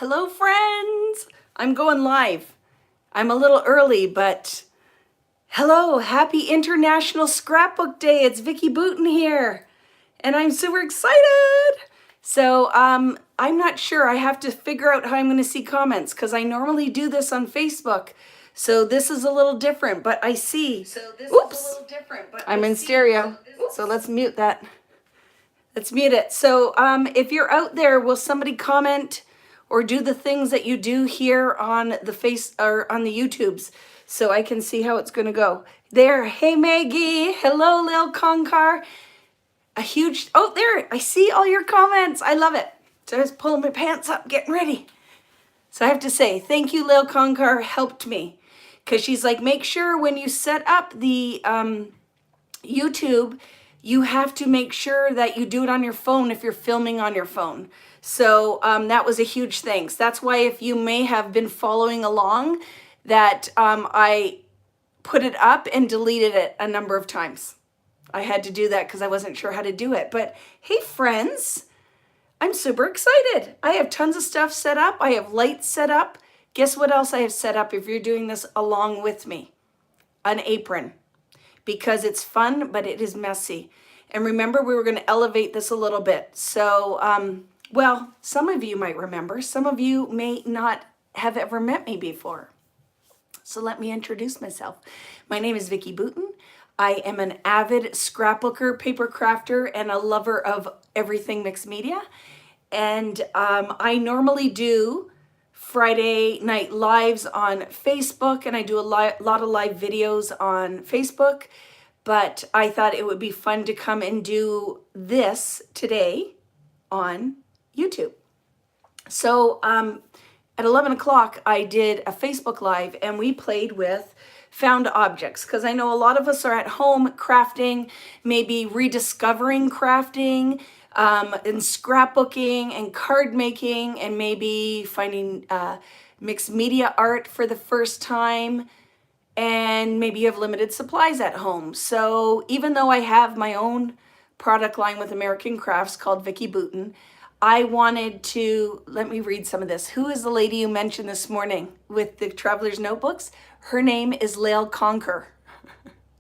Hello, friends. I'm going live. I'm a little early, but hello, happy International Scrapbook Day. It's Vicki Boutin here, and I'm super excited. So I'm not sure. I have to figure out how I'm going to see comments because I normally do this on Facebook. So this is a little different, but I see. Oops. I'm in stereo. So let's mute that. Let's mute it. So if you're out there, will somebody comment or do the things that you do here on the face or on the YouTubes so I can see how it's going to go. There. Hey, Maggie. Hello, Lil Concar. A huge, oh, there. I see all your comments. I love it. So I was pulling my pants up, getting ready. So I have to say, thank you, Lil Concar, helped me. Because she's like, make sure when you set up the YouTube, you have to make sure that you do it on your phone if you're filming on your phone. So that was a huge thanks. That's why if you may have been following along, that I put it up and deleted it a number of times. I had to do that because I wasn't sure how to do it. But hey, friends, I'm super excited. I have tons of stuff set up. I have lights set up. Guess what else I have set up if you're doing this along with me? An apron. Because it's fun, but it is messy. And remember, we were going to elevate this a little bit. So, well, some of you might remember. Some of you may not have ever met me before. So let me introduce myself. My name is Vicki Boutin. I am an avid scrapbooker, paper crafter, and a lover of everything mixed media. And I normally do Friday night lives on Facebook, and I do a lot of live videos on Facebook, but I thought it would be fun to come and do this today on YouTube. So at 11 o'clock, I did a Facebook Live, and we played with found objects, because I know a lot of us are at home crafting, maybe rediscovering crafting, and scrapbooking and card making, and maybe finding mixed media art for the first time, and maybe you have limited supplies at home. So even though I have my own product line with American Crafts called Vicki Boutin, I wanted to, let me read some of this. Who is the lady you mentioned this morning with the Traveler's Notebooks? Her name is Lael Conquer,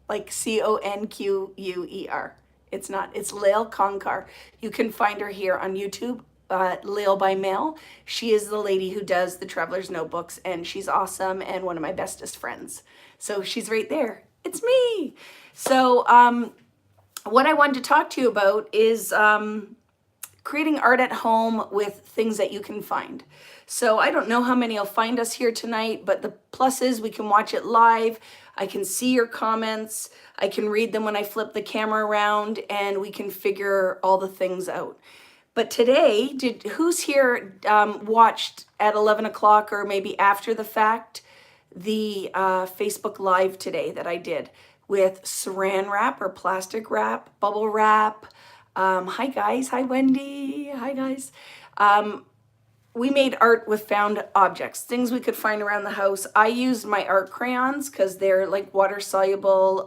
like Conquer. It's not, it's Lael Concar. You can find her here on YouTube, Lael by Mail. She is the lady who does the Traveler's Notebooks, and she's awesome and one of my bestest friends. So she's right there. It's me. So what I wanted to talk to you about is creating art at home with things that you can find. So I don't know how many will find us here tonight, but the plus is we can watch it live. I can see your comments. I can read them when I flip the camera around, and we can figure all the things out. But today, who's here watched at 11 o'clock or maybe after the fact the Facebook Live today that I did with saran wrap or plastic wrap, bubble wrap? Hi guys, hi Wendy, hi guys. We made art with found objects, things we could find around the house. I used my art crayons because they're like water soluble,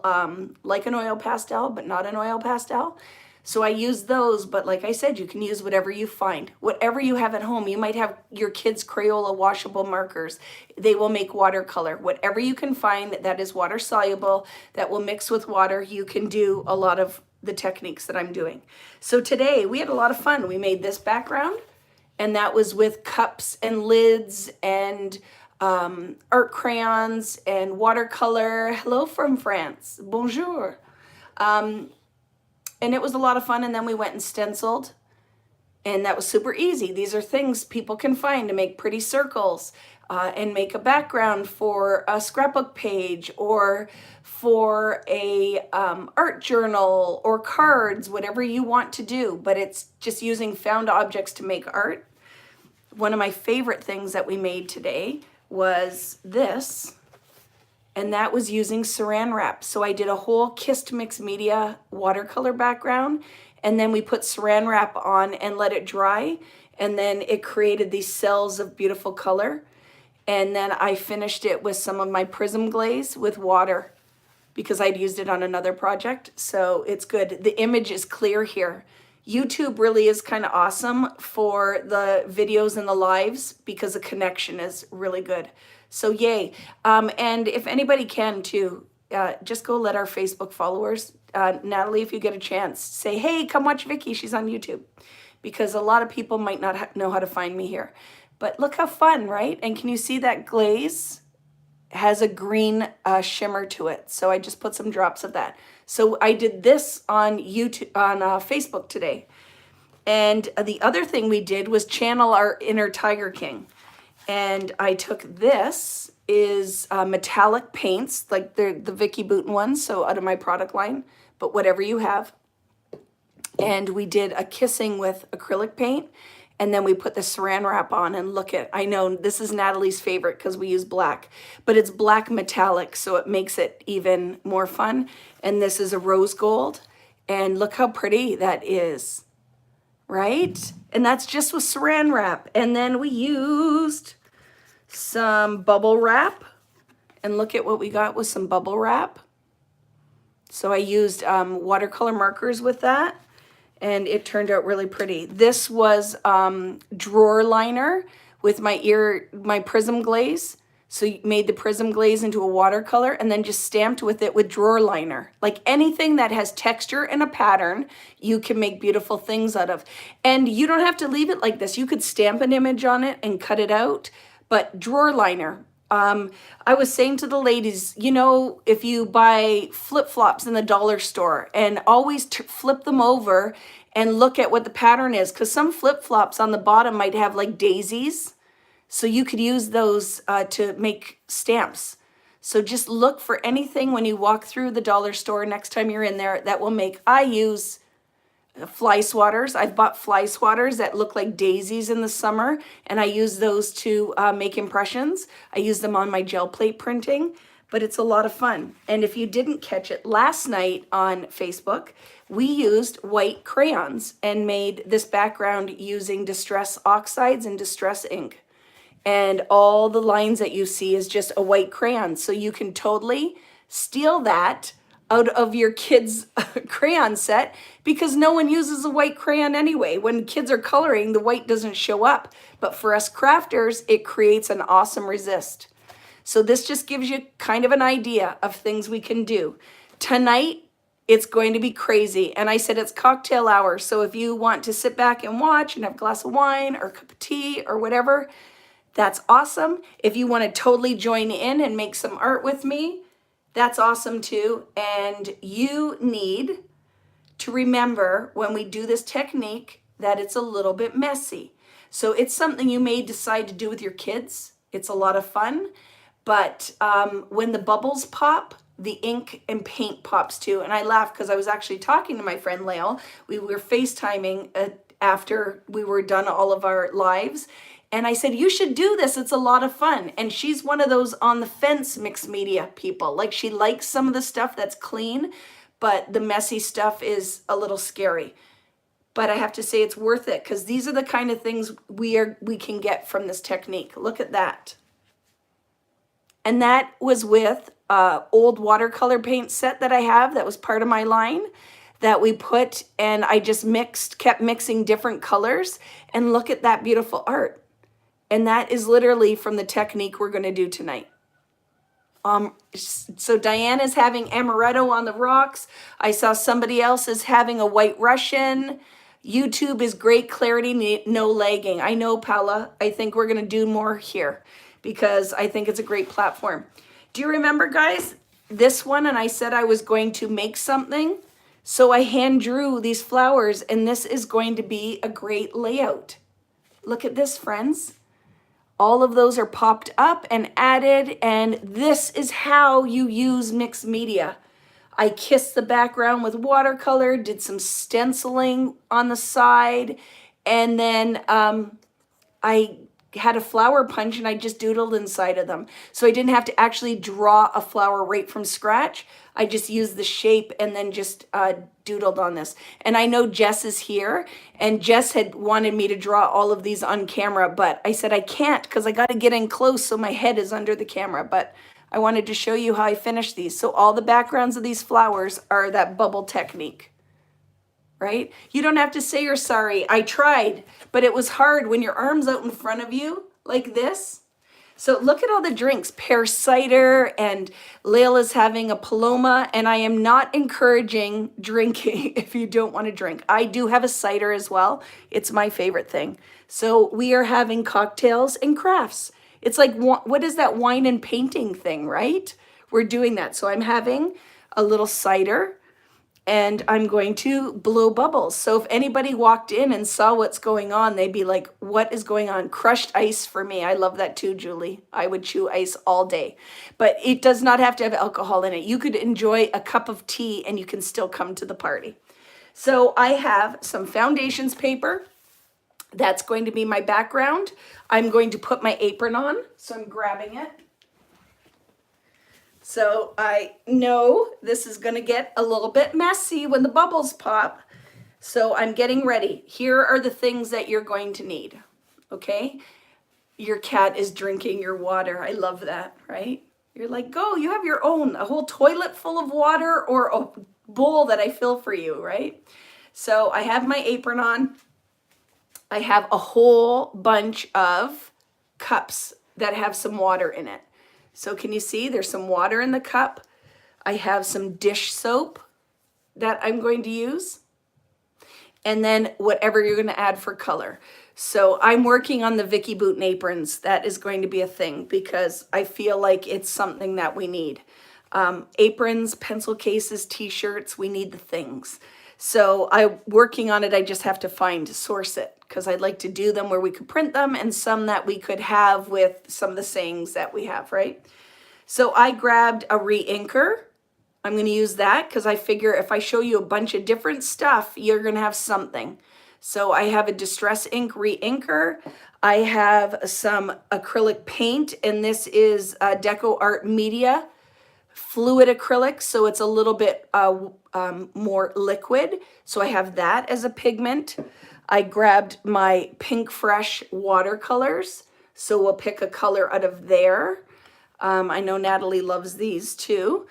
like an oil pastel, but not an oil pastel. So I used those, but like I said, you can use whatever you find, whatever you have at home. You might have your kids' Crayola washable markers. They will make watercolor. Whatever you can find that is water soluble, that will mix with water, you can do a lot of the techniques that I'm doing. So today we had a lot of fun. We made this background, and that was with cups and lids and art crayons and watercolor. Hello from France. Bonjour. And it was a lot of fun. And then we went and stenciled, and that was super easy. These are things people can find to make pretty circles and make a background for a scrapbook page or for a art journal or cards, whatever you want to do. But it's just using found objects to make art. One of my favorite things that we made today was this, and that was using saran wrap. So I did a whole kissed mixed media watercolor background, and then we put saran wrap on and let it dry, and then it created these cells of beautiful color. And then I finished it with some of my prism glaze with water because I'd used it on another project. So it's good. The image is clear here. YouTube really is kind of awesome for the videos and the lives because the connection is really good. So yay. And if anybody can too, just go let our Facebook followers, Natalie, if you get a chance, say, hey, come watch Vicki. She's on YouTube. Because a lot of people might not know how to find me here. But look how fun, right? And can you see that glaze has a green shimmer to it? So I just put some drops of that. So I did this on YouTube, on Facebook today. And the other thing we did was channel our inner Tiger King. And I took this is metallic paints, like the Vicki Boutin ones, so out of my product line, but whatever you have. And we did a kissing with acrylic paint. And then we put the saran wrap on, and look at, I know this is Natalie's favorite because we use black, but it's black metallic, so it makes it even more fun. And this is a rose gold, and look how pretty that is, right? And that's just with saran wrap. And then we used some bubble wrap, and look at what we got with some bubble wrap. So I used watercolor markers with that. And it turned out really pretty. This was drawer liner with my prism glaze. So you made the prism glaze into a watercolor and then just stamped with it with drawer liner. Like anything that has texture and a pattern, you can make beautiful things out of. And you don't have to leave it like this. You could stamp an image on it and cut it out, but drawer liner. I was saying to the ladies, you know, if you buy flip-flops in the dollar store, and always flip them over and look at what the pattern is, because some flip-flops on the bottom might have like daisies, so you could use those to make stamps. So just look for anything when you walk through the dollar store next time you're in there that will make. I use fly swatters. I've bought fly swatters that look like daisies in the summer, and I use those to make impressions. I use them on my gel plate printing, but it's a lot of fun. And if you didn't catch it, last night on Facebook, we used white crayons and made this background using Distress Oxides and Distress ink. And all the lines that you see is just a white crayon. So you can totally steal that out of your kids' crayon set, because no one uses a white crayon anyway. When kids are coloring, the white doesn't show up. But for us crafters, it creates an awesome resist. So this just gives you kind of an idea of things we can do. Tonight, it's going to be crazy. And I said it's cocktail hour. So if you want to sit back and watch and have a glass of wine or a cup of tea or whatever, that's awesome. If you want to totally join in and make some art with me, that's awesome too. And you need to remember when we do this technique that it's a little bit messy. So it's something you may decide to do with your kids. It's a lot of fun. But when the bubbles pop, the ink and paint pops too. And I laughed because I was actually talking to my friend Lael. We were FaceTiming after we were done all of our lives. And I said, you should do this. It's a lot of fun. And she's one of those on the fence mixed media people. Like, she likes some of the stuff that's clean, but the messy stuff is a little scary. But I have to say it's worth it, because these are the kind of things we can get from this technique. Look at that. And that was with old watercolor paint set that I have that was part of my line that we put, and I just kept mixing different colors, and look at that beautiful art. And that is literally from the technique we're going to do tonight. So Diana's having amaretto on the rocks. I saw somebody else is having a white Russian. YouTube is great clarity, no lagging. I know, Paula. I think we're going to do more here because I think it's a great platform. Do you remember, guys, this one? And I said I was going to make something. So I hand drew these flowers, and this is going to be a great layout. Look at this, friends. All of those are popped up and added, and this is how you use mixed media. I kissed the background with watercolor, did some stenciling on the side, and then I had a flower punch and I just doodled inside of them. So I didn't have to actually draw a flower right from scratch. I just used the shape and then just doodled on this. And I know Jess is here, and Jess had wanted me to draw all of these on camera, but I said I can't because I got to get in close so my head is under the camera. But I wanted to show you how I finished these. So all the backgrounds of these flowers are that bubble technique, right? You don't have to say you're sorry. I tried, but it was hard when your arm's out in front of you like this. So look at all the drinks, pear cider, and Layla's having a Paloma, and I am not encouraging drinking if you don't want to drink. I do have a cider as well. It's my favorite thing. So we are having cocktails and crafts. It's like, what is that wine and painting thing, right? We're doing that. So I'm having a little cider, and I'm going to blow bubbles. So if anybody walked in and saw what's going on, they'd be like, what is going on? Crushed ice for me. I love that too, Julie. I would chew ice all day. But it does not have to have alcohol in it. You could enjoy a cup of tea and you can still come to the party. So I have some foundations paper. That's going to be my background. I'm going to put my apron on. So I'm grabbing it. So I know this is going to get a little bit messy when the bubbles pop. So I'm getting ready. Here are the things that you're going to need. Okay? Your cat is drinking your water. I love that, right? You're like, go, you have your own, a whole toilet full of water or a bowl that I fill for you, right? So I have my apron on. I have a whole bunch of cups that have some water in it. So can you see there's some water in the cup? I have some dish soap that I'm going to use. And then whatever you're going to add for color. So I'm working on the Vicki Boutin aprons. That is going to be a thing because I feel like it's something that we need. Aprons, pencil cases, t-shirts, we need the things. So I'm working on it. I just have to source it because I'd like to do them where we could print them and some that we could have with some of the sayings that we have, right? So I grabbed a re-inker. I'm going to use that because I figure if I show you a bunch of different stuff, you're going to have something. So I have a Distress Ink re-inker. I have some acrylic paint, and this is DecoArt Media fluid acrylic, so it's a little bit more liquid. So I have that as a pigment. I grabbed my Pink Fresh watercolors, so we'll pick a color out of there. I know Natalie loves these too.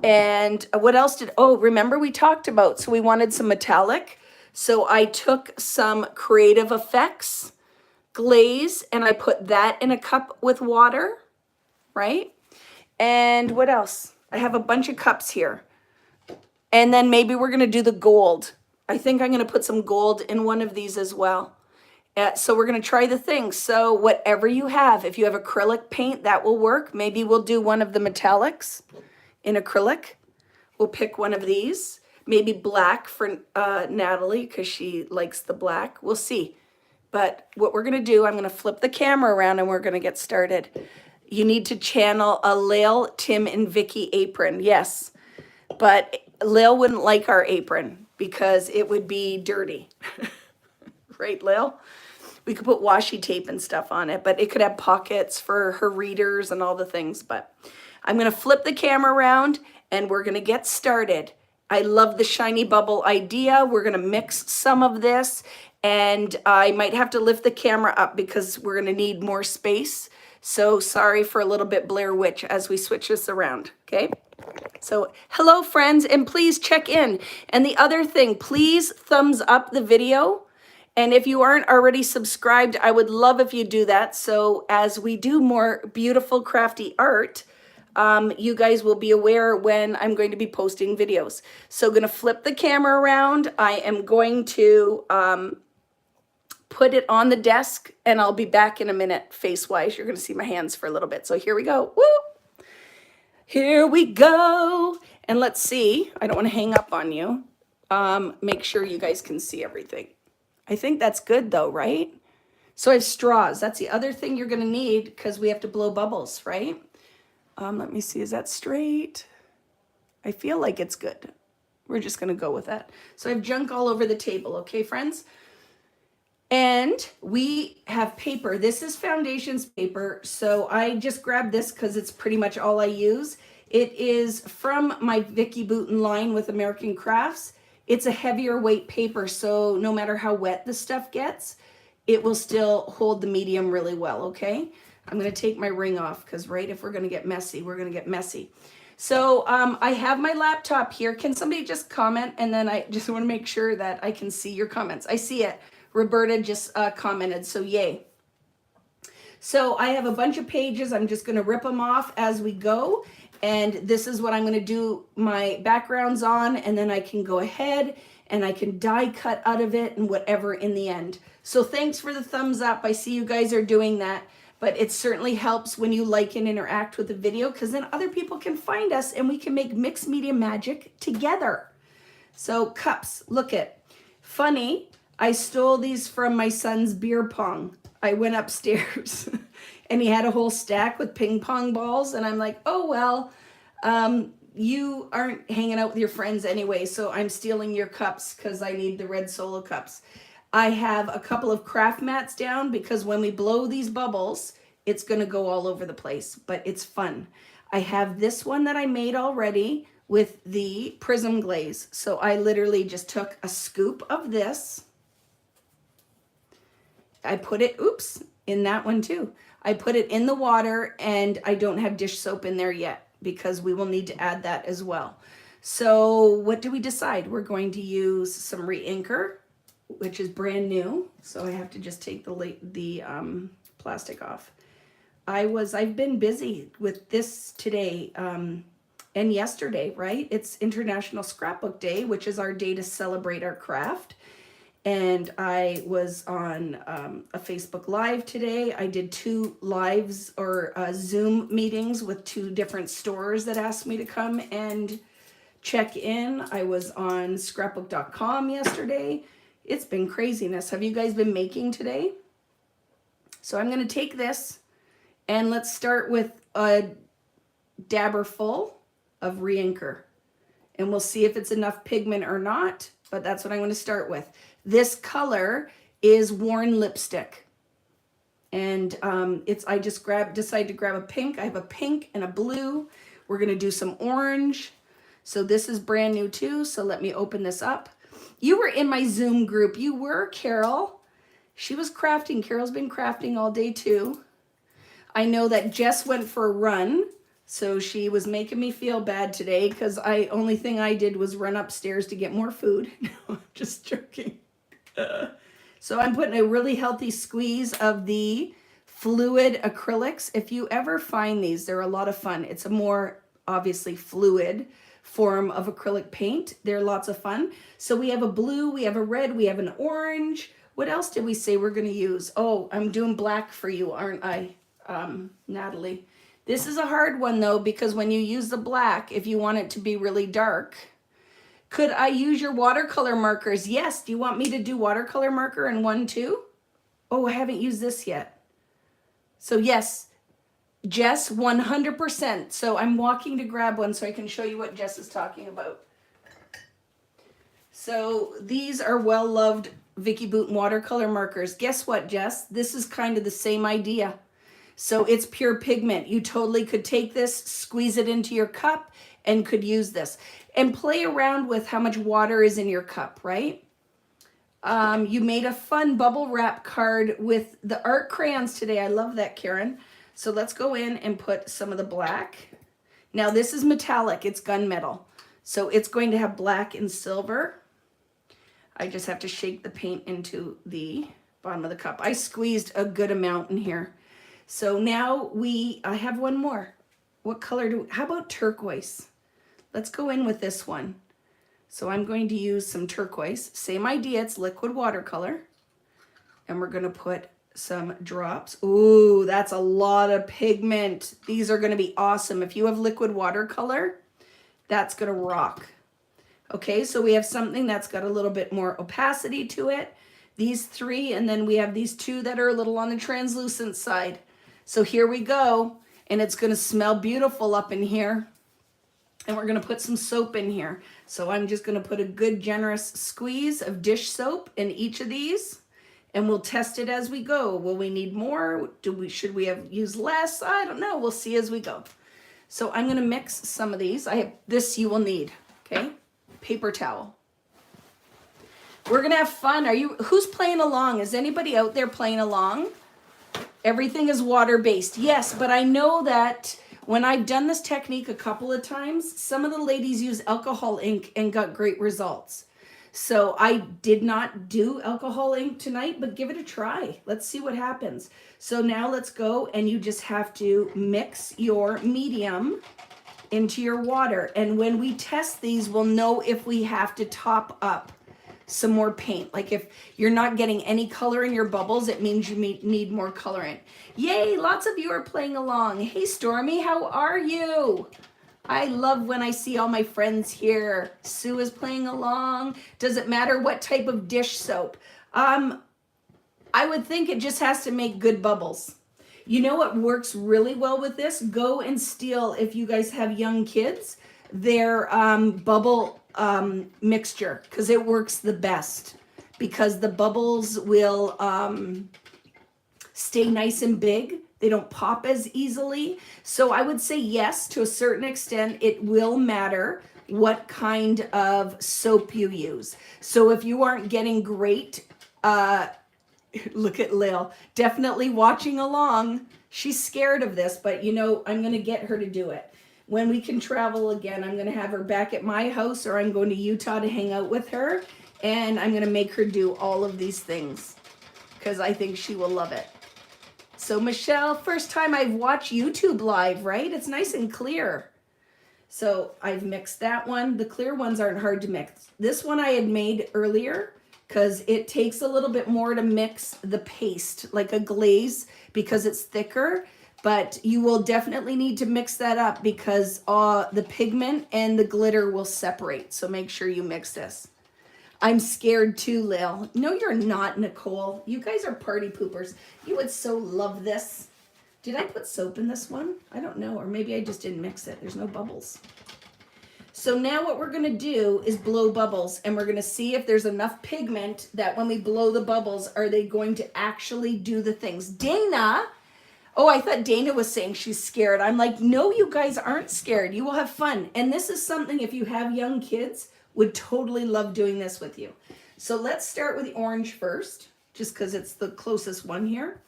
And what else remember we talked about, so we wanted some metallic. So I took some Creative Effects glaze and I put that in a cup with water, right? And what else? I have a bunch of cups here. And then maybe we're going to do the gold. I think I'm going to put some gold in one of these as well. So we're going to try the things. So whatever you have, if you have acrylic paint, that will work. Maybe we'll do one of the metallics in acrylic. We'll pick one of these. Maybe black for Natalie because she likes the black. We'll see. But what we're going to do, I'm going to flip the camera around and we're going to get started. You need to channel a Lael, Tim, and Vicki apron. Yes. But Lael wouldn't like our apron because it would be dirty. Right, Lael? We could put washi tape and stuff on it, but it could have pockets for her readers and all the things. But I'm going to flip the camera around and we're going to get started. I love the shiny bubble idea. We're going to mix some of this and I might have to lift the camera up because we're going to need more space. So sorry for a little bit Blair Witch as we switch this around, okay? So hello friends, and please check in. And the other thing, please thumbs up the video. And if you aren't already subscribed, I would love if you do that. So as we do more beautiful crafty art, you guys will be aware when I'm going to be posting videos. So I'm going to flip the camera around. I am going to put it on the desk and I'll be back in a minute face-wise. You're going to see my hands for a little bit. So here we go. Woo! Here we go. And let's see. I don't want to hang up on you. Make sure you guys can see everything. I think that's good though, right? So I have straws. That's the other thing you're going to need because we have to blow bubbles, right? Let me see. Is that straight? I feel like it's good. We're just going to go with that. So I have junk all over the table. Okay, friends? And we have paper. This is foundations paper. So I just grabbed this because it's pretty much all I use. It is from my Vicki Boutin line with American Crafts. It's a heavier weight paper. So no matter how wet the stuff gets, it will still hold the medium really well. Okay. I'm going to take my ring off because if we're going to get messy, we're going to get messy. So I have my laptop here. Can somebody just comment? And then I just want to make sure that I can see your comments. I see it. Roberta just commented, so yay. So I have a bunch of pages. I'm just going to rip them off as we go. And this is what I'm going to do my backgrounds on. And then I can go ahead and I can die cut out of it and whatever in the end. So thanks for the thumbs up. I see you guys are doing that. But it certainly helps when you like and interact with the video, because then other people can find us and we can make mixed media magic together. So cups, look at. Funny, I stole these from my son's beer pong. I went upstairs and he had a whole stack with ping pong balls. And I'm like, oh, well, you aren't hanging out with your friends anyway, so I'm stealing your cups because I need the red solo cups. I have a couple of craft mats down because when we blow these bubbles, it's going to go all over the place, but it's fun. I have this one that I made already with the prism glaze. So I literally just took a scoop of this. I put it, oops, in that one too. I put it in the water and I don't have dish soap in there yet because we will need to add that as well. So what do we decide? We're going to use some re-inker, which is brand new. So I have to just take the plastic off. I've been busy with this today and yesterday, right? It's International Scrapbook Day, which is our day to celebrate our craft. And I was on a Facebook Live today. I did 2 lives or Zoom meetings with 2 different stores that asked me to come and check in. I was on scrapbook.com yesterday. It's been craziness. Have you guys been making today? So I'm going to take this and let's start with a dabber full of re-inker. And we'll see if it's enough pigment or not, but that's what I'm going to start with. This color is worn lipstick. And I just decided to grab a pink. I have a pink and a blue. We're going to do some orange. So this is brand new too. So let me open this up. You were in my Zoom group. You were, Carol. She was crafting. Carol's been crafting all day too. I know that Jess went for a run. So she was making me feel bad today because only thing I did was run upstairs to get more food. No, I'm just joking. So I'm putting a really healthy squeeze of the fluid acrylics. If you ever find these, they're a lot of fun. It's a more obviously fluid form of acrylic paint. They're lots of fun. So we have a blue, we have a red, we have an orange. What else did we say we're going to use? Oh, I'm doing black for you, aren't I, Natalie? This is a hard one though, because when you use the black, if you want it to be really dark, could I use your watercolor markers? Yes. Do you want me to do watercolor marker in 1 too? Oh, I haven't used this yet. So yes, Jess, 100%. So I'm walking to grab one so I can show you what Jess is talking about. So these are well-loved Vicki Boutin watercolor markers. Guess what, Jess? This is kind of the same idea. So it's pure pigment. You totally could take this, squeeze it into your cup, and could use this. And play around with how much water is in your cup, right? You made a fun bubble wrap card with the art crayons today. I love that, Karen. So let's go in and put some of the black. Now this is metallic, it's gunmetal. So it's going to have black and silver. I just have to shake the paint into the bottom of the cup. I squeezed a good amount in here. So now I have one more. What color how about turquoise? Let's go in with this one. So I'm going to use some turquoise. Same idea, it's liquid watercolor. And we're gonna put some drops. Ooh, that's a lot of pigment. These are gonna be awesome. If you have liquid watercolor, that's gonna rock. Okay, so we have something that's got a little bit more opacity to it. These 3, and then we have these 2 that are a little on the translucent side. So here we go, and it's gonna smell beautiful up in here. And we're gonna put some soap in here. So I'm just gonna put a good generous squeeze of dish soap in each of these, and we'll test it as we go. Will we need more? Should we have used less? I don't know, we'll see as we go. So I'm gonna mix some of these. This you will need, okay? Paper towel. We're gonna have fun. Who's playing along? Is anybody out there playing along? Everything is water-based. Yes, but I know that When I've done this technique a couple of times, some of the ladies use alcohol ink and got great results. So I did not do alcohol ink tonight, but give it a try. Let's see what happens. So now let's go, and you just have to mix your medium into your water. And when we test these, we'll know if we have to top up some more paint. Like if you're not getting any color in your bubbles, it means you need more colorant. Yay, lots of you are playing along. Hey Stormy, how are you? I love when I see all my friends here. Sue is playing along. Does it matter what type of dish soap? I would think it just has to make good bubbles. You know what works really well with this? Go and steal, if you guys have young kids, their bubble mixture, because it works the best, because the bubbles will stay nice and big. They don't pop as easily. So I would say yes, to a certain extent, it will matter what kind of soap you use. So if you aren't getting great, look at Lil, definitely watching along. She's scared of this, but you know, I'm going to get her to do it. When we can travel again, I'm going to have her back at my house, or I'm going to Utah to hang out with her, and I'm going to make her do all of these things because I think she will love it. So Michelle, first time I've watched YouTube live, right? It's nice and clear. So I've mixed that one. The clear ones aren't hard to mix. This one I had made earlier because it takes a little bit more to mix the paste, like a glaze, because it's thicker. But you will definitely need to mix that up because the pigment and the glitter will separate. So make sure you mix this. I'm scared too, Lil. No, you're not, Nicole. You guys are party poopers. You would so love this. Did I put soap in this one? I don't know, or maybe I just didn't mix it. There's no bubbles. So now what we're gonna do is blow bubbles, and we're gonna see if there's enough pigment that when we blow the bubbles, are they going to actually do the things? Dana, oh, I thought Dana was saying she's scared. I'm like, no, you guys aren't scared. You will have fun. And this is something, if you have young kids, would totally love doing this with you. So let's start with the orange first, just because it's the closest one here.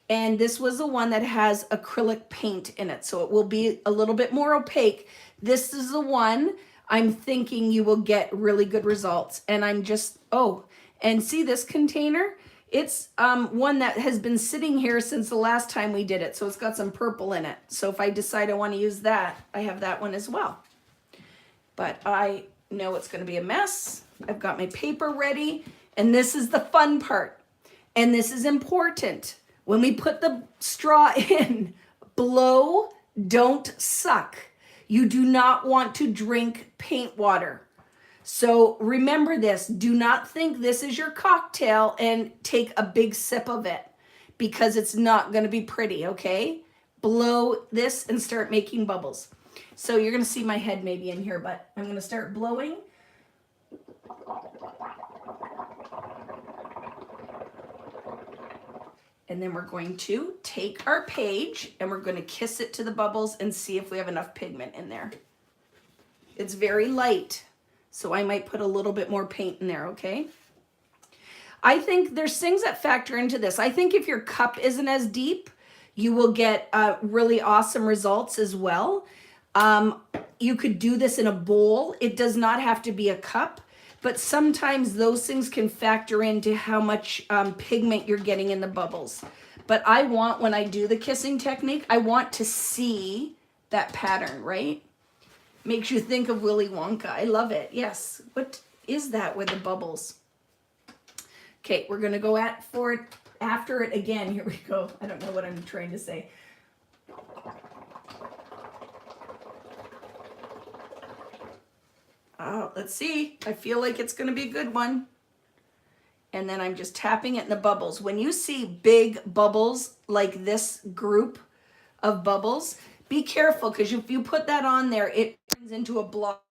And this was the one that has acrylic paint in it, so it will be a little bit more opaque. This is the one I'm thinking you will get really good results. And I'm just, oh, and see this container? It's one that has been sitting here since the last time we did it, so it's got some purple in it. So if I decide I want to use that, I have that one as well. But I know it's going to be a mess. I've got my paper ready, and this is the fun part. And this is important. When we put the straw in, blow, don't suck. You do not want to drink paint water. So remember this. Do not think this is your cocktail and take a big sip of it, because it's not going to be pretty, okay? Blow this and start making bubbles. So you're going to see my head maybe in here, but I'm going to start blowing. And then we're going to take our page and we're going to kiss it to the bubbles and see if we have enough pigment in there. It's very light, so I might put a little bit more paint in there, okay? I think there's things that factor into this. I think if your cup isn't as deep, you will get really awesome results as well. You could do this in a bowl. It does not have to be a cup, but sometimes those things can factor into how much pigment you're getting in the bubbles. But I want, when I do the kissing technique, I want to see that pattern, right? Makes you think of Willy Wonka. I love it. Yes. What is that with the bubbles? Okay, we're going to go after it again. Here we go. I don't know what I'm trying to say. Oh, let's see. I feel like it's going to be a good one. And then I'm just tapping it in the bubbles. When you see big bubbles like this group of bubbles, be careful, because if you put that on there, it turns into a block.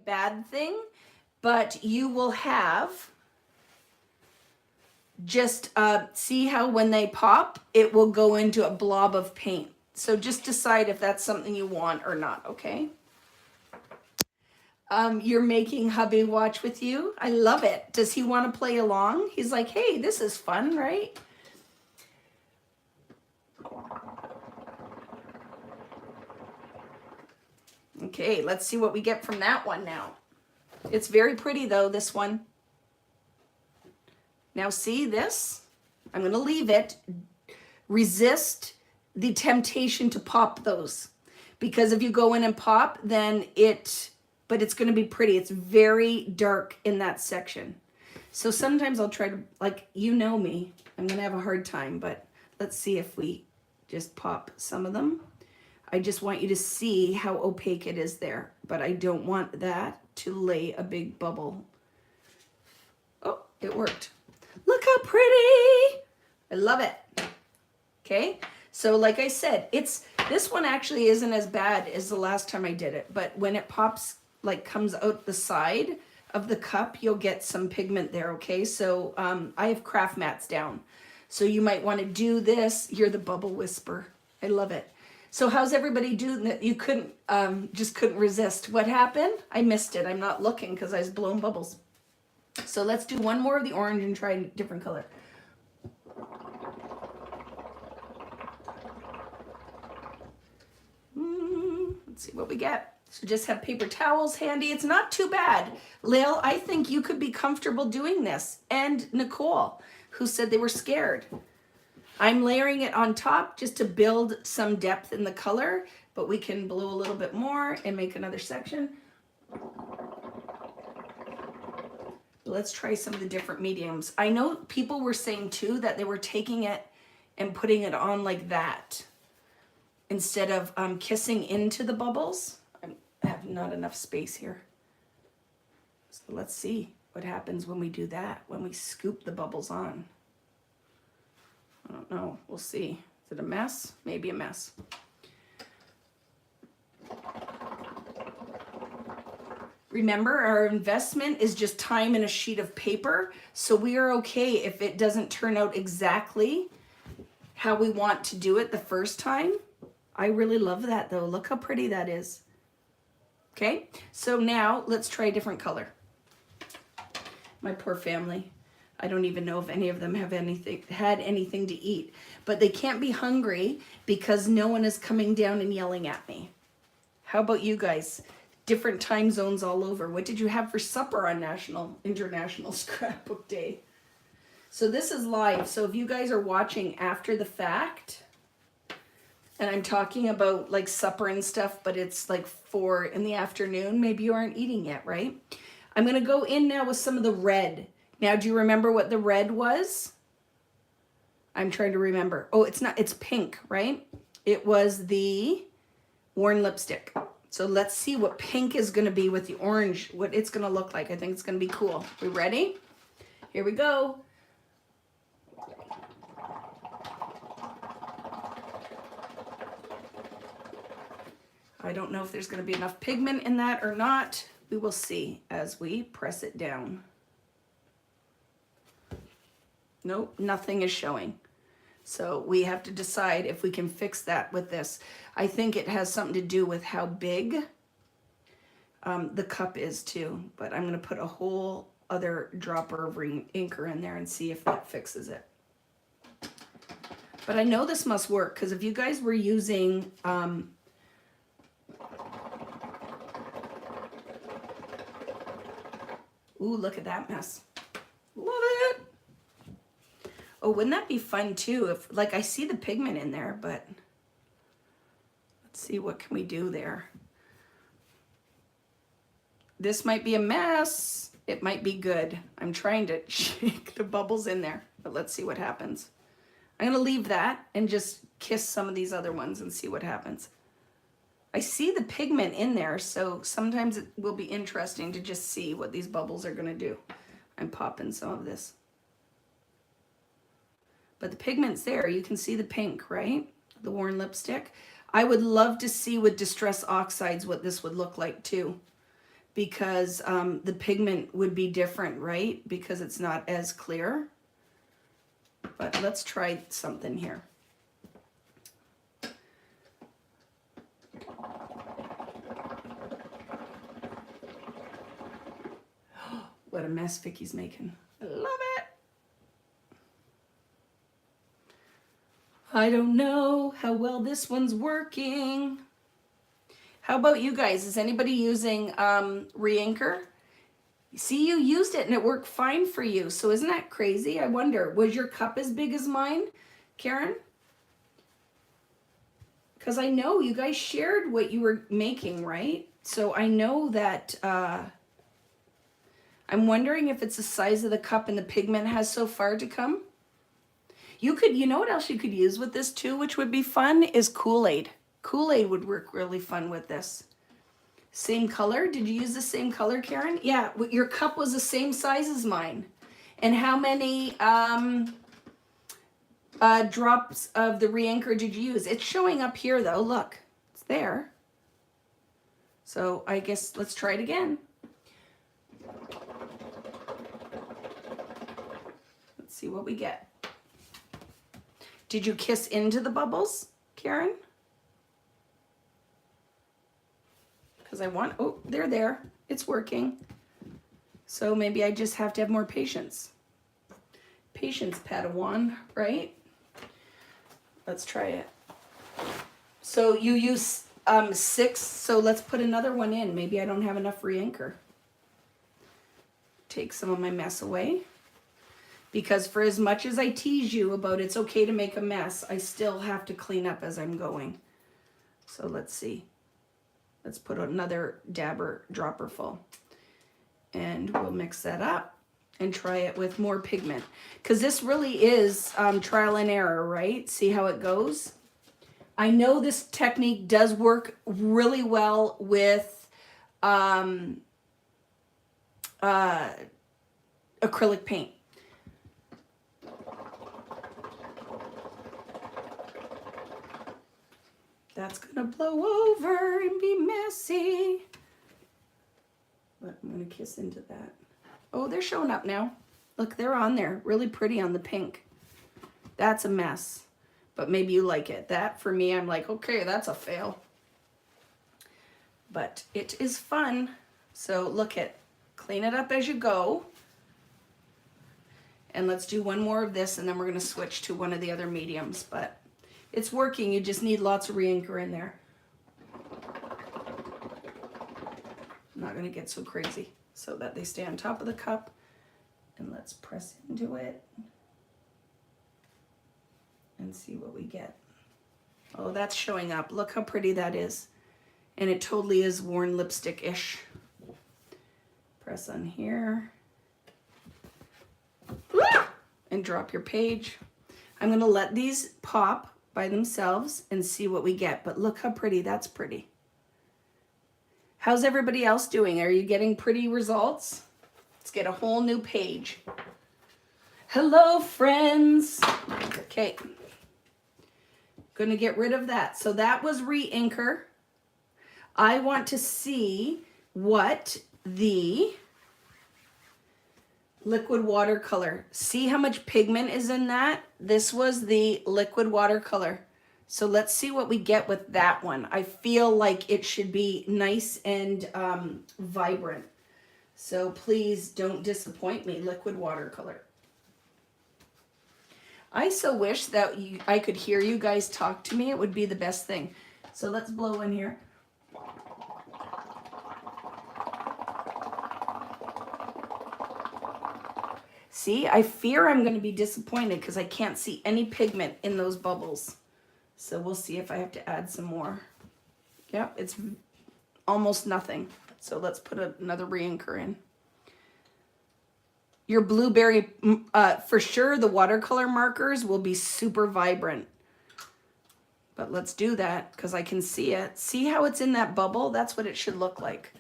Bad thing, but you will have just see how when they pop, it will go into a blob of paint. So just decide if that's something you want or not, okay? You're making hubby watch with you. I love it. Does he want to play along? He's like, hey, this is fun, right? Okay, let's see what we get from that one now. It's very pretty though, this one. Now see this? I'm gonna leave it. Resist the temptation to pop those. Because if you go in and pop, then but it's gonna be pretty. It's very dark in that section. So sometimes I'll try to, like, you know me, I'm gonna have a hard time, but let's see if we just pop some of them. I just want you to see how opaque it is there, but I don't want that to lay a big bubble. Oh, it worked. Look how pretty. I love it. Okay, so like I said, this one actually isn't as bad as the last time I did it, but when it pops, like comes out the side of the cup, you'll get some pigment there, okay? So I have craft mats down. So you might want to do this. You're the bubble whisper. I love it. So how's everybody doing that? You just couldn't resist. What happened? I missed it. I'm not looking because I was blowing bubbles. So let's do one more of the orange and try a different color. Let's see what we get. So just have paper towels handy. It's not too bad. Lil, I think you could be comfortable doing this. And Nicole, who said they were scared. I'm layering it on top just to build some depth in the color, but we can blow a little bit more and make another section. Let's try some of the different mediums. I know people were saying too that they were taking it and putting it on like that instead of kissing into the bubbles. I have not enough space here. So let's see what happens when we do that, when we scoop the bubbles on. I don't know, we'll see. Is it a mess? Maybe a mess. Remember, our investment is just time and a sheet of paper, so we are okay if it doesn't turn out exactly how we want to do it the first time. I really love that though. Look how pretty that is. Okay, so now let's try a different color. My poor family. I don't even know if any of them have had anything to eat, but they can't be hungry because no one is coming down and yelling at me. How about you guys? Different time zones all over. What did you have for supper on International Scrapbook Day? So this is live. So if you guys are watching after the fact, and I'm talking about like supper and stuff, but it's like 4 in the afternoon, maybe you aren't eating yet, right? I'm gonna go in now with some of the red. Now, do you remember what the red was? I'm trying to remember. Oh, it's pink, right? It was the worn lipstick. So let's see what pink is gonna be with the orange, what it's gonna look like. I think it's gonna be cool. We ready? Here we go. I don't know if there's gonna be enough pigment in that or not. We will see as we press it down. Nope, nothing is showing. So we have to decide if we can fix that with this. I think it has something to do with how big the cup is too, but I'm gonna put a whole other dropper of inker in there and see if that fixes it. But I know this must work because if you guys were using, ooh, look at that mess. Love it. Oh, wouldn't that be fun too? If, like, I see the pigment in there, but let's see, what can we do there? This might be a mess. It might be good. I'm trying to shake the bubbles in there, but let's see what happens. I'm gonna leave that and just kiss some of these other ones and see what happens. I see the pigment in there, so sometimes it will be interesting to just see what these bubbles are gonna do. I'm popping some of this. But the pigment's there. You can see the pink, right? The worn lipstick. I would love to see with Distress Oxides what this would look like too, because the pigment would be different, right? Because it's not as clear. But let's try something here. What a mess Vicki's making. I love it. I don't know how well this one's working. How about you guys? Is anybody using re-inker? See, you used it and it worked fine for you. So isn't that crazy? I wonder, was your cup as big as mine, Karen? Because I know you guys shared what you were making, right? So I know that, I'm wondering if it's the size of the cup and the pigment has so far to come. You could, you know what else you could use with this too, which would be fun, is Kool-Aid. Kool-Aid would work really fun with this. Same color? Did you use the same color, Karen? Yeah, your cup was the same size as mine. And how many drops of the re-inker did you use? It's showing up here though, look, it's there. So I guess let's try it again. Let's see what we get. Did you kiss into the bubbles, Karen? Because I want, oh, they're there. It's working. So maybe I just have to have more patience. Patience, Padawan, right? Let's try it. So you use 6, so let's put another one in. Maybe I don't have enough re-inker. Take some of my mess away. Because for as much as I tease you about it's okay to make a mess, I still have to clean up as I'm going. So let's see. Let's put another dropper full. And we'll mix that up and try it with more pigment. Because this really is trial and error, right? See how it goes? I know this technique does work really well with acrylic paint. That's gonna blow over and be messy. But I'm gonna kiss into that. Oh, they're showing up now. Look, they're on there. Really pretty on the pink. That's a mess. But maybe you like it. That, for me, I'm like, okay, that's a fail. But it is fun. So look at, clean it up as you go. And let's do one more of this, and then we're gonna switch to one of the other mediums. But it's working, you just need lots of re-inker in there. I'm not gonna get so crazy so that they stay on top of the cup. And let's press into it and see what we get. Oh, that's showing up. Look how pretty that is. And it totally is worn lipstick-ish. Press on here. And drop your page. I'm gonna let these pop by themselves and see what we get. But look how pretty, that's pretty. How's everybody else doing? Are you getting pretty results? Let's get a whole new page. Hello, friends. Okay. Gonna get rid of that. So that was re-inker. I want to see what the liquid watercolor. See how much pigment is in that? This was the liquid watercolor. So let's see what we get with that one. I feel like it should be nice and vibrant. So please don't disappoint me, liquid watercolor. I so wish that I could hear you guys talk to me. It would be the best thing. So let's blow in here. See, I fear I'm going to be disappointed because I can't see any pigment in those bubbles. So we'll see if I have to add some more. Yep, it's almost nothing. So let's put another re-inker in. Your blueberry, for sure, the watercolor markers will be super vibrant. But let's do that because I can see it. See how it's in that bubble? That's what it should look like.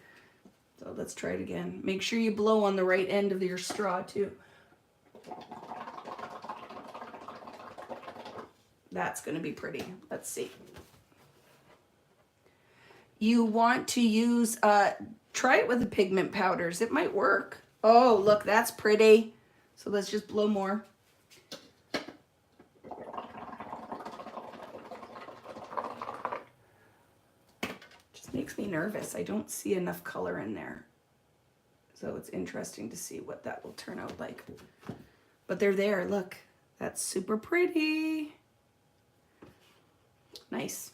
So let's try it again. Make sure you blow on the right end of your straw too. That's going to be pretty. Let's see. You want to use, try it with the pigment powders. It might work. Oh, look, that's pretty. So let's just blow more. Just makes me nervous. I don't see enough color in there. So it's interesting to see what that will turn out like. But they're there, look. That's super pretty. Nice.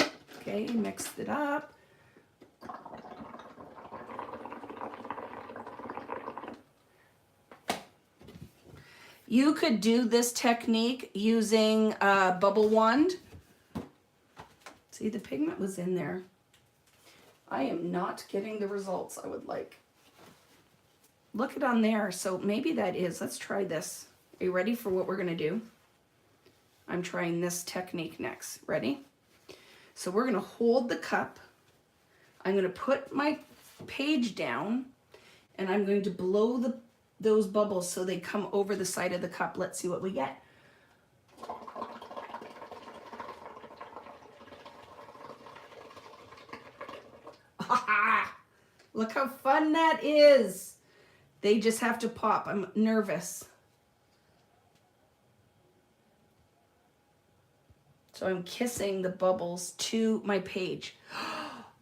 Okay, Okay, mixed it up. You could do this technique using a bubble wand. See, the pigment was in there. I am not getting the results I would like. Look it on there, so maybe that is. Let's try this. Are you ready for what we're gonna do? I'm trying this technique next. Ready? So we're gonna hold the cup. I'm gonna put my page down and I'm going to blow those bubbles so they come over the side of the cup. Let's see what we get. Look how fun that is. They just have to pop. I'm nervous. So I'm kissing the bubbles to my page.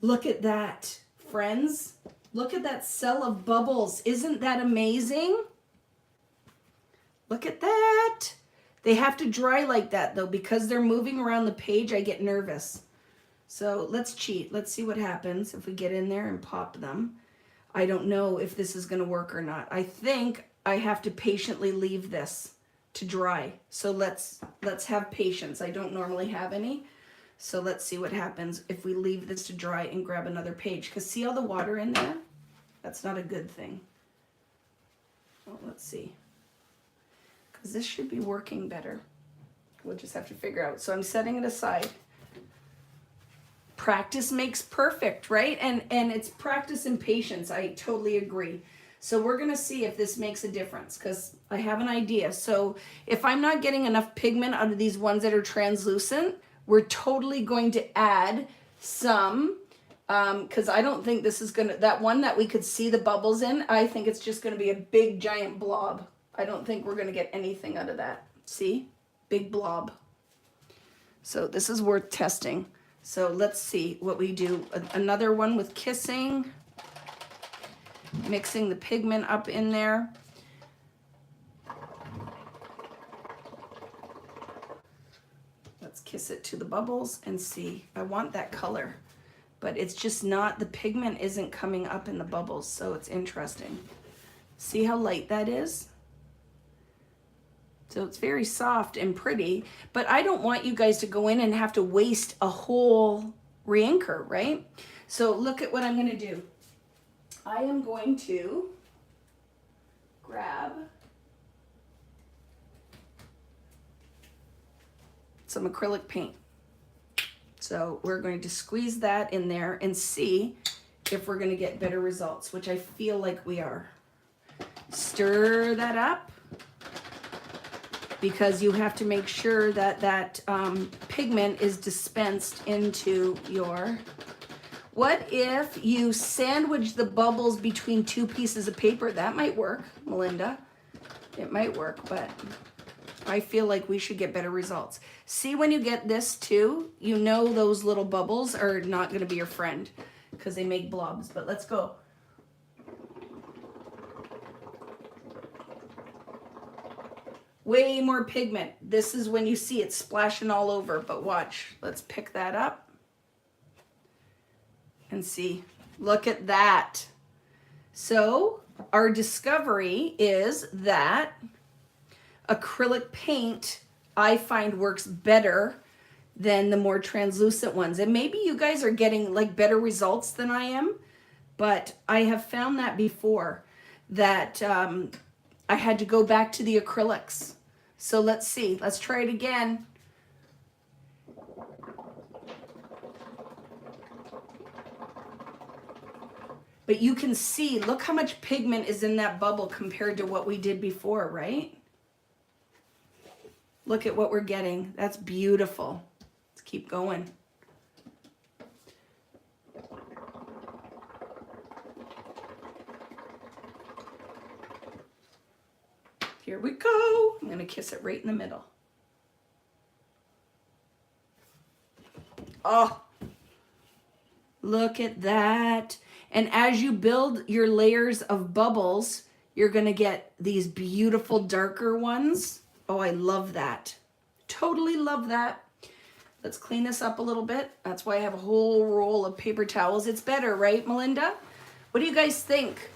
Look at that, friends. Look at that cell of bubbles. Isn't that amazing? Look at that. They have to dry like that though, because they're moving around the page. I get nervous. So let's cheat. Let's see what happens if we get in there and pop them. I don't know if this is going to work or not. I think I have to patiently leave this to dry. So let's have patience. I don't normally have any. So let's see what happens if we leave this to dry and grab another page. Because see all the water in there? That's not a good thing. Well, let's see. Because this should be working better. We'll just have to figure out. So I'm setting it aside. Practice makes perfect, right? And it's practice and patience. I totally agree. So we're going to see if this makes a difference because I have an idea. So if I'm not getting enough pigment out of these ones that are translucent, we're totally going to add some because I don't think this is going to, that one that we could see the bubbles in, I think it's just going to be a big giant blob. I don't think we're going to get anything out of that. See? Big blob. So this is worth testing. So let's see what we do. Another one with kissing, mixing the pigment up in there. Let's kiss it to the bubbles and see. I want that color, but it's just not, the pigment isn't coming up in the bubbles, so it's interesting. See how light that is? So it's very soft and pretty, but I don't want you guys to go in and have to waste a whole re-inker, right? So look at what I'm going to do. I am going to grab some acrylic paint. So we're going to squeeze that in there and see if we're going to get better results, which I feel like we are. Stir that up, because you have to make sure that that pigment is dispensed into your... What if you sandwich the bubbles between two pieces of paper? That might work, Melinda. It might work, but I feel like we should get better results. See, when you get this too, you know those little bubbles are not going to be your friend because they make blobs. But let's go. Way more pigment. This is when you see it splashing all over, but watch. Let's pick that up and see. Look at that. So our discovery is that acrylic paint, I find, works better than the more translucent ones. And maybe you guys are getting like better results than I am, but I have found that before, that I had to go back to the acrylics. So let's see. Let's try it again. But you can see, look how much pigment is in that bubble compared to what we did before, right? Look at what we're getting. That's beautiful. Let's keep going. Here we go. I'm going to kiss it right in the middle. Oh, look at that. And as you build your layers of bubbles, you're going to get these beautiful darker ones. Oh, I love that. Totally love that. Let's clean this up a little bit. That's why I have a whole roll of paper towels. It's better, right, Melinda? What do you guys think?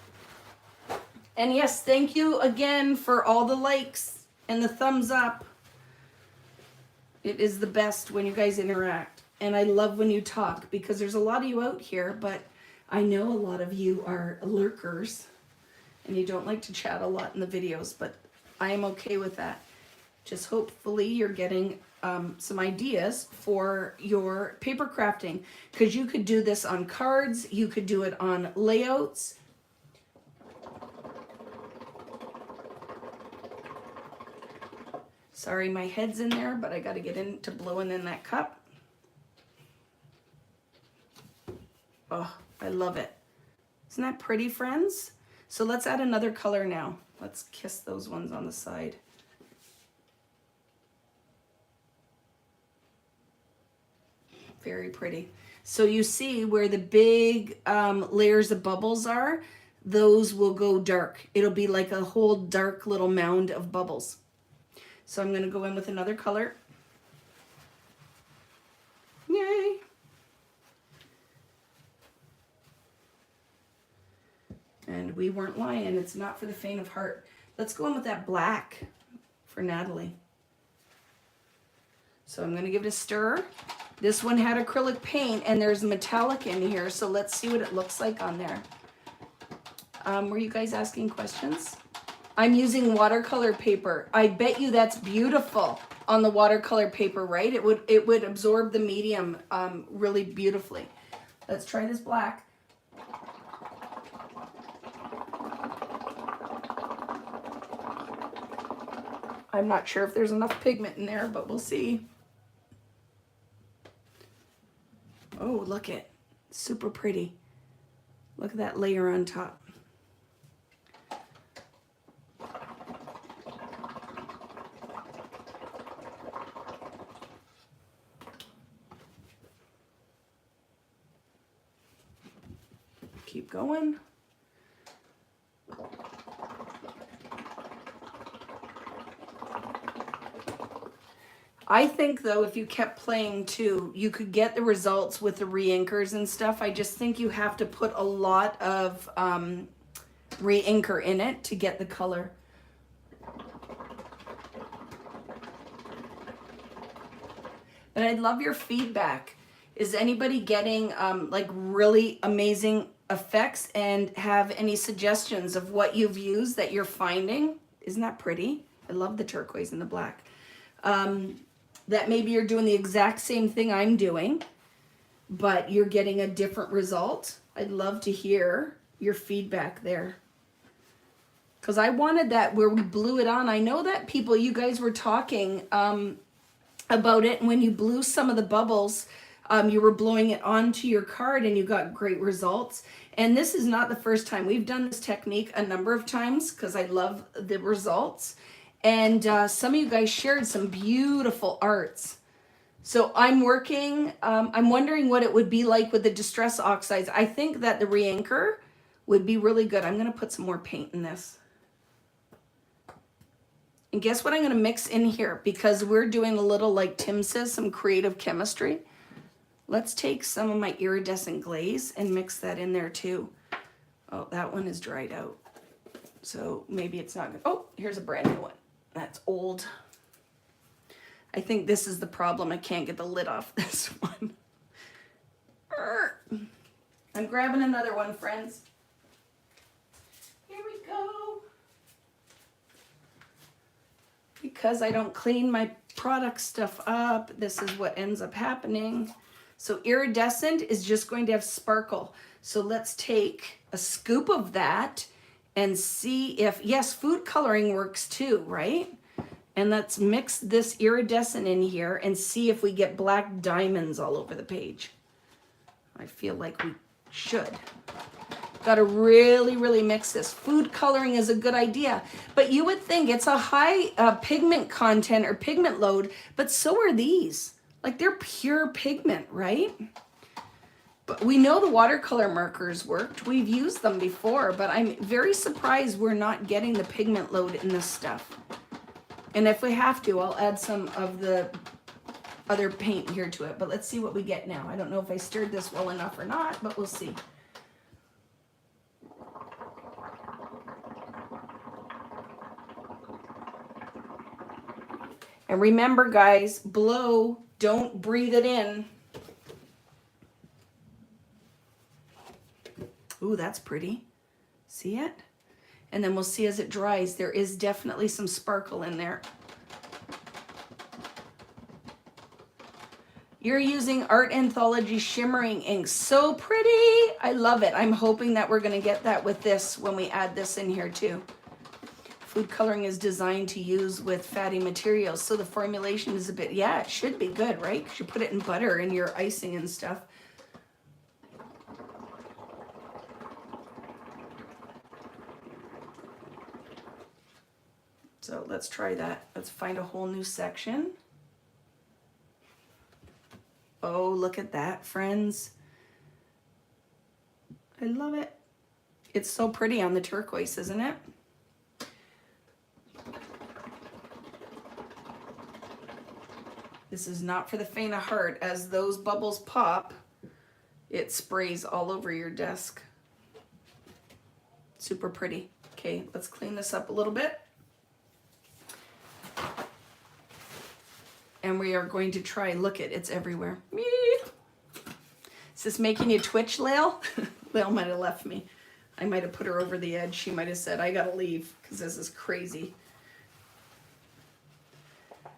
And yes, thank you again for all the likes and the thumbs up. It is the best when you guys interact. And I love when you talk, because there's a lot of you out here, but I know a lot of you are lurkers and you don't like to chat a lot in the videos, but I am okay with that. Just hopefully you're getting some ideas for your paper crafting, because you could do this on cards, you could do it on layouts. Sorry, my head's in there, but I got to get into blowing in that cup. Oh, I love it. Isn't that pretty, friends? So let's add another color now. Let's kiss those ones on the side. Very pretty. So you see where the big layers of bubbles are, those will go dark. It'll be like a whole dark little mound of bubbles. So I'm going to go in with another color. Yay! And we weren't lying. It's not for the faint of heart. Let's go in with that black for Natalie. So I'm going to give it a stir. This one had acrylic paint and there's metallic in here. So let's see what it looks like on there. Were you guys asking questions? I'm using watercolor paper. I bet you that's beautiful on the watercolor paper, right? It would absorb the medium really beautifully. Let's try this black. I'm not sure if there's enough pigment in there, but we'll see. Oh, look it. Super pretty. Look at that layer on top. Keep going. I think though, if you kept playing too, you could get the results with the re-inkers and stuff. I just think you have to put a lot of re-inker in it to get the color. And I'd love your feedback. Is anybody getting like really amazing effects and have any suggestions of what you've used that you're finding? Isn't that pretty? I love the turquoise and the black. That maybe you're doing the exact same thing I'm doing, but you're getting a different result. I'd love to hear your feedback there. Because I wanted that where we blew it on. I know that people, you guys were talking about it, and when you blew some of the bubbles, you were blowing it onto your card and you got great results. And this is not the first time. We've done this technique a number of times because I love the results. And some of you guys shared some beautiful arts. So I'm working, I'm wondering what it would be like with the Distress Oxides. I think that the re-inker would be really good. I'm gonna put some more paint in this. And guess what I'm gonna mix in here? Because we're doing a little, like Tim says, some creative chemistry. Let's take some of my iridescent glaze and mix that in there too. Oh, that one is dried out. So maybe it's not good. Oh, here's a brand new one. That's old. I think this is the problem. I can't get the lid off this one. I'm grabbing another one, friends. Here we go. Because I don't clean my product stuff up, this is what ends up happening. So iridescent is just going to have sparkle. So let's take a scoop of that and see if, yes, food coloring works too, right? And let's mix this iridescent in here and see if we get black diamonds all over the page. I feel like we should. Got to really, really mix this. Food coloring is a good idea, but you would think it's a high pigment content or pigment load, but so are these. Like they're pure pigment, right? But we know the watercolor markers worked. We've used them before, but I'm very surprised we're not getting the pigment load in this stuff. And if we have to, I'll add some of the other paint here to it, but let's see what we get now. I don't know if I stirred this well enough or not, but we'll see. And remember, guys, blow, don't breathe it in. Ooh, that's pretty. See it? And then we'll see as it dries, there is definitely some sparkle in there. You're using Art Anthology Shimmering ink. So pretty. I love it. I'm hoping that we're going to get that with this when we add this in here too. Food coloring is designed to use with fatty materials. So the formulation is a bit, yeah, it should be good, right? Because you put it in butter and your icing and stuff. So let's try that. Let's find a whole new section. Oh, look at that, friends. I love it. It's so pretty on the turquoise, isn't it? This is not for the faint of heart. As those bubbles pop, it sprays all over your desk. Super pretty. Okay, let's clean this up a little bit. And we are going to try, look it, it's everywhere. Is this making you twitch, Lael? Lael might have left me. I might have put her over the edge. She might have said, I gotta leave because this is crazy.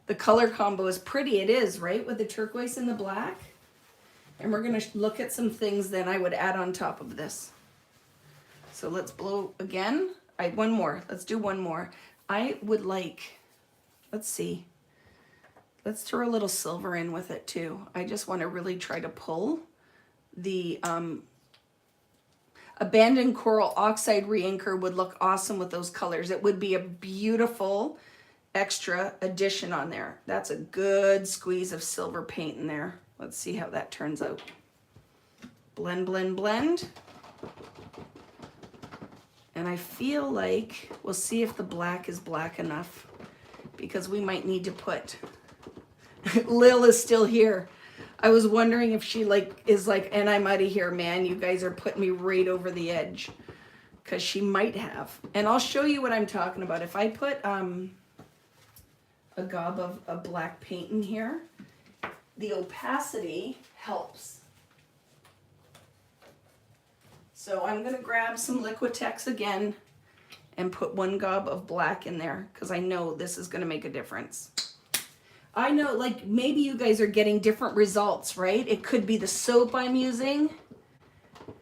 The color combo is pretty, it is, right? With the turquoise and the black. And we're gonna look at some things then I would add on top of this. So let's blow again. One more, let's do one more. I would like, let's see. Let's throw a little silver in with it too. I just want to really try to pull the Abandoned Coral Oxide Reinker would look awesome with those colors. It would be a beautiful extra addition on there. That's a good squeeze of silver paint in there. Let's see how that turns out. Blend, blend, blend. And I feel like we'll see if the black is black enough because we might need to put... Lil is still here. I was wondering if she is like, and I'm out of here, man. You guys are putting me right over the edge. Because she might have. And I'll show you what I'm talking about. If I put a gob of a black paint in here, the opacity helps. So I'm going to grab some Liquitex again and put one gob of black in there because I know this is going to make a difference. I know, like, maybe you guys are getting different results, right? It could be the soap I'm using.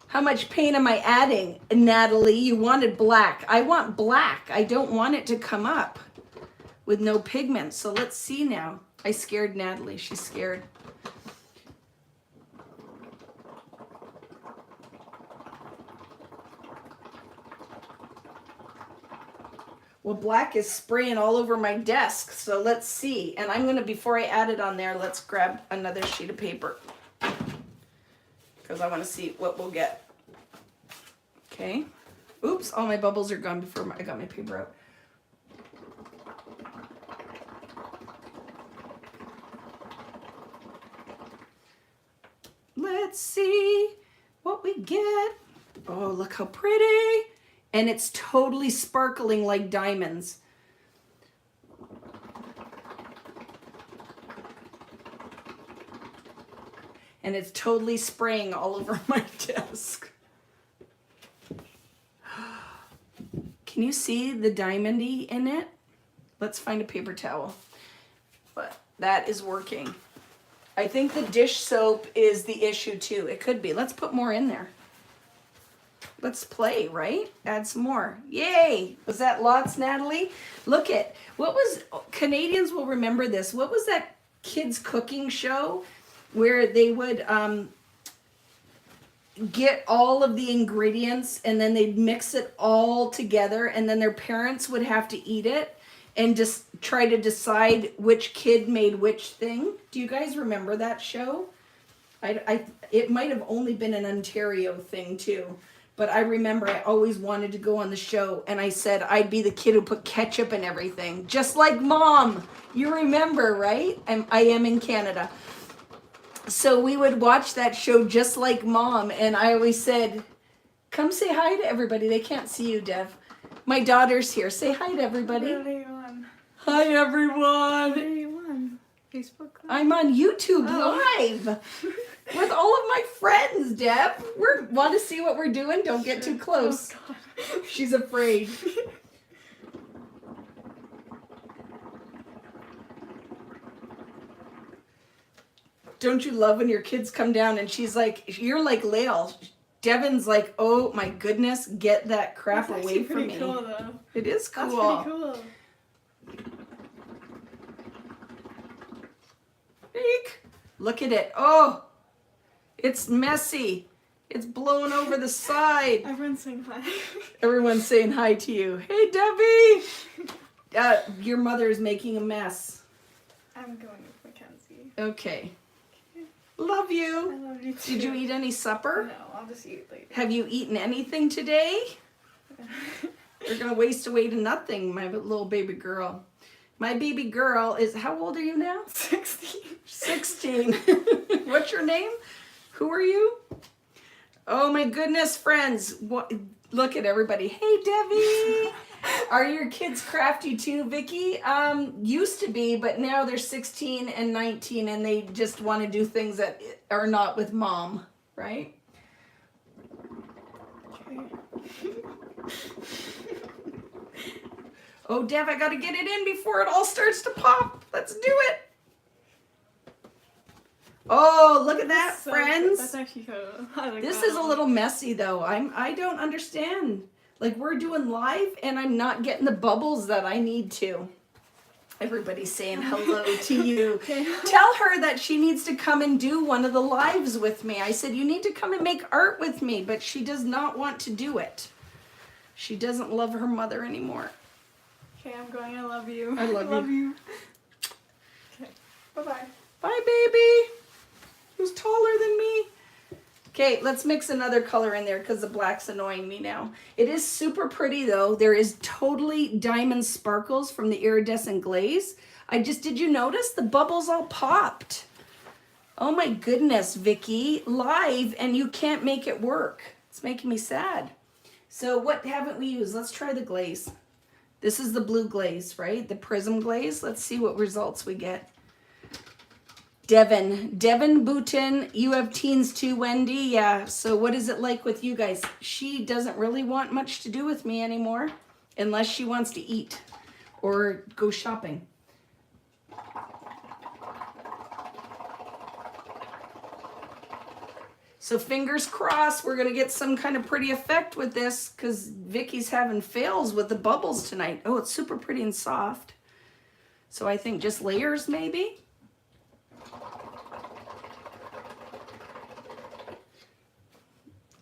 How much paint am I adding? Natalie, you wanted black. I want black. I don't want it to come up with no pigment. So let's see now. I scared Natalie. She's scared. Well, black is spraying all over my desk, so let's see. And I'm gonna, before I add it on there, let's grab another sheet of paper because I wanna see what we'll get. Okay. Oops, all my bubbles are gone before I got my paper out. Let's see what we get. Oh, look how pretty. And it's totally sparkling like diamonds. And it's totally spraying all over my desk. Can you see the diamondy in it? Let's find a paper towel. But that is working. I think the dish soap is the issue too. It could be. Let's put more in there. Let's play, right? Add some more. Yay! Was that lots, Natalie? Look at, what was, Canadians will remember this. What was that kids cooking show where they would get all of the ingredients and then they'd mix it all together and then their parents would have to eat it and just try to decide which kid made which thing? Do you guys remember that show? It might have only been an Ontario thing too. But I remember I always wanted to go on the show, and I said I'd be the kid who put ketchup in everything, just like Mom. You remember, right? I am in Canada. So we would watch that show just like Mom, and I always said, come say hi to everybody. They can't see you, Dev. My daughter's here. Say hi to everybody. What are you on? Hi, everyone. What are you on? Facebook Live? I'm on YouTube Live with all of my friends, Deb. Want to see what we're doing? Don't get too close. Oh, God. She's afraid. Don't you love when your kids come down and she's like, you're like Lael. Devin's like, oh my goodness, get that crap That's away from me. pretty cool, though. It is cool. That's pretty cool. Eek. Look at it. Oh, it's messy. It's blown over the side. Everyone's saying hi. Everyone's saying hi to you. Hey, Debbie. Your mother is making a mess. I'm going with Mackenzie. Okay. Love I you. love you too. Did you eat any supper? No, I'll just eat later. Have you eaten anything today? You're going to waste away to nothing, my little baby girl. My baby girl is, how old are you now? 16. 16. What's your name? Who are you? Oh my goodness, friends. What? Look at everybody. Hey, Debbie. Are your kids crafty too, Vicki? Used to be, but now they're 16 and 19 and they just want to do things that are not with Mom, right? Okay. Oh, Dev, I got to get it in before it all starts to pop. Let's do it. Oh, look at that, So friends. That's actually cool. I like This that is a one. little messy though. I don't understand. Like we're doing live and I'm not getting the bubbles that I need to. Everybody's saying hello to you. Okay. Tell her that she needs to come and do one of the lives with me. I said, you need to come and make art with me, but she does not want to do it. She doesn't love her mother anymore. Okay, I'm going. I love you. I love you. Okay. Bye-bye. Bye, baby. Who's taller than me? Okay, let's mix another color in there because the black's annoying me now. It is super pretty though. There is totally diamond sparkles from the iridescent glaze. Did you notice the bubbles all popped? Oh my goodness, Vicki, live and you can't make it work. It's making me sad. So what haven't we used? Let's try the glaze. This is the blue glaze, right? The prism glaze. Let's see what results we get. Devin Boutin, you have teens too, Wendy. Yeah, so what is it like with you guys? She doesn't really want much to do with me anymore unless she wants to eat or go shopping. So fingers crossed we're going to get some kind of pretty effect with this because Vicki's having fails with the bubbles tonight. Oh, it's super pretty and soft. So I think just layers maybe.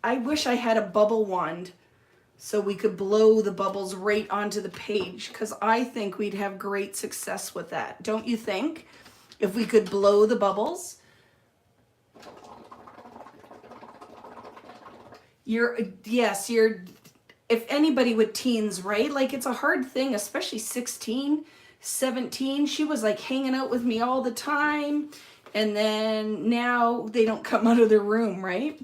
I wish I had a bubble wand so we could blow the bubbles right onto the page because I think we'd have great success with that. Don't you think? If we could blow the bubbles. If anybody with teens, right? Like it's a hard thing, especially 16, 17. She was like hanging out with me all the time. And then now they don't come out of their room, right?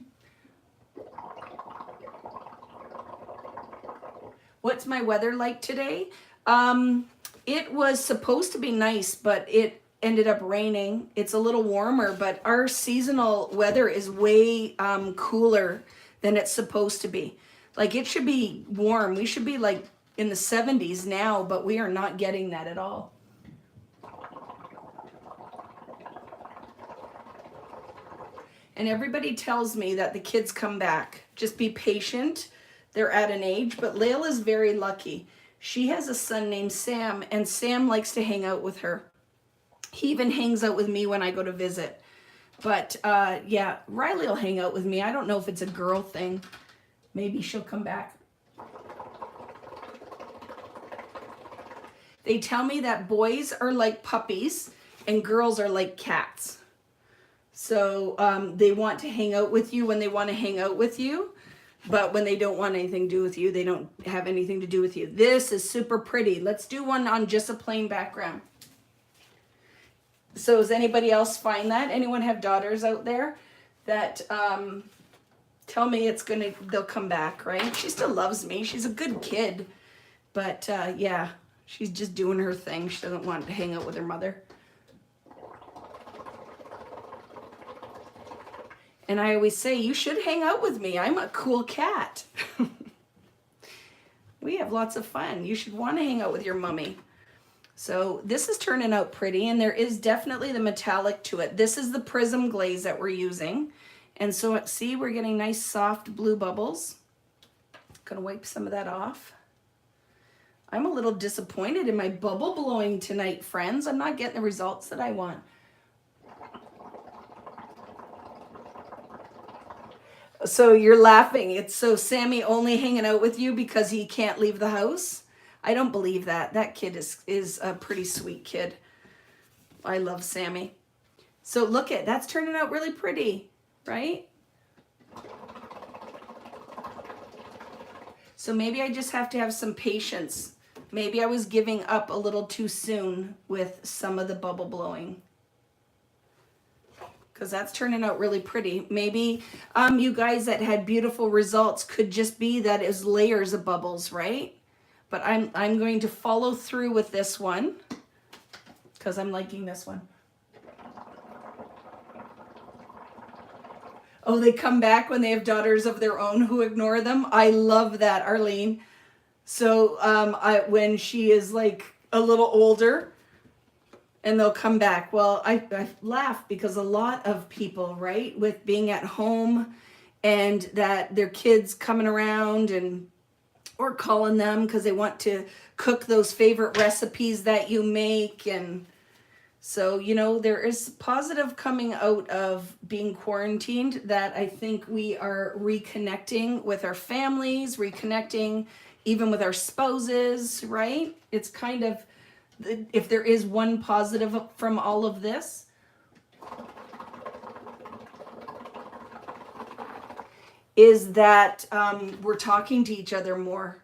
What's my weather like today? It was supposed to be nice, but it ended up raining. It's a little warmer, but our seasonal weather is way cooler than it's supposed to be. Like it should be warm. We should be like in the 70s now, but we are not getting that at all. And everybody tells me that the kids come back. Just be patient. They're at an age, but Layla's very lucky. She has a son named Sam, and Sam likes to hang out with her. He even hangs out with me when I go to visit. But yeah, Riley will hang out with me. I don't know if it's a girl thing. Maybe she'll come back. They tell me that boys are like puppies and girls are like cats. So they want to hang out with you when they want to hang out with you. But when they don't want anything to do with you, they don't have anything to do with you. This is super pretty. Let's do one on just a plain background. So does anybody else find that? Anyone have daughters out there that tell me they'll come back, right? She still loves me. She's a good kid. But yeah, she's just doing her thing. She doesn't want to hang out with her mother. And I always say, you should hang out with me. I'm a cool cat. We have lots of fun. You should want to hang out with your mommy. So this is turning out pretty, and there is definitely the metallic to it. This is the prism glaze that we're using. And so see, we're getting nice soft blue bubbles. Gonna wipe some of that off. I'm a little disappointed in my bubble blowing tonight, friends. I'm not getting the results that I want. So you're laughing. It's so Sammy only hanging out with you because he can't leave the house? I don't believe that. That kid is a pretty sweet kid. I love Sammy. So look at, that's turning out really pretty, right? So maybe I just have to have some patience. Maybe I was giving up a little too soon with some of the bubble blowing. Because that's turning out really pretty. Maybe you guys that had beautiful results could just be that is layers of bubbles, right? But I'm going to follow through with this one because I'm liking this one. Oh, they come back when they have daughters of their own who ignore them. I love that, Arlene. So when she is like a little older, and they'll come back. Well, I laugh because a lot of people, right, with being at home and that their kids coming around and or calling them because they want to cook those favorite recipes that you make. And so, you know, there is positive coming out of being quarantined that I think we are reconnecting with our families, reconnecting even with our spouses, right? It's kind of, if there is one positive from all of this, is that we're talking to each other more.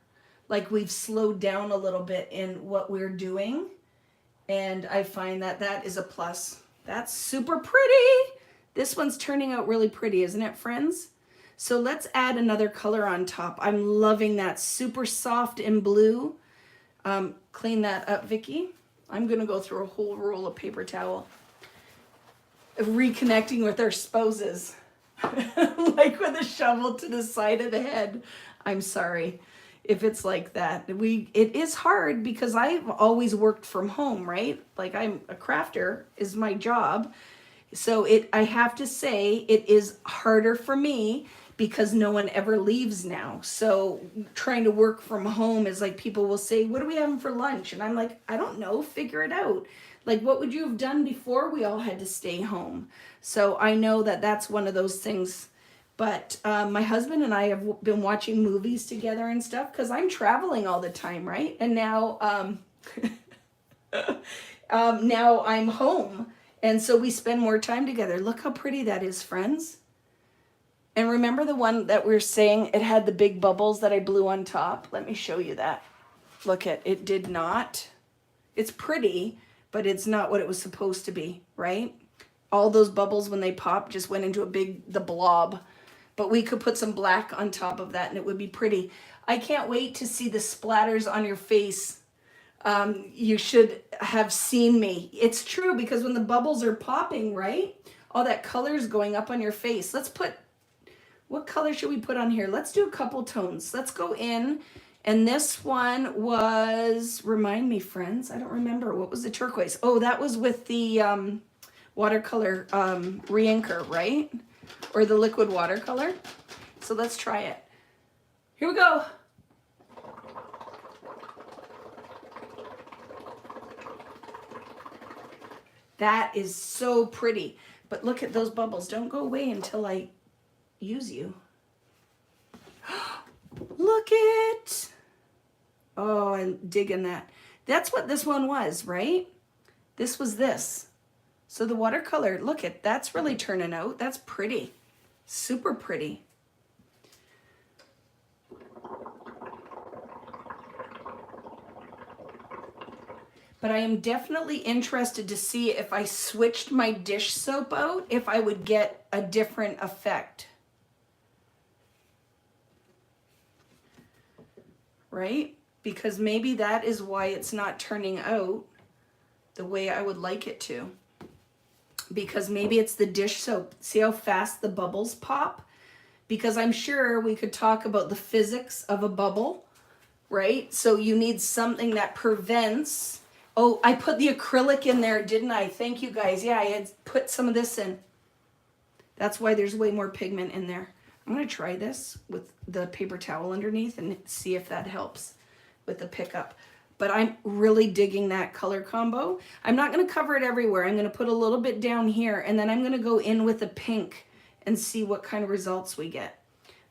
Like we've slowed down a little bit in what we're doing. And I find that that is a plus. That's super pretty. This one's turning out really pretty, isn't it, friends? So let's add another color on top. I'm loving that super soft and blue. Clean that up, Vicki. I'm gonna go through a whole roll of paper towel. Reconnecting with our spouses. Like with a shovel to the side of the head. I'm sorry if it's like that. It is hard because I've always worked from home, right? Like I'm a crafter is my job. So I have to say it is harder for me because no one ever leaves now. So trying to work from home is like people will say, what are we having for lunch? And I'm like, I don't know, figure it out. Like, what would you have done before we all had to stay home? So I know that that's one of those things. But my husband and I have been watching movies together and stuff because I'm traveling all the time, right? And now, now I'm home. And so we spend more time together. Look how pretty that is, friends. And remember the one that we were saying, it had the big bubbles that I blew on top? Let me show you that. Look at it, did not. It's pretty, but it's not what it was supposed to be, right? All those bubbles when they pop just went into the blob. But we could put some black on top of that and it would be pretty. I can't wait to see the splatters on your face. You should have seen me. It's true because when the bubbles are popping, right? All that color is going up on your face. Let's put, what color should we put on here? Let's do a couple tones. Let's go in. And this one was, remind me, friends, I don't remember. What was the turquoise? Oh, that was with the watercolor re-inker, right? Or the liquid watercolor. So let's try it. Here we go. That is so pretty. But look at those bubbles. Don't go away until I use you. Look it. Oh, I'm digging that. That's what this one was, right? This was this. So the watercolor, look at, that's really turning out. That's pretty. Super pretty. But I am definitely interested to see if I switched my dish soap out, if I would get a different effect. Right? Because maybe that is why it's not turning out the way I would like it to. Because maybe it's the dish soap. See how fast the bubbles pop? Because I'm sure we could talk about the physics of a bubble, right? So you need something that prevents. Oh, I put the acrylic in there, didn't I? Thank you guys. Yeah, I had put some of this in. That's why there's way more pigment in there. I'm going to try this with the paper towel underneath and see if that helps with the pickup. But I'm really digging that color combo. I'm not going to cover it everywhere. I'm going to put a little bit down here, and then I'm going to go in with the pink and see what kind of results we get.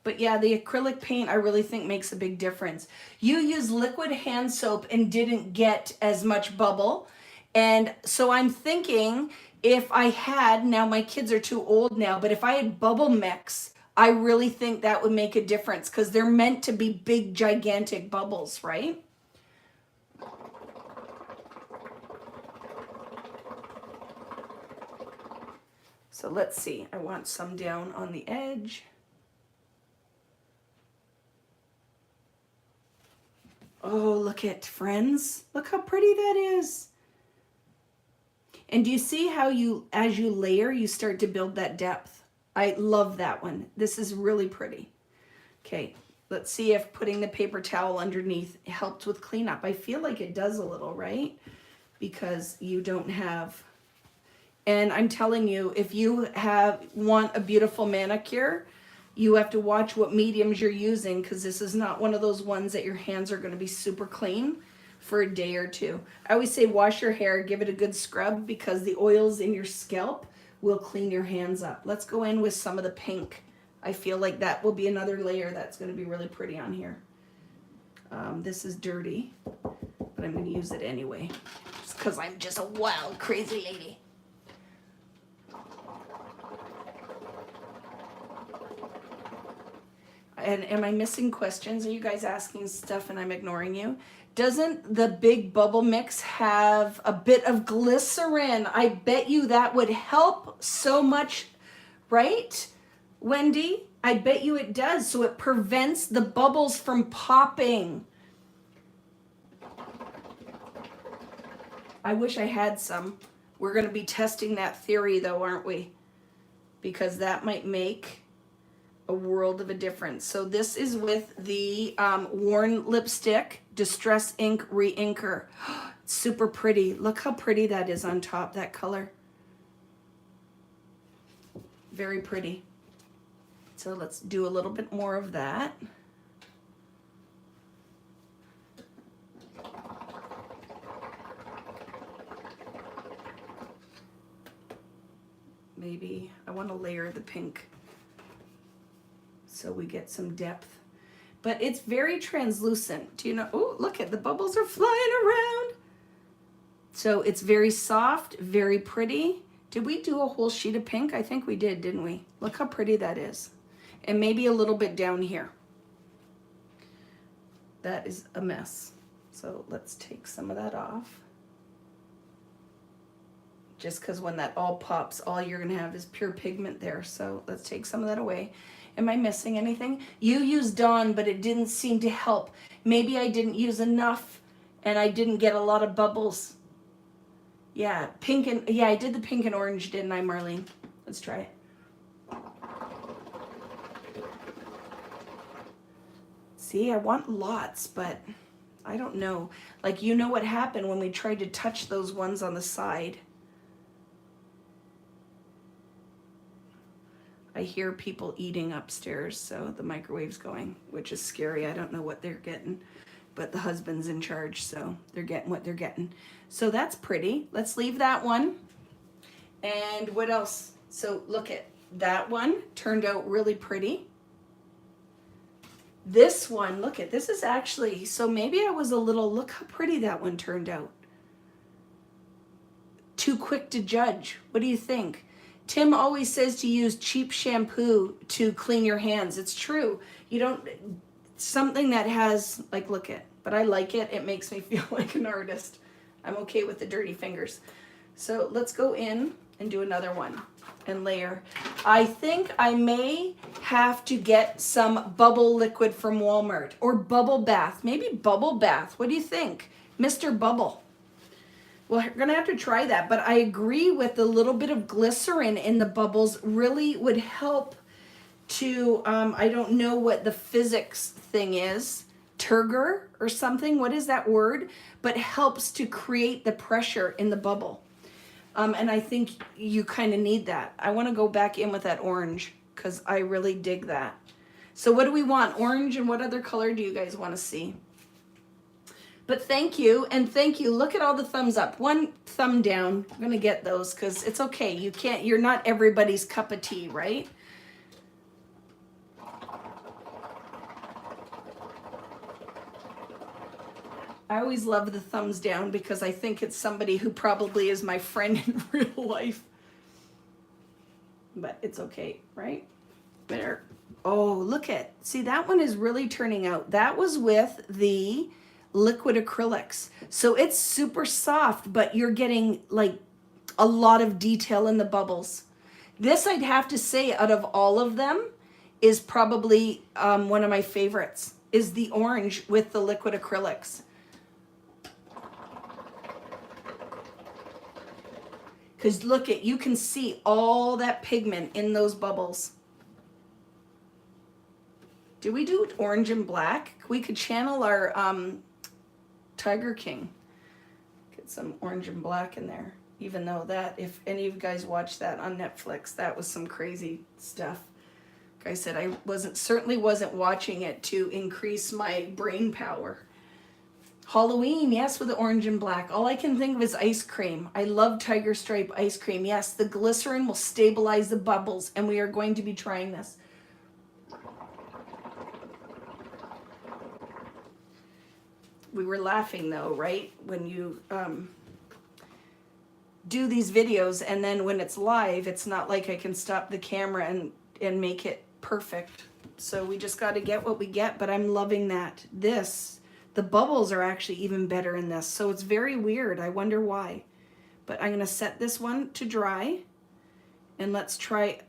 But yeah, the acrylic paint I really think makes a big difference. You use liquid hand soap and didn't get as much bubble. And so I'm thinking if I had, now my kids are too old now, but if I had bubble mix, I really think that would make a difference because they're meant to be big, gigantic bubbles, right? So let's see. I want some down on the edge. Oh, look at friends. Look how pretty that is. And do you see how you, as you layer, you start to build that depth? I love that one. This is really pretty. Okay, let's see if putting the paper towel underneath helped with cleanup. I feel like it does a little, right? Because you don't have, and I'm telling you, if you want a beautiful manicure, you have to watch what mediums you're using because this is not one of those ones that your hands are going to be super clean for a day or two. I always say wash your hair, give it a good scrub because the oils in your scalp will clean your hands up. Let's go in with some of the pink. I feel like that will be another layer that's going to be really pretty on here. This is dirty, but I'm going to use it anyway just because I'm just a wild, crazy lady. And am I missing questions? Are you guys asking stuff and I'm ignoring you? Doesn't the big bubble mix have a bit of glycerin? I bet you that would help so much, right, Wendy? I bet you it does. So it prevents the bubbles from popping. I wish I had some. We're going to be testing that theory though, aren't we? Because that might make a world of a difference. So this is with the worn lipstick, Distress Ink Re-Inker. Super pretty. Look how pretty that is on top, that color. Very pretty. So let's do a little bit more of that. Maybe I want to layer the pink so we get some depth. But it's very translucent. Do you know? Oh, look at the bubbles are flying around. So it's very soft, very pretty. Did we do a whole sheet of pink? I think we did, didn't we? Look how pretty that is. And maybe a little bit down here. That is a mess. So let's take some of that off. Just because when that all pops, all you're gonna have is pure pigment there. So let's take some of that away. Am I missing anything? You used Dawn, but it didn't seem to help. Maybe I didn't use enough and I didn't get a lot of bubbles. Yeah, pink and, yeah, I did the pink and orange, didn't I, Marlene? Let's try it. See, I want lots, but I don't know. Like, you know what happened when we tried to touch those ones on the side? I hear people eating upstairs, so the microwave's going, which is scary. I don't know what they're getting, but the husband's in charge, so they're getting what they're getting. So that's pretty. Let's leave that one. And what else? So look at that one. Turned out really pretty. This one, look at, this is actually, so maybe I was a little, look how pretty that one turned out. Too quick to judge. What do you think? Tim always says to use cheap shampoo to clean your hands. It's true. You don't, something that has, like, look at, but I like it. It makes me feel like an artist. I'm okay with the dirty fingers. So let's go in and do another one and layer. I think I may have to get some bubble liquid from Walmart or bubble bath. Maybe bubble bath. What do you think, Mr. Bubble? Well, we're gonna have to try that, but I agree with a little bit of glycerin in the bubbles really would help to, I don't know what the physics thing is, turgor or something, what is that word? But helps to create the pressure in the bubble. And I think you kind of need that. I want to go back in with that orange because I really dig that. So what do we want? Orange, and what other color do you guys want to see? But thank you, and thank you. Look at all the thumbs up. One thumb down. I'm going to get those because it's okay. You're not everybody's cup of tea, right? I always love the thumbs down because I think it's somebody who probably is my friend in real life. But it's okay, right? There. Oh, look at, see, that one is really turning out. That was with the liquid acrylics. So it's super soft, but you're getting like a lot of detail in the bubbles. This, I'd have to say, out of all of them, is probably one of my favorites, is the orange with the liquid acrylics. Because look at, you can see all that pigment in those bubbles. Do we do orange and black? We could channel our Tiger King. Get some orange and black in there. Even though that, if any of you guys watched that on Netflix, that was some crazy stuff. Like I said, I certainly wasn't watching it to increase my brain power. Halloween, yes, with the orange and black. All I can think of is ice cream. I love tiger stripe ice cream. Yes, the glycerin will stabilize the bubbles, and we are going to be trying this. We were laughing though, right? When you do these videos, and then when it's live, it's not like I can stop the camera and make it perfect. So we just got to get what we get, but I'm loving that. The bubbles are actually even better in this, so it's very weird. I wonder why. But I'm going to set this one to dry, and let's try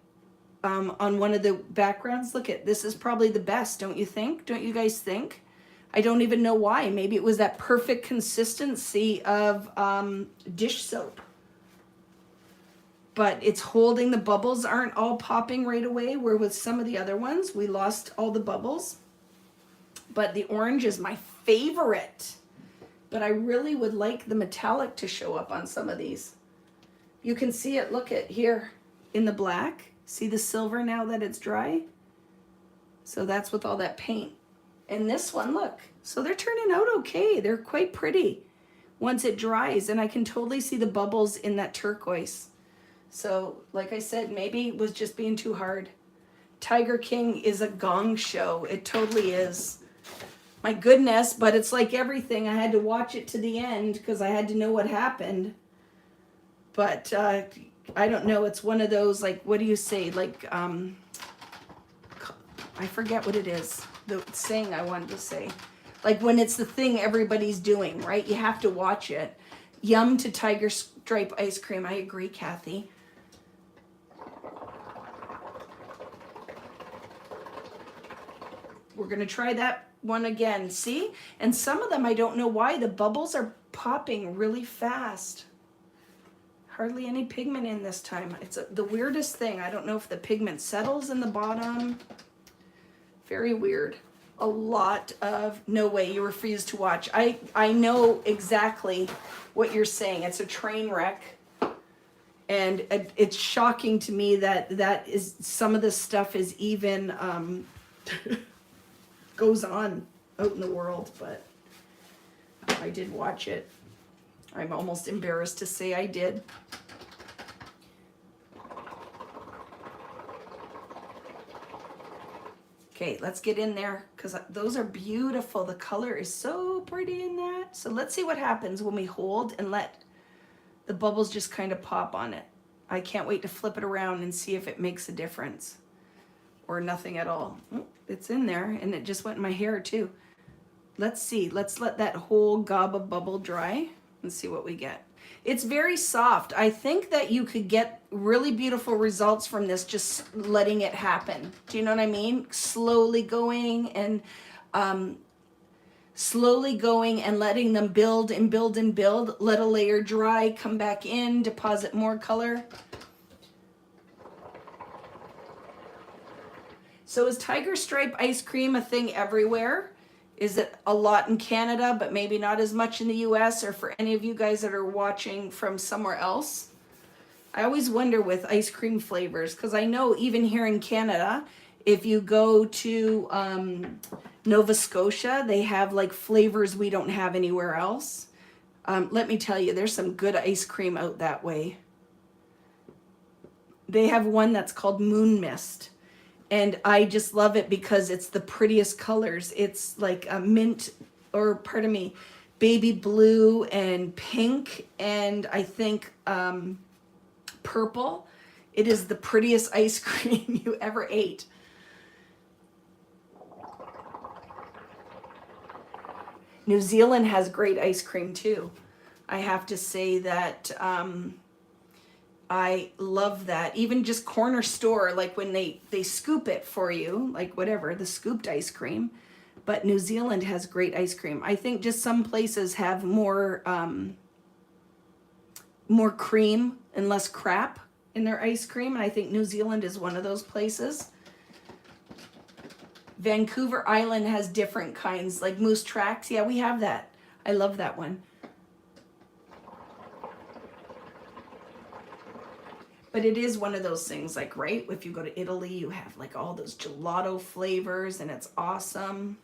on one of the backgrounds. Look at this, is probably the best, don't you think? Don't you guys think? I don't even know why. Maybe it was that perfect consistency of dish soap. But it's holding, the bubbles aren't all popping right away, where with some of the other ones, we lost all the bubbles. But the orange is my favorite. But I really would like the metallic to show up on some of these. You can see it, look at here in the black. See the silver now that it's dry? So that's with all that paint. And this one, look. So they're turning out okay. They're quite pretty once it dries. And I can totally see the bubbles in that turquoise. So like I said, maybe it was just being too hard. Tiger King is a gong show. It totally is. My goodness, but it's like everything. I had to watch it to the end because I had to know what happened. But I don't know. It's one of those, like, what do you say? Like, I forget what it is. The saying I wanted to say. Like when it's the thing everybody's doing, right? You have to watch it. Yum to tiger stripe ice cream. I agree, Kathy. We're going to try that one again. See? And some of them, I don't know why. The bubbles are popping really fast. Hardly any pigment in this time. It's the weirdest thing. I don't know if the pigment settles in the bottom. Very weird. A lot of, no way, you refuse to watch. I know exactly what you're saying. It's a train wreck. And it's shocking to me that is, some of this stuff is even, goes on out in the world, but I did watch it. I'm almost embarrassed to say I did. Okay, let's get in there because those are beautiful. The color is so pretty in that. So let's see what happens when we hold and let the bubbles just kind of pop on it. I can't wait to flip it around and see if it makes a difference or nothing at all. Oh, it's in there and it just went in my hair too. Let's see. Let's let that whole gob of bubble dry. Let's see what we get. It's very soft. I think that you could get really beautiful results from this just letting it happen. Do you know what I mean? Slowly going and letting them build and build and build. Let a layer dry, come back in, deposit more color. So is tiger stripe ice cream a thing everywhere? Is it a lot in Canada, but maybe not as much in the US, or for any of you guys that are watching from somewhere else? I always wonder with ice cream flavors, because I know even here in Canada, if you go to Nova Scotia, they have like flavors we don't have anywhere else. Let me tell you, there's some good ice cream out that way. They have one that's called Moon Mist. And I just love it because it's the prettiest colors. It's like a mint, or pardon me, baby blue and pink, and I think purple. It is the prettiest ice cream you ever ate. New Zealand has great ice cream too. I have to say that I love that. Even just corner store, like when they scoop it for you, like whatever, the scooped ice cream. But New Zealand has great ice cream. I think just some places have more cream and less crap in their ice cream. And I think New Zealand is one of those places. Vancouver Island has different kinds, like Moose Tracks. Yeah, we have that. I love that one. But it is one of those things, like, right, if you go to Italy, you have like all those gelato flavors and it's awesome.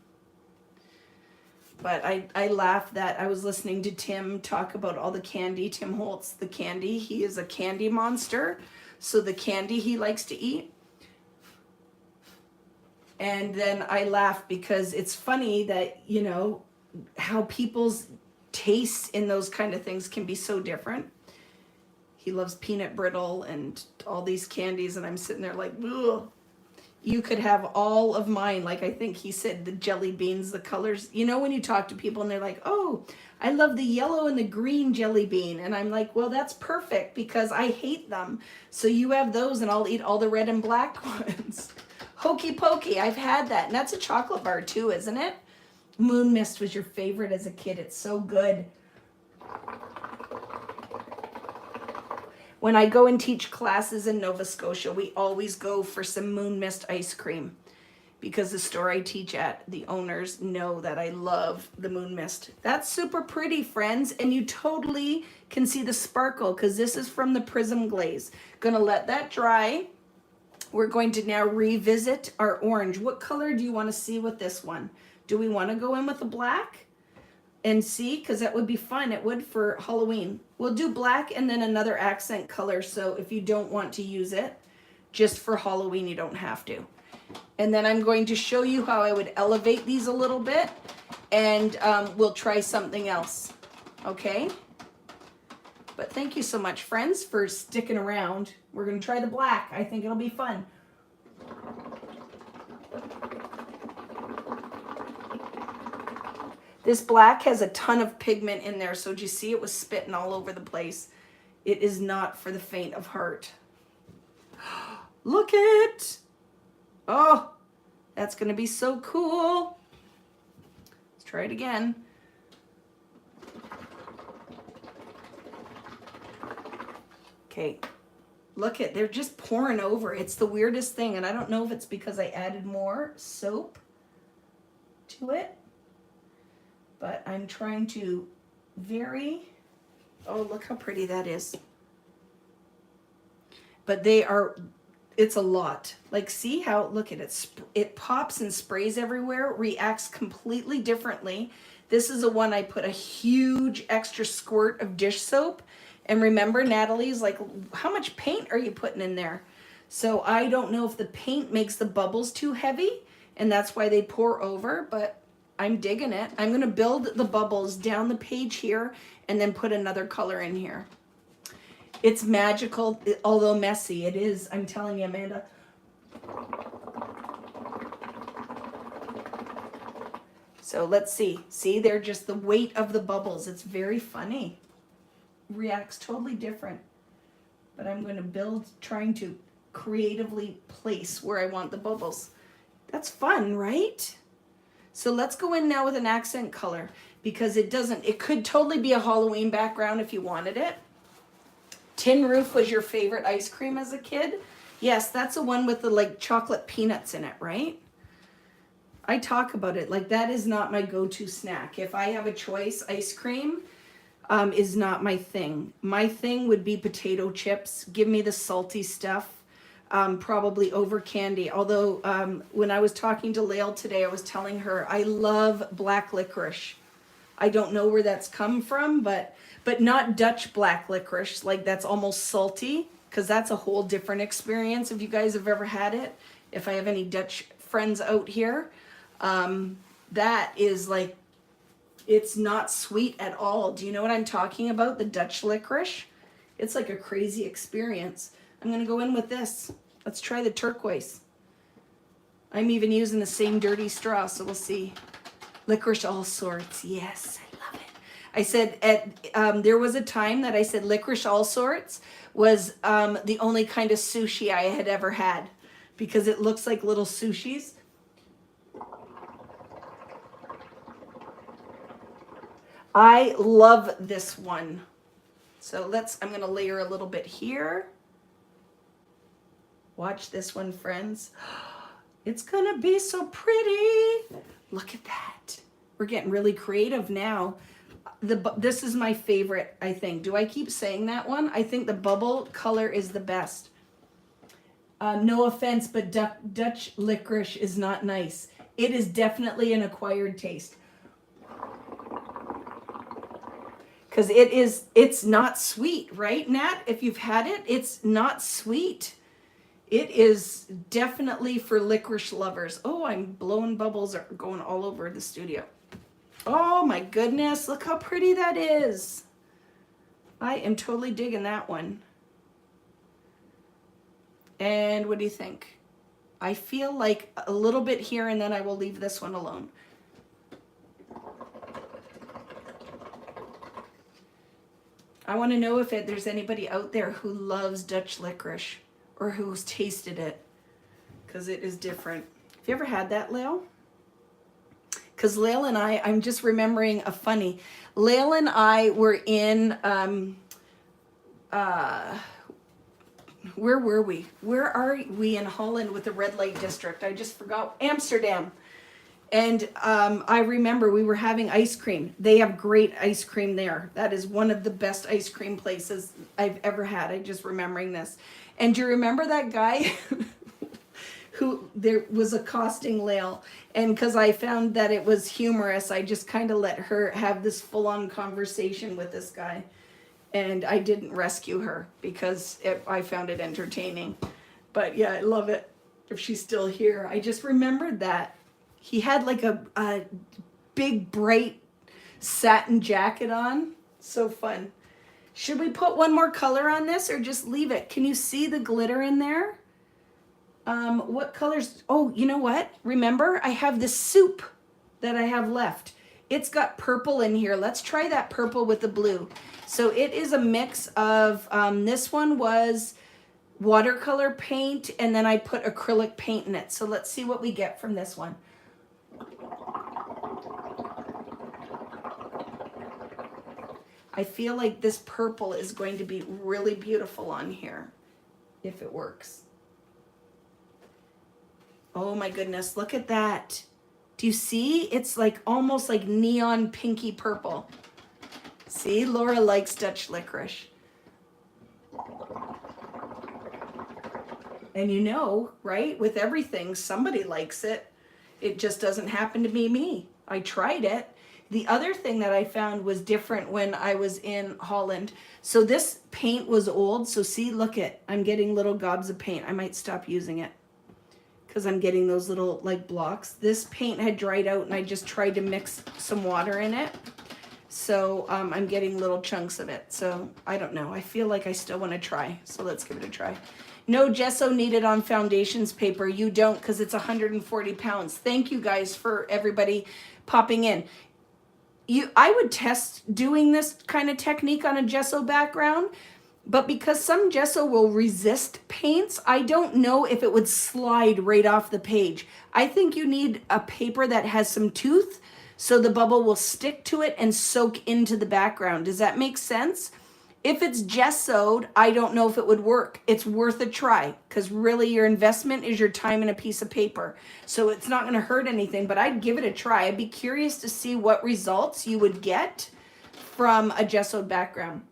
But I laughed that I was listening to Tim talk about all the candy. Tim Holtz, the candy. He is a candy monster. So the candy he likes to eat. And then I laugh because it's funny that, you know, how people's tastes in those kind of things can be so different. He loves peanut brittle and all these candies, and I'm sitting there like, ugh. You could have all of mine. Like I think he said the jelly beans, the colors. You know when you talk to people and they're like, oh, I love the yellow and the green jelly bean. And I'm like, well, that's perfect because I hate them. So you have those and I'll eat all the red and black ones. Hokey Pokey, I've had that. And that's a chocolate bar too, isn't it? Moon Mist was your favorite as a kid. It's so good. When I go and teach classes in Nova Scotia, we always go for some Moon Mist ice cream because the store I teach at, the owners know that I love the Moon Mist. That's super pretty, friends, and you totally can see the sparkle because this is from the Prism Glaze. Gonna let that dry. We're going to now revisit our orange. What color do you want to see with this one? Do we want to go in with the black and see? Because that would be fun. It would for Halloween. We'll do black and then another accent color. So if you don't want to use it, just for Halloween, you don't have to. And then I'm going to show you how I would elevate these a little bit. And we'll try something else. Okay? But thank you so much, friends, for sticking around. We're going to try the black. I think it'll be fun. This black has a ton of pigment in there, so do you see it was spitting all over the place? It is not for the faint of heart. Look it! Oh, that's going to be so cool. Let's try it again. Okay, look it, they're just pouring over. It's the weirdest thing, and I don't know if it's because I added more soap to it, but I'm trying to oh, look how pretty that is. But it's a lot. Like, see how, look at it, it pops and sprays everywhere, reacts completely differently. This is the one I put a huge extra squirt of dish soap. And remember, Natalie's like, how much paint are you putting in there? So I don't know if the paint makes the bubbles too heavy, and that's why they pour over, but I'm digging it. I'm going to build the bubbles down the page here and then put another color in here. It's magical, although messy. It is, I'm telling you, Amanda. So let's see. See, they're just the weight of the bubbles. It's very funny. reacts totally different. But I'm going to build, trying to creatively place where I want the bubbles. That's fun, right? So let's go in now with an accent color, because it could totally be a Halloween background if you wanted it. Tin Roof was your favorite ice cream as a kid? Yes, that's the one with the like chocolate peanuts in it, right? I talk about it, like that is not my go-to snack. If I have a choice, ice cream is not my thing. My thing would be potato chips. Give me the salty stuff. Probably over candy. Although when I was talking to Lael today, I was telling her I love black licorice. I don't know where that's come from, but not Dutch black licorice, like that's almost salty, because that's a whole different experience if you guys have ever had it. If I have any Dutch friends out here, that is like, it's not sweet at all. Do you know what I'm talking about? The Dutch licorice? It's like a crazy experience. I'm going to go in with this. Let's try the turquoise. I'm even using the same dirty straw, so we'll see. Licorice all sorts. Yes, I love it. I said there was a time that I said licorice all sorts was the only kind of sushi I had ever had, because it looks like little sushis. I love this one. So I'm going to layer a little bit here. Watch this one, friends. It's going to be so pretty. Look at that. We're getting really creative now. This is my favorite, I think. Do I keep saying that one? I think the bubble color is the best. No offense, but Dutch licorice is not nice. It is definitely an acquired taste. Because it's not sweet, right, Nat? If you've had it, it's not sweet. It is definitely for licorice lovers. Oh, I'm blowing bubbles are going all over the studio. Oh my goodness, look how pretty that is. I am totally digging that one. And what do you think? I feel like a little bit here, and then I will leave this one alone. I want to know if there's anybody out there who loves Dutch licorice or who's tasted it, because it is different. Have you ever had that, Lael? Because Lael and I'm just remembering a funny. Lael and I were in, where were we? Where are we in Holland with the red light district? I just forgot. Amsterdam. And I remember we were having ice cream. They have great ice cream there. That is one of the best ice cream places I've ever had. I'm just remembering this. And do you remember that guy who there was accosting Lael? And because I found that it was humorous, I just kind of let her have this full-on conversation with this guy. And I didn't rescue her because I found it entertaining. But yeah, I love it. If she's still here, I just remembered that. He had like a big bright satin jacket on. So fun. Should we put one more color on this or just leave it? Can you see the glitter in there? What colors? Oh, you know what? Remember, I have this soup that I have left. It's got purple in here. Let's try that purple with the blue. So it is a mix of, this one was watercolor paint, and then I put acrylic paint in it. So let's see what we get from this one. I feel like this purple is going to be really beautiful on here, if it works. Oh my goodness, look at that. Do you see? It's like almost like neon pinky purple. See, Laura likes Dutch licorice. And you know, right, with everything, somebody likes it. It just doesn't happen to be me. I tried it. The other thing that I found was different when I was in Holland. So this paint was old. So see, look at, I'm getting little gobs of paint. I might stop using it because I'm getting those little like blocks. This paint had dried out and I just tried to mix some water in it. So I'm getting little chunks of it. So I don't know. I feel like I still want to try. So let's give it a try. No gesso needed on foundations paper. You don't, because it's 140 pounds. Thank you guys for everybody popping in. I would test doing this kind of technique on a gesso background, but because some gesso will resist paints, I don't know if it would slide right off the page. I think you need a paper that has some tooth so the bubble will stick to it and soak into the background. Does that make sense? If it's gessoed, I don't know if it would work. It's worth a try because really your investment is your time and a piece of paper. So it's not going to hurt anything, but I'd give it a try. I'd be curious to see what results you would get from a gessoed background.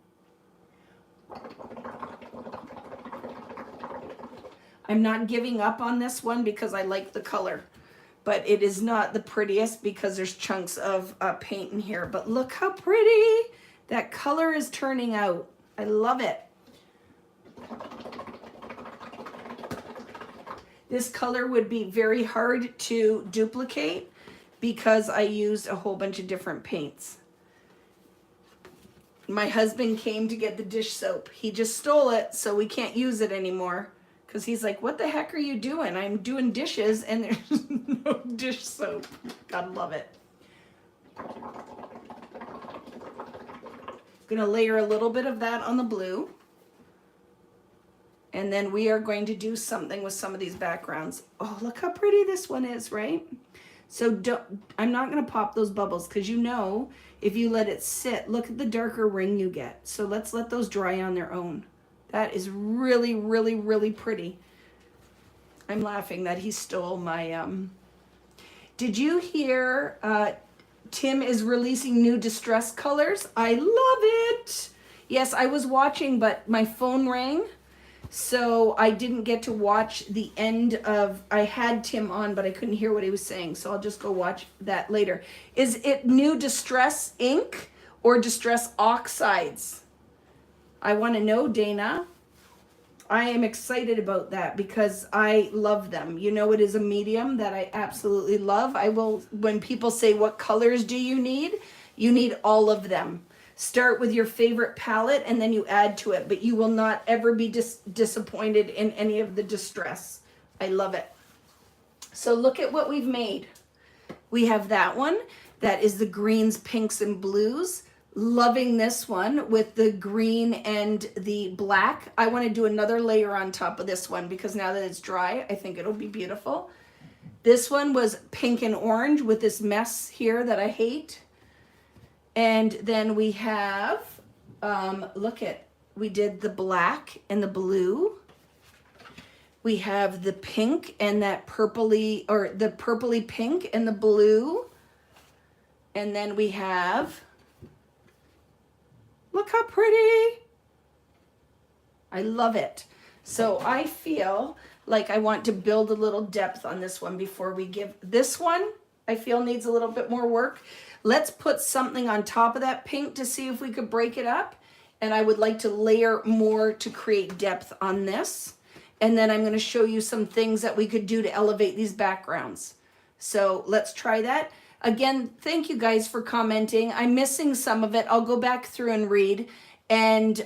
I'm not giving up on this one because I like the color, but it is not the prettiest because there's chunks of paint in here. But look how pretty that color is turning out. I love it. This color would be very hard to duplicate because I used a whole bunch of different paints. My husband came to get the dish soap. He just stole it, so we can't use it anymore. Because he's like, what the heck are you doing? I'm doing dishes and there's no dish soap. Gotta love it. Gonna layer a little bit of that on the blue. And then we are going to do something with some of these backgrounds. Oh, look how pretty this one is, right? So I'm not gonna pop those bubbles because you know, if you let it sit, look at the darker ring you get. So let's let those dry on their own. That is really, really, really pretty. I'm laughing that he stole my, Did you hear Tim is releasing new distress colors? I love it. Yes, I was watching, but my phone rang. So I didn't get to watch the end of, I had Tim on, but I couldn't hear what he was saying. So I'll just go watch that later. Is it new distress ink or distress oxides? I want to know, Dana. I am excited about that because I love them. You know, it is a medium that I absolutely love. I will, when people say, what colors do you need? You need all of them. Start with your favorite palette and then you add to it, but you will not ever be disappointed in any of the distress. I love it. So look at what we've made. We have that one. That is the greens, pinks, and blues. Loving this one with the green and the black. I want to do another layer on top of this one because now that it's dry, I think it'll be beautiful. This one was pink and orange with this mess here that I hate. And then we have, we did the black and the blue. We have the pink and that purpley, or the purpley pink and the blue. And then we have, look how pretty. I love it. So I feel like I want to build a little depth on this one before we give this one. I feel needs a little bit more work. Let's put something on top of that pink to see if we could break it up. And I would like to layer more to create depth on this. And then I'm going to show you some things that we could do to elevate these backgrounds. So let's try that. Again, thank you guys for commenting. I'm missing some of it. I'll go back through and read. And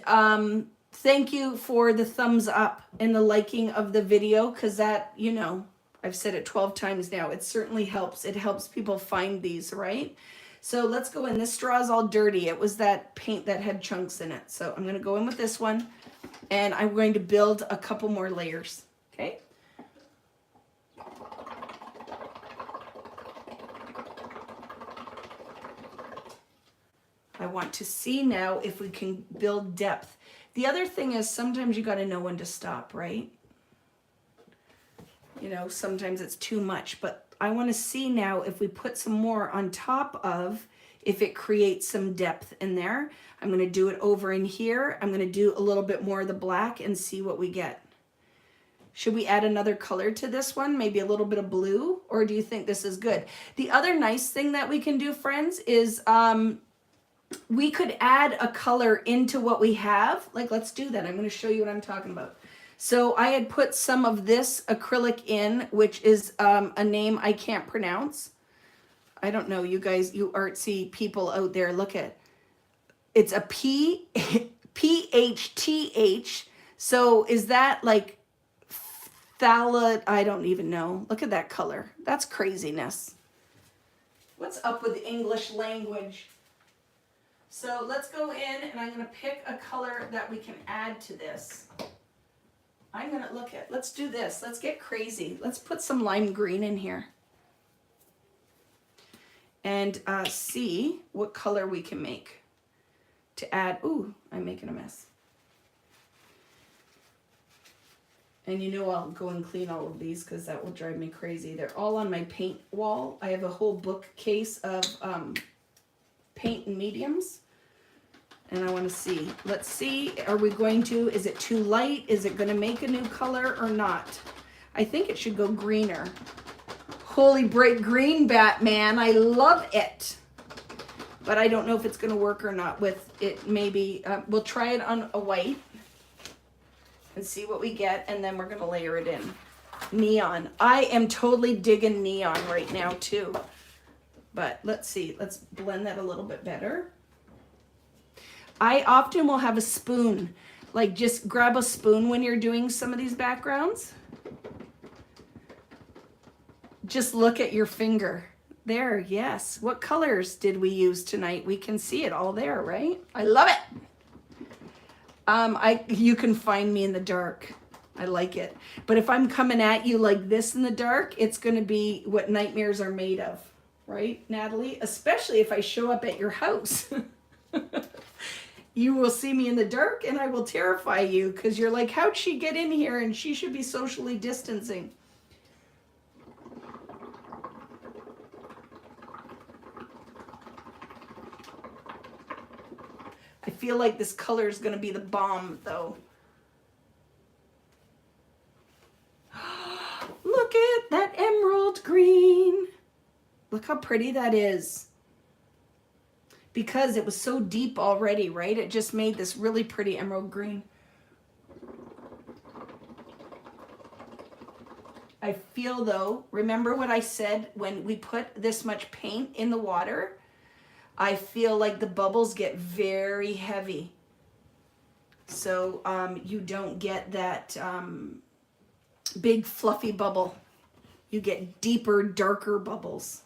thank you for the thumbs up and the liking of the video, because that, you know, I've said it 12 times now. It certainly helps. It helps people find these, right? So let's go in. This straw is all dirty. It was that paint that had chunks in it. So I'm going to go in with this one, and I'm going to build a couple more layers, okay? I want to see now if we can build depth. The other thing is sometimes you got to know when to stop, right? You know, sometimes it's too much, but I want to see now if we put some more on top of, if it creates some depth in there. I'm going to do it over in here. I'm going to do a little bit more of the black and see what we get. Should we add another color to this one? Maybe a little bit of blue, or do you think this is good? The other nice thing that we can do, friends, is we could add a color into what we have. Like, let's do that. I'm going to show you what I'm talking about. So I had put some of this acrylic in, which is a name I can't pronounce. I don't know, you guys, you artsy people out there, look at, it's a P-H-T-H. So is that like phthalate? I don't even know. Look at that color. That's craziness. What's up with the English language? So let's go in and I'm going to pick a color that we can add to this. I'm going to let's do this. Let's get crazy. Let's put some lime green in here. And see what color we can make to add. Ooh, I'm making a mess. And you know I'll go and clean all of these because that will drive me crazy. They're all on my paint wall. I have a whole bookcase of paint and mediums. And I want to see. Let's see. Are we going to? Is it too light? Is it going to make a new color or not? I think it should go greener. Holy bright green, Batman. I love it. But I don't know if it's going to work or not with it. Maybe we'll try it on a white and see what we get. And then we're going to layer it in. Neon. I am totally digging neon right now too. But let's see. Let's blend that a little bit better. I often will have a spoon. Like just grab a spoon when you're doing some of these backgrounds. Just look at your finger. There, yes. What colors did we use tonight? We can see it all there, right? I love it. You can find me in the dark. I like it. But if I'm coming at you like this in the dark, it's going to be what nightmares are made of. Right, Natalie? Especially if I show up at your house. You will see me in the dark and I will terrify you because you're like, how'd she get in here? And she should be socially distancing. I feel like this color is going to be the bomb, though. Look at that emerald green. Look how pretty that is. Because it was so deep already, right? It just made this really pretty emerald green. I feel, though, remember what I said when we put this much paint in the water? I feel like the bubbles get very heavy. So you don't get that big fluffy bubble. You get deeper, darker bubbles.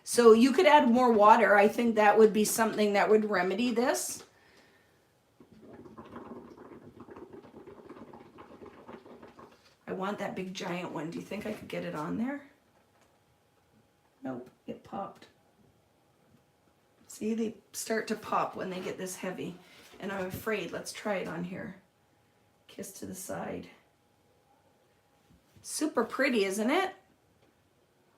So you could add more water. I think that would be something that would remedy this. I want that big giant one. Do you think I could get it on there? Nope, it popped. See, they start to pop when they get this heavy. And I'm afraid, let's try it on here. Kiss to the side. Super pretty, isn't it?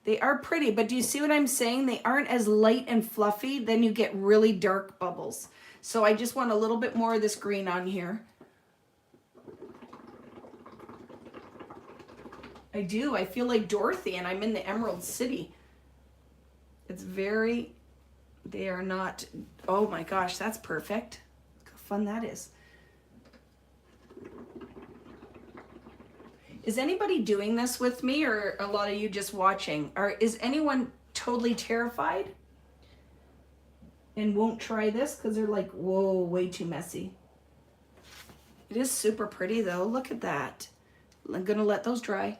They are pretty, but do you see what I'm saying? They aren't as light and fluffy, then you get really dark bubbles. So I just want a little bit more of this green on here. I do, I feel like Dorothy and I'm in the Emerald City. It's very, they are not, oh my gosh, that's perfect. Look how fun that is. Is anybody doing this with me or a lot of you just watching? Or is anyone totally terrified and won't try this because they're like, whoa, way too messy? It is super pretty though. Look at that. I'm gonna let those dry.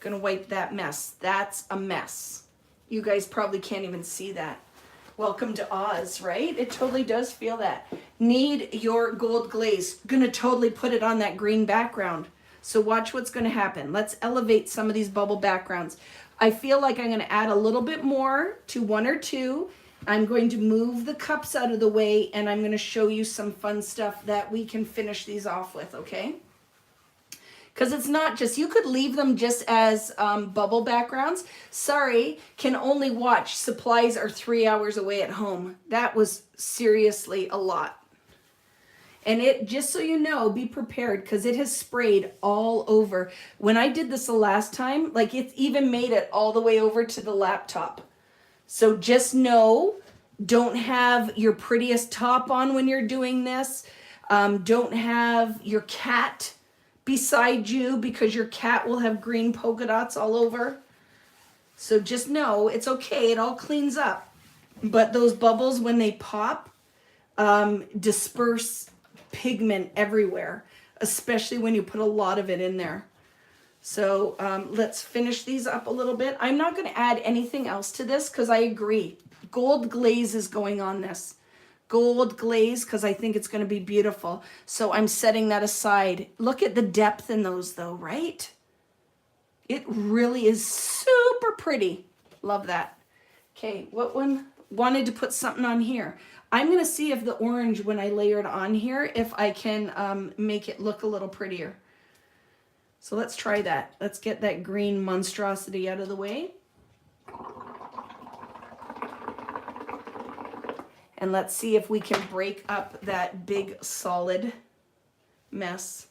Gonna wipe that mess. That's a mess. You guys probably can't even see that. Welcome to Oz, right? It totally does feel that. Need your gold glaze. Gonna totally put it on that green background. So watch what's going to happen. Let's elevate some of these bubble backgrounds. I feel like I'm going to add a little bit more to one or two. I'm going to move the cups out of the way and I'm going to show you some fun stuff that we can finish these off with, okay? Because it's not just, you could leave them just as bubble backgrounds. Sorry, can only watch. Supplies are 3 hours away at home. That was seriously a lot. And it, just so you know, be prepared because it has sprayed all over. When I did this the last time, like it's even made it all the way over to the laptop. So just know, don't have your prettiest top on when you're doing this. Don't have your cat beside you because your cat will have green polka dots all over. So just know, it's okay, it all cleans up. But those bubbles, when they pop, disperse pigment everywhere, especially when you put a lot of it in there. So let's finish these up a little bit. I'm not going to add anything else to this because I agree. Gold glaze is going on this. gold glaze because I think it's going to be beautiful. So I'm setting that aside. Look at the depth in those though, right? It really is super pretty. Love that. Okay, what one? Wanted to put something on here. I'm going to see if the orange, when I layer it on here, if I can make it look a little prettier. So let's try that. Let's get that green monstrosity out of the way. And let's see if we can break up that big solid mess.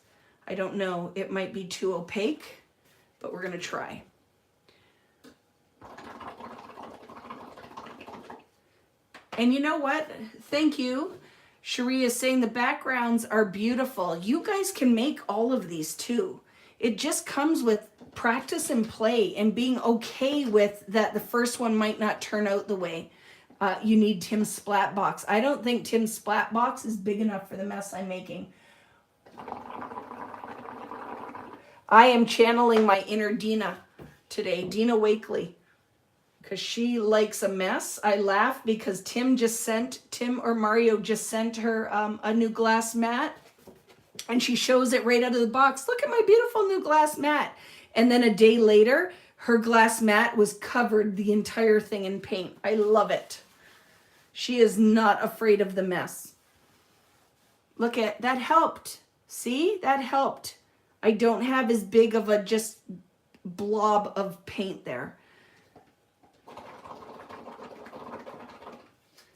I don't know, it might be too opaque, but we're gonna try. And you know what? Thank you. Cherie is saying the backgrounds are beautiful. You guys can make all of these too. It just comes with practice and play and being okay with that the first one might not turn out the way you need Tim's splat box. I don't think Tim's splat box is big enough for the mess I'm making. I am channeling my inner Dina today, Dina Wakely, because she likes a mess. I laugh because Tim or Mario just sent her a new glass mat, and she shows it right out of the box. Look at my beautiful new glass mat. And then a day later, her glass mat was covered the entire thing in paint. I love it. She is not afraid of the mess. Look at that, helped. See, that helped. I don't have as big of a just blob of paint there.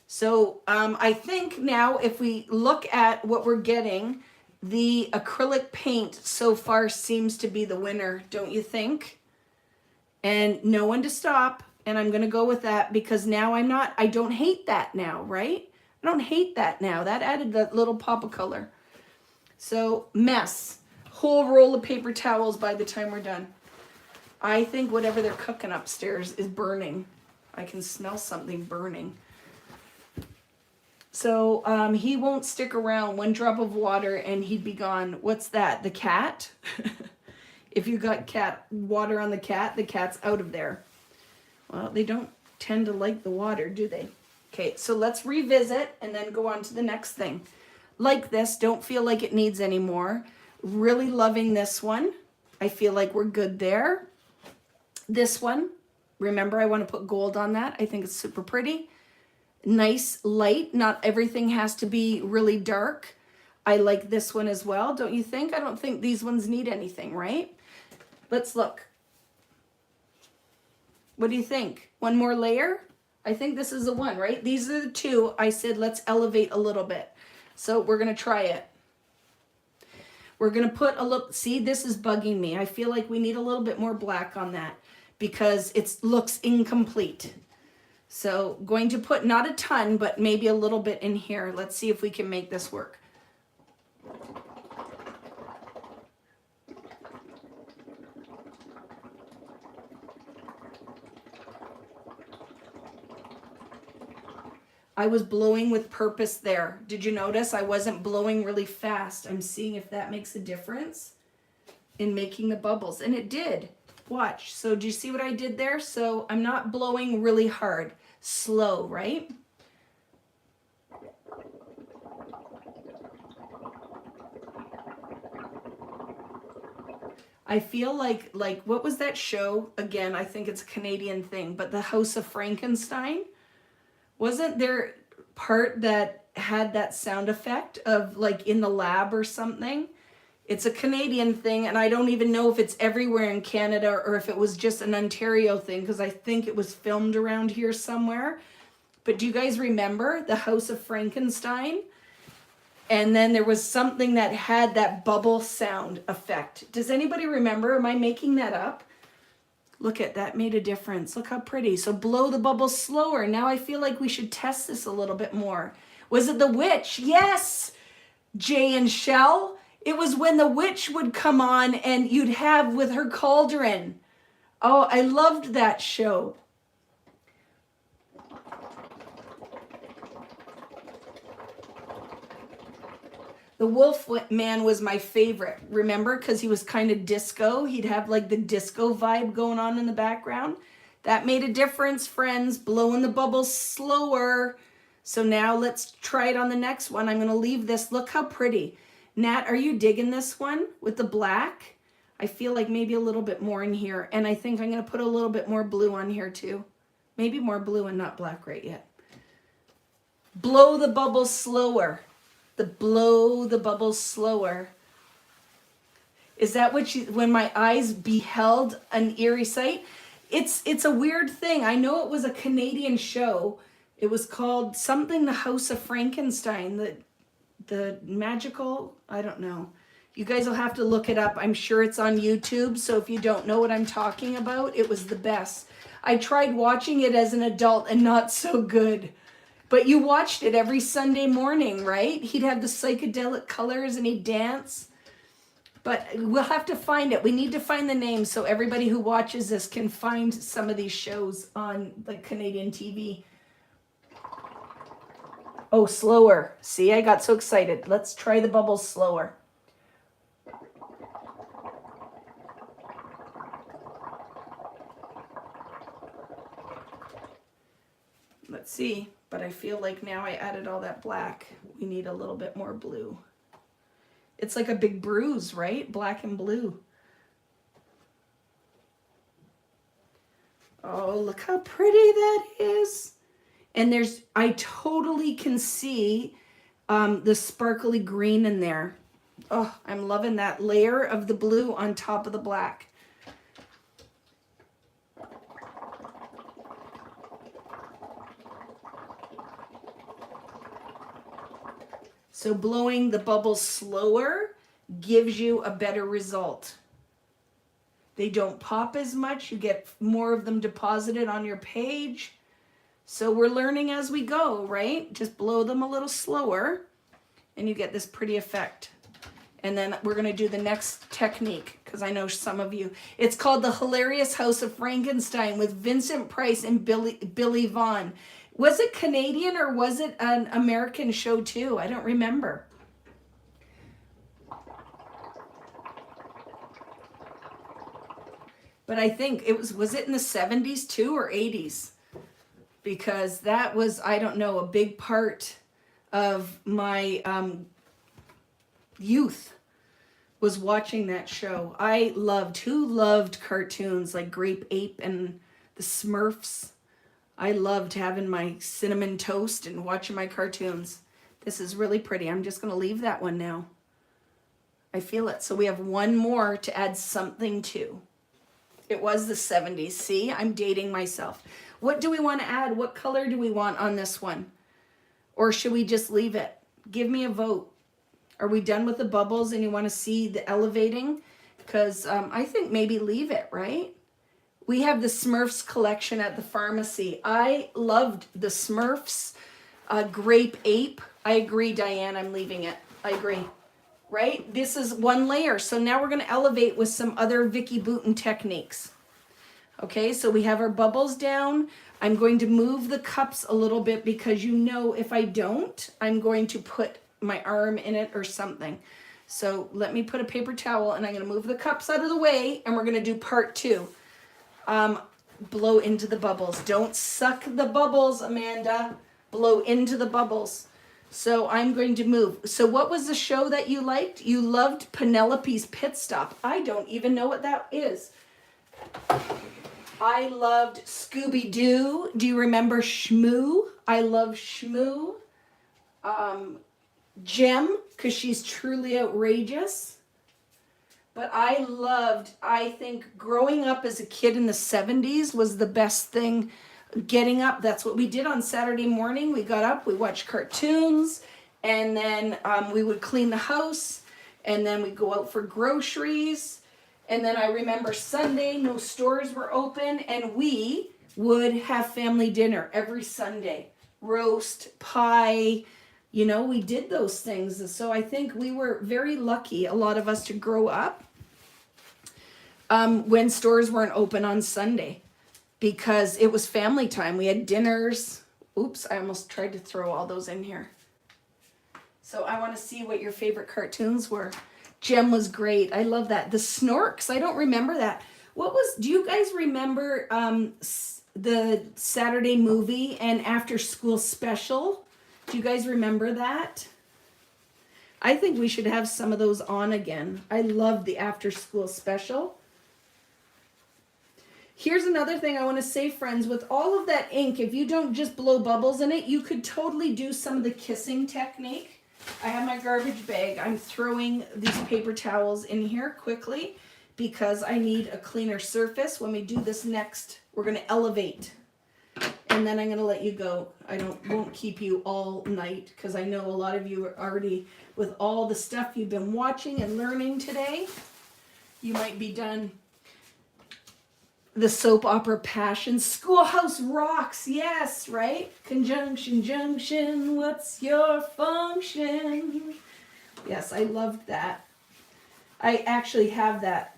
So I think now if we look at what we're getting, the acrylic paint so far seems to be the winner, don't you think? And no one to stop. And I'm going to go with that because now I don't hate that now, right? I don't hate that now. That added that little pop of color. So mess, whole roll of paper towels by the time we're done. I think whatever they're cooking upstairs is burning. I can smell something burning. So he won't stick around. 1 drop of water and he'd be gone. What's that? The cat? If you got water on the cat's out of there. Well, they don't tend to like the water, do they? Okay, so let's revisit and then go on to the next thing. Like this, don't feel like it needs any more. Really loving this one. I feel like we're good there. This one, remember I want to put gold on that. I think it's super pretty. Nice light. Not everything has to be really dark. I like this one as well, don't you think? I don't think these ones need anything, right? Let's look. What do you think? One more layer? I think this is the one, right? These are the two. I said let's elevate a little bit. So we're going to try it. We're going to put a little, see, this is bugging me. I feel like we need a little bit more black on that because it looks incomplete. So going to put not a ton, but maybe a little bit in here. Let's see if we can make this work. I was blowing with purpose there. Did you notice I wasn't blowing really fast? I'm seeing if that makes a difference in making the bubbles. And it did. Watch. So do you see what I did there? So I'm not blowing really hard. Slow, right? I feel like what was that show? Again, I think it's a Canadian thing, but the House of Frankenstein. Wasn't there part that had that sound effect of like in the lab or something? It's a Canadian thing, and I don't even know if it's everywhere in Canada or if it was just an Ontario thing because I think it was filmed around here somewhere. But do you guys remember the House of Frankenstein? And then there was something that had that bubble sound effect. Does anybody remember? Am I making that up? Look at that, made a difference. Look how pretty. So blow the bubbles slower. Now I feel like we should test this a little bit more. Was it the witch? Yes, Jay and Shell. It was when the witch would come on and you'd have with her cauldron. Oh, I loved that show. The Wolf Man was my favorite, remember? Because he was kind of disco. He'd have like the disco vibe going on in the background. That made a difference, friends. Blowing the bubbles slower. So now let's try it on the next one. I'm going to leave this. Look how pretty. Nat, are you digging this one with the black? I feel like maybe a little bit more in here. And I think I'm going to put a little bit more blue on here too. Maybe more blue and not black right yet. Blow the bubbles slower. Blow the bubbles slower. Is that what when my eyes beheld an eerie sight? It's a weird thing. I know it was a Canadian show. It was called something, The House of Frankenstein, the magical, I don't know. You guys will have to look it up. I'm sure it's on YouTube. So if you don't know what I'm talking about, it was the best. I tried watching it as an adult and not so good. But you watched it every Sunday morning, right? He'd have the psychedelic colors and he'd dance. But we'll have to find it. We need to find the name so everybody who watches this can find some of these shows on like Canadian TV. Oh, slower. See, I got so excited. Let's try the bubbles slower. Let's see. But I feel like now I added all that black. We need a little bit more blue. It's like a big bruise, right? Black and blue. Oh, look how pretty that is. And I totally can see the sparkly green in there. Oh, I'm loving that layer of the blue on top of the black. So blowing the bubbles slower gives you a better result. They don't pop as much. You get more of them deposited on your page. So we're learning as we go, right? Just blow them a little slower and you get this pretty effect. And then we're going to do the next technique because I know some of you. It's called The Hilarious House of Frankenstein with Vincent Price and Billy Vaughn. Was it Canadian or was it an American show too? I don't remember. But I think it was it in the 70s too or 80s? Because that was, I don't know, a big part of my youth was watching that show. Who loved cartoons like Grape Ape and the Smurfs? I loved having my cinnamon toast and watching my cartoons. This is really pretty. I'm just going to leave that one now. I feel it. So we have one more to add something to. It was the 70s. See, I'm dating myself. What do we want to add? What color do we want on this one? Or should we just leave it? Give me a vote. Are we done with the bubbles and you want to see the elevating? Because I think maybe leave it, right? We have the Smurfs collection at the pharmacy. I loved the Smurfs, Grape Ape. I agree, Diane, I'm leaving it. I agree, right? This is one layer. So now we're going to elevate with some other Vicki Boutin techniques. Okay, so we have our bubbles down. I'm going to move the cups a little bit because you know if I don't, I'm going to put my arm in it or something. So let me put a paper towel and I'm going to move the cups out of the way and we're going to do part 2. Blow into the bubbles. Don't suck the bubbles, Amanda. Blow into the bubbles. So I'm going to move. So what was the show that you liked? You loved Penelope's Pit Stop. I don't even know what that is. I loved Scooby-Doo. Do you remember Shmoo? I love Shmoo. Jem, because she's truly outrageous. But I think growing up as a kid in the 70s was the best thing. Getting up, that's what we did on Saturday morning. We got up, we watched cartoons, and then we would clean the house, and then we'd go out for groceries. And then I remember Sunday, no stores were open, and we would have family dinner every Sunday. Roast, pie, you know, we did those things. So I think we were very lucky, a lot of us, to grow up when stores weren't open on Sunday because it was family time. We had dinners. Oops, I almost tried to throw all those in here. So I want to see what your favorite cartoons were. Jem was great. I love that. The Snorks, I don't remember that. Do you guys remember the Saturday movie and after school special Do you guys remember that? I think we should have some of those on again. I love the after school special. Here's another thing I want to say, friends. With all of that ink, if you don't just blow bubbles in it, you could totally do some of the kissing technique. I have my garbage bag. I'm throwing these paper towels in here quickly because I need a cleaner surface. When we do this next, we're going to elevate. And then I'm going to let you go. I won't keep you all night because I know a lot of you are already, with all the stuff you've been watching and learning today, you might be done. The soap opera Passion. Schoolhouse Rocks. Yes, right? Conjunction, junction. What's your function? Yes, I loved that. I actually have that.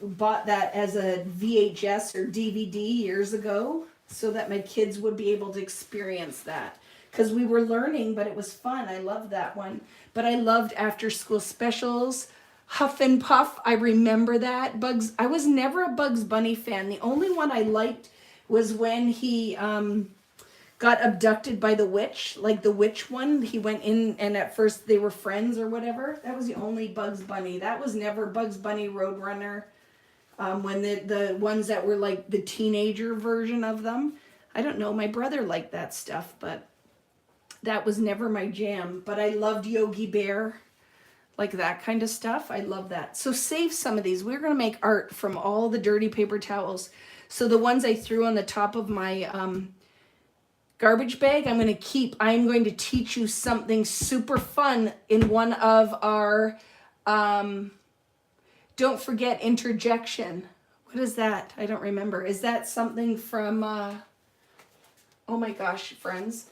Bought that as a VHS or DVD years ago so that my kids would be able to experience that. Because we were learning, but it was fun. I loved that one. But I loved after school specials. Huff and Puff, I remember that. I was never a Bugs Bunny fan. The only one I liked was when he got abducted by the witch, like the witch one. He went in and at first they were friends or whatever. That was the only Bugs Bunny. That was never Bugs Bunny Roadrunner. When the ones that were like the teenager version of them. I don't know, my brother liked that stuff, but that was never my jam. But I loved Yogi Bear. Like that kind of stuff. I love that. So save some of these. We're going to make art from all the dirty paper towels. So the ones I threw on the top of my garbage bag, I'm going to keep. I'm going to teach you something super fun in one of our, don't forget interjection. What is that? I don't remember. Is that something from, oh my gosh, friends.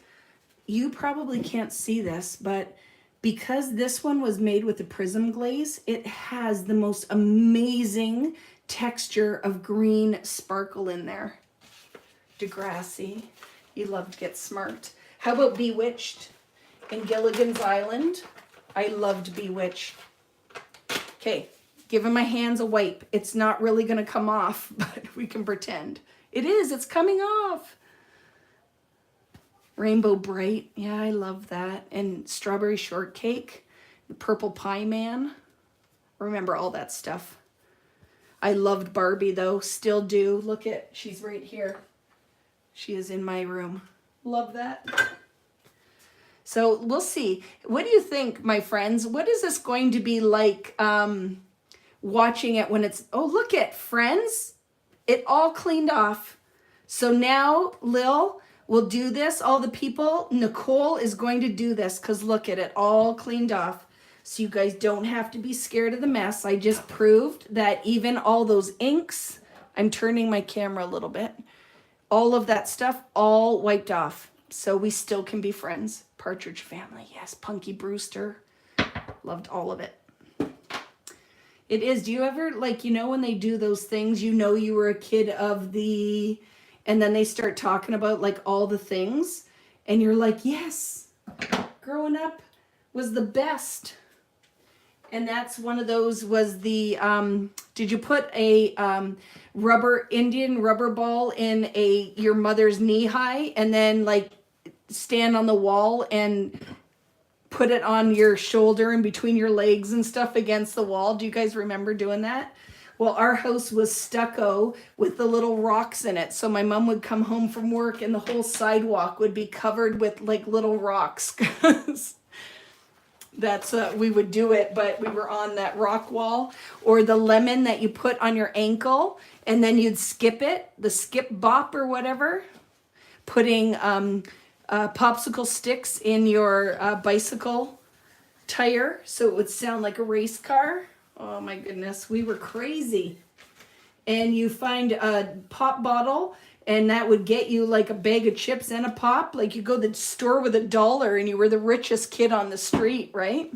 You probably can't see this, but because this one was made with a prism glaze, it has the most amazing texture of green sparkle in there. Degrassi, you love to get smart. How about Bewitched in Gilligan's Island? I loved Bewitched. Okay, giving my hands a wipe. It's not really gonna come off, but we can pretend. It is, it's coming off. Rainbow Bright, yeah, I love that. And Strawberry Shortcake, the Purple Pie Man. Remember all that stuff. I loved Barbie though, still do. Look at, she's right here. She is in my room. Love that. So we'll see. What do you think, my friends? What is this going to be like watching it when it's, oh, look at, friends. It all cleaned off. So now, Lil, we'll do this. All the people, Nicole is going to do this because look at it, all cleaned off. So you guys don't have to be scared of the mess. I just proved that even all those inks, I'm turning my camera a little bit, all of that stuff, all wiped off. So we still can be friends. Partridge Family, yes. Punky Brewster, loved all of it. It is, do you ever, like, you know when they do those things, you know you were a kid of the... And then they start talking about like all the things and you're like, yes, growing up was the best. And that's one of those was the, did you put a Indian rubber ball in your mother's knee high and then like stand on the wall and put it on your shoulder and between your legs and stuff against the wall? Do you guys remember doing that? Well, our house was stucco with the little rocks in it. So my mom would come home from work and the whole sidewalk would be covered with like little rocks. That's, we would do it, but we were on that rock wall. Or the lemon that you put on your ankle and then you'd skip it, the skip bop or whatever. Putting popsicle sticks in your bicycle tire so it would sound like a race car. Oh my goodness, we were crazy. And you find a pop bottle and that would get you like a bag of chips and a pop. Like you go to the store with $1 and you were the richest kid on the street, right?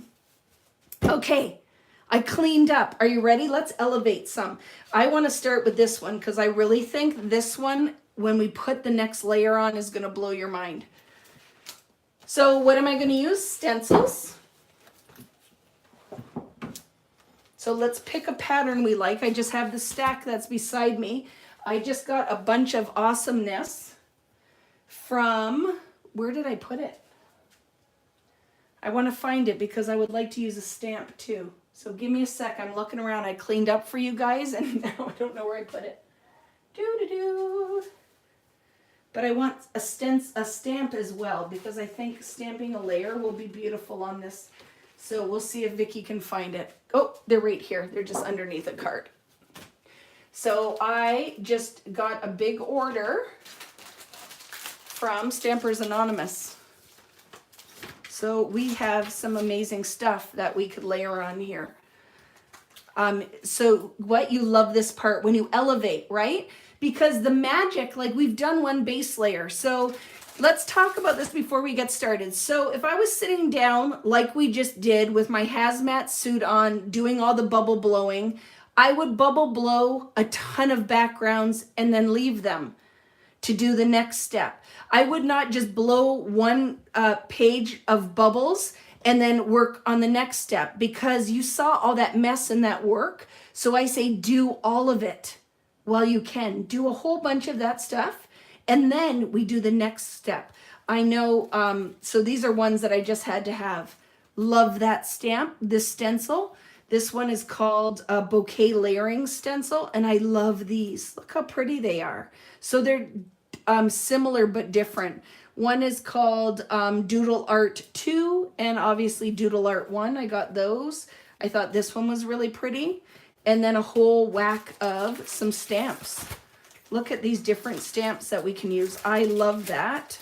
Okay, I cleaned up. Are you ready? Let's elevate some. I want to start with this one because I really think this one, when we put the next layer on, is going to blow your mind. So what am I going to use? Stencils. So let's pick a pattern we like. I just have the stack that's beside me. I just got a bunch of awesomeness from where did I put it? I want to find it because I would like to use a stamp too. So give me a sec. I'm looking around. I cleaned up for you guys and now I don't know where I put it. Doo-doo-doo. But I want a stamp as well because I think stamping a layer will be beautiful on this. So we'll see if Vicki can find it. Oh, they're right here. They're just underneath a card. So I just got a big order from Stampers Anonymous. So we have some amazing stuff that we could layer on here. So what you love this part when you elevate, right? Because the magic, like we've done one base layer. So let's talk about this before we get started. So if I was sitting down like we just did with my hazmat suit on, doing all the bubble blowing, I would bubble blow a ton of backgrounds and then leave them to do the next step. I would not just blow one page of bubbles and then work on the next step because you saw all that mess and that work. So I say do all of it while you can. Do a whole bunch of that stuff and then we do the next step. I know, so these are ones that I just had to have. Love that stamp, this stencil. This one is called a bouquet layering stencil, and I love these. Look how pretty they are. So they're similar but different. One is called Doodle Art 2 and obviously Doodle Art 1. I got those. I thought this one was really pretty. And then a whole whack of some stamps. Look at these different stamps that we can use. I love that.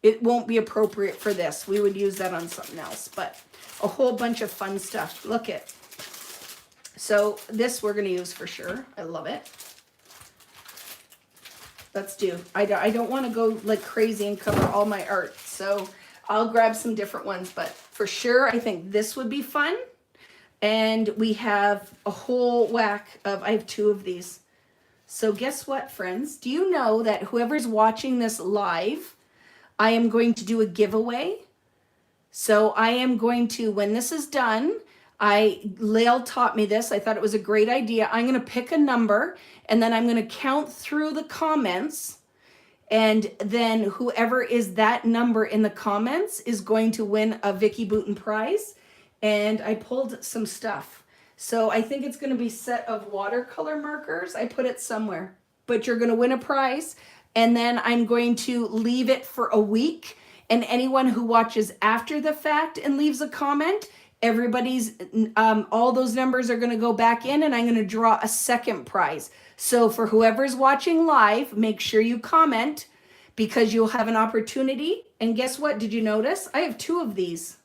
It won't be appropriate for this. We would use that on something else, but a whole bunch of fun stuff. Look it. So this we're going to use for sure. I love it. Let's do. I don't want to go like crazy and cover all my art. So I'll grab some different ones, but for sure I think this would be fun. And we have a whole whack of, I have 2 of these. So guess what, friends? Do you know that whoever's watching this live, I am going to do a giveaway. So I am going to, when this is done, Lael taught me this. I thought it was a great idea. I'm going to pick a number and then I'm going to count through the comments. And then whoever is that number in the comments is going to win a Vicki Boutin prize. And I pulled some stuff. So I think it's going to be a set of watercolor markers. I put it somewhere, but you're going to win a prize. And then I'm going to leave it for a week. And anyone who watches after the fact and leaves a comment, everybody's, all those numbers are going to go back in and I'm going to draw a second prize. So for whoever's watching live, make sure you comment because you'll have an opportunity. And guess what? Did you notice? I have 2 of these.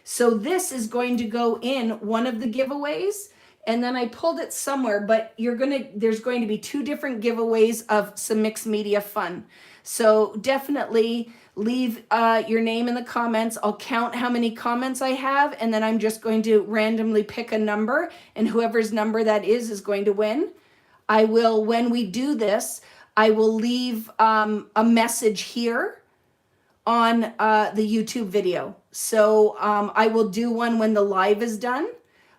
So this is going to go in one of the giveaways. And then I pulled it somewhere, but there's going to be 2 different giveaways of some mixed media fun. So definitely leave your name in the comments. I'll count how many comments I have, and then I'm just going to randomly pick a number, and whoever's number that is going to win. I will, when we do this, I will leave a message here on the YouTube video. So I will do one when the live is done.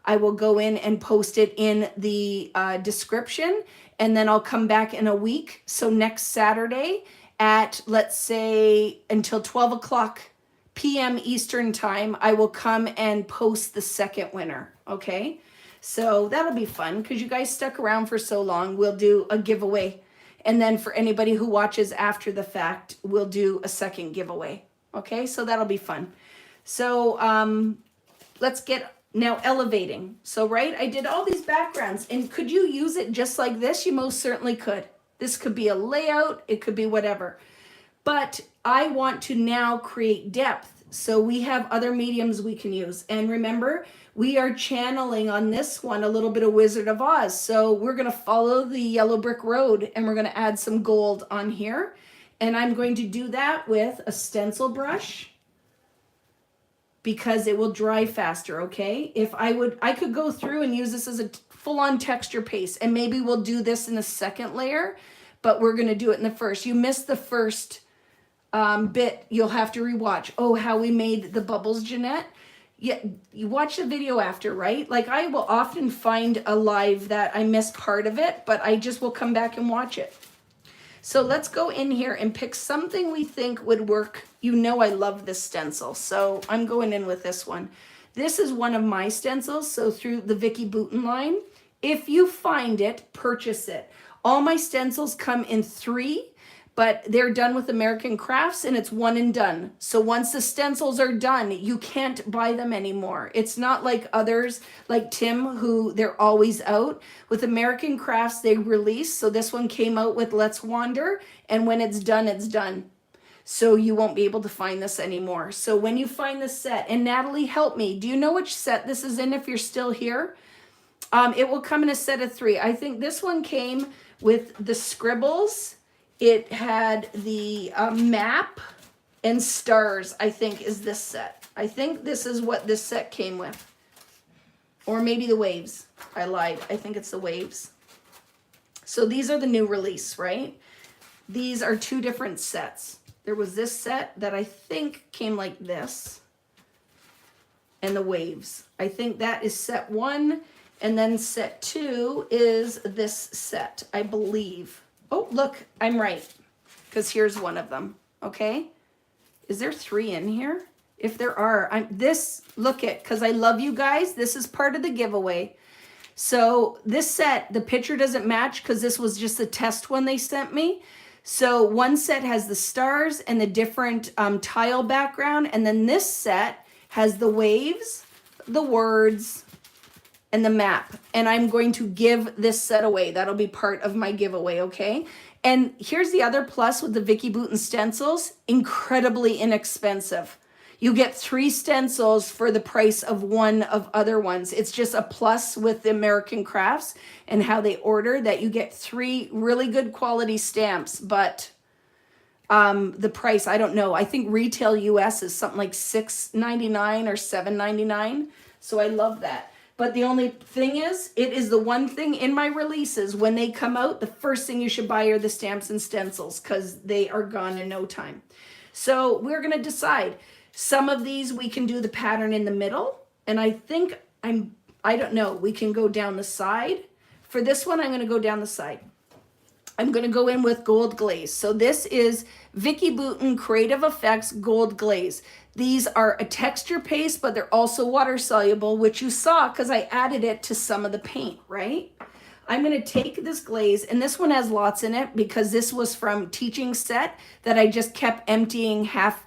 I will go in and post it in the description, and then I'll come back in a week. So next Saturday at, let's say, until 12 o'clock p.m. Eastern time, I will come and post the second winner, okay? So that'll be fun because you guys stuck around for so long. We'll do a giveaway. And then for anybody who watches after the fact, we'll do a second giveaway, okay? So that'll be fun. So let's get now elevating. So, right, I did all these backgrounds, and could you use it just like this? You most certainly could. This could be a layout, it could be whatever. But I want to now create depth. So we have other mediums we can use. And remember, we are channeling on this one a little bit of Wizard of Oz. So we're going to follow the yellow brick road, and we're going to add some gold on here. And I'm going to do that with a stencil brush, because it will dry faster, okay? I could go through and use this as a full-on texture paste, and maybe we'll do this in the second layer, but we're gonna do it in the first. You missed the first bit, you'll have to rewatch. Oh, how we made the bubbles, Jeanette. Yeah, you watch the video after, right? Like I will often find a live that I missed part of it, but I just will come back and watch it. So let's go in here and pick something we think would work. You know I love this stencil, so I'm going in with this one. This is one of my stencils, so through the Vicki Boutin line. If you find it, purchase it. All my stencils come in 3, but they're done with American Crafts and it's one and done. So once the stencils are done, you can't buy them anymore. It's not like others, like Tim, who they're always out. With American Crafts, they release. So this one came out with Let's Wander, and when it's done, it's done. So you won't be able to find this anymore. So when you find the set, and Natalie, help me. Do you know which set this is in if you're still here? It will come in a set of 3. I think this one came with the scribbles. It had the map and stars, I think, is this set. I think this is what this set came with. Or maybe the waves. I lied. I think it's the waves. So these are the new release, right? These are 2 different sets. There was this set that I think came like this. And the waves. I think that is set 1. And then set 2 is this set, I believe. Oh, look, I'm right. Because here's one of them, okay? Is there 3 in here? If there are, look it, because I love you guys. This is part of the giveaway. So this set, the picture doesn't match because this was just the test one they sent me. So one set has the stars and the different tile background. And then this set has the waves, the words, and the map. And I'm going to give this set away. That'll be part of my giveaway, okay? And here's the other plus with the Vicki Boutin stencils, incredibly inexpensive. You get 3 stencils for the price of 1 of other ones. It's just a plus with the American Crafts and how they order that you get 3 really good quality stamps, but the price, I don't know. I think retail US is something like $6.99 or $7.99. So I love that. But the only thing is, it is the one thing in my releases, when they come out, the first thing you should buy are the stamps and stencils because they are gone in no time. So we're going to decide. Some of these we can do the pattern in the middle. And I think I don't know, we can go down the side. For this one, I'm going to go down the side. I'm going to go in with gold glaze. So this is Vicki Boutin Creative Effects Gold Glaze. These are a texture paste, but they're also water soluble, which you saw because I added it to some of the paint, right? I'm going to take this glaze, and this one has lots in it because this was from teaching set that I just kept emptying half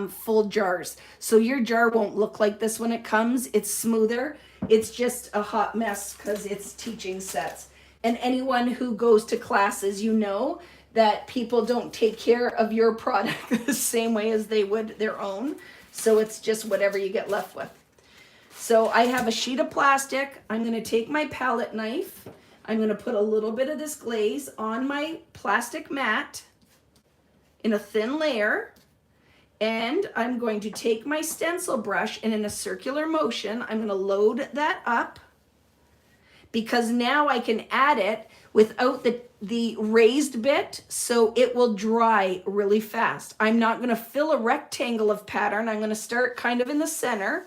full jars. So your jar won't look like this when it comes. It's smoother. It's just a hot mess because it's teaching sets. And anyone who goes to classes, you know that people don't take care of your product the same way as they would their own. So it's just whatever you get left with. So I have a sheet of plastic. I'm going to take my palette knife. I'm going to put a little bit of this glaze on my plastic mat in a thin layer. And I'm going to take my stencil brush and in a circular motion, I'm going to load that up because now I can add it without the raised bit, so it will dry really fast. I'm not going to fill a rectangle of pattern. I'm going to start kind of in the center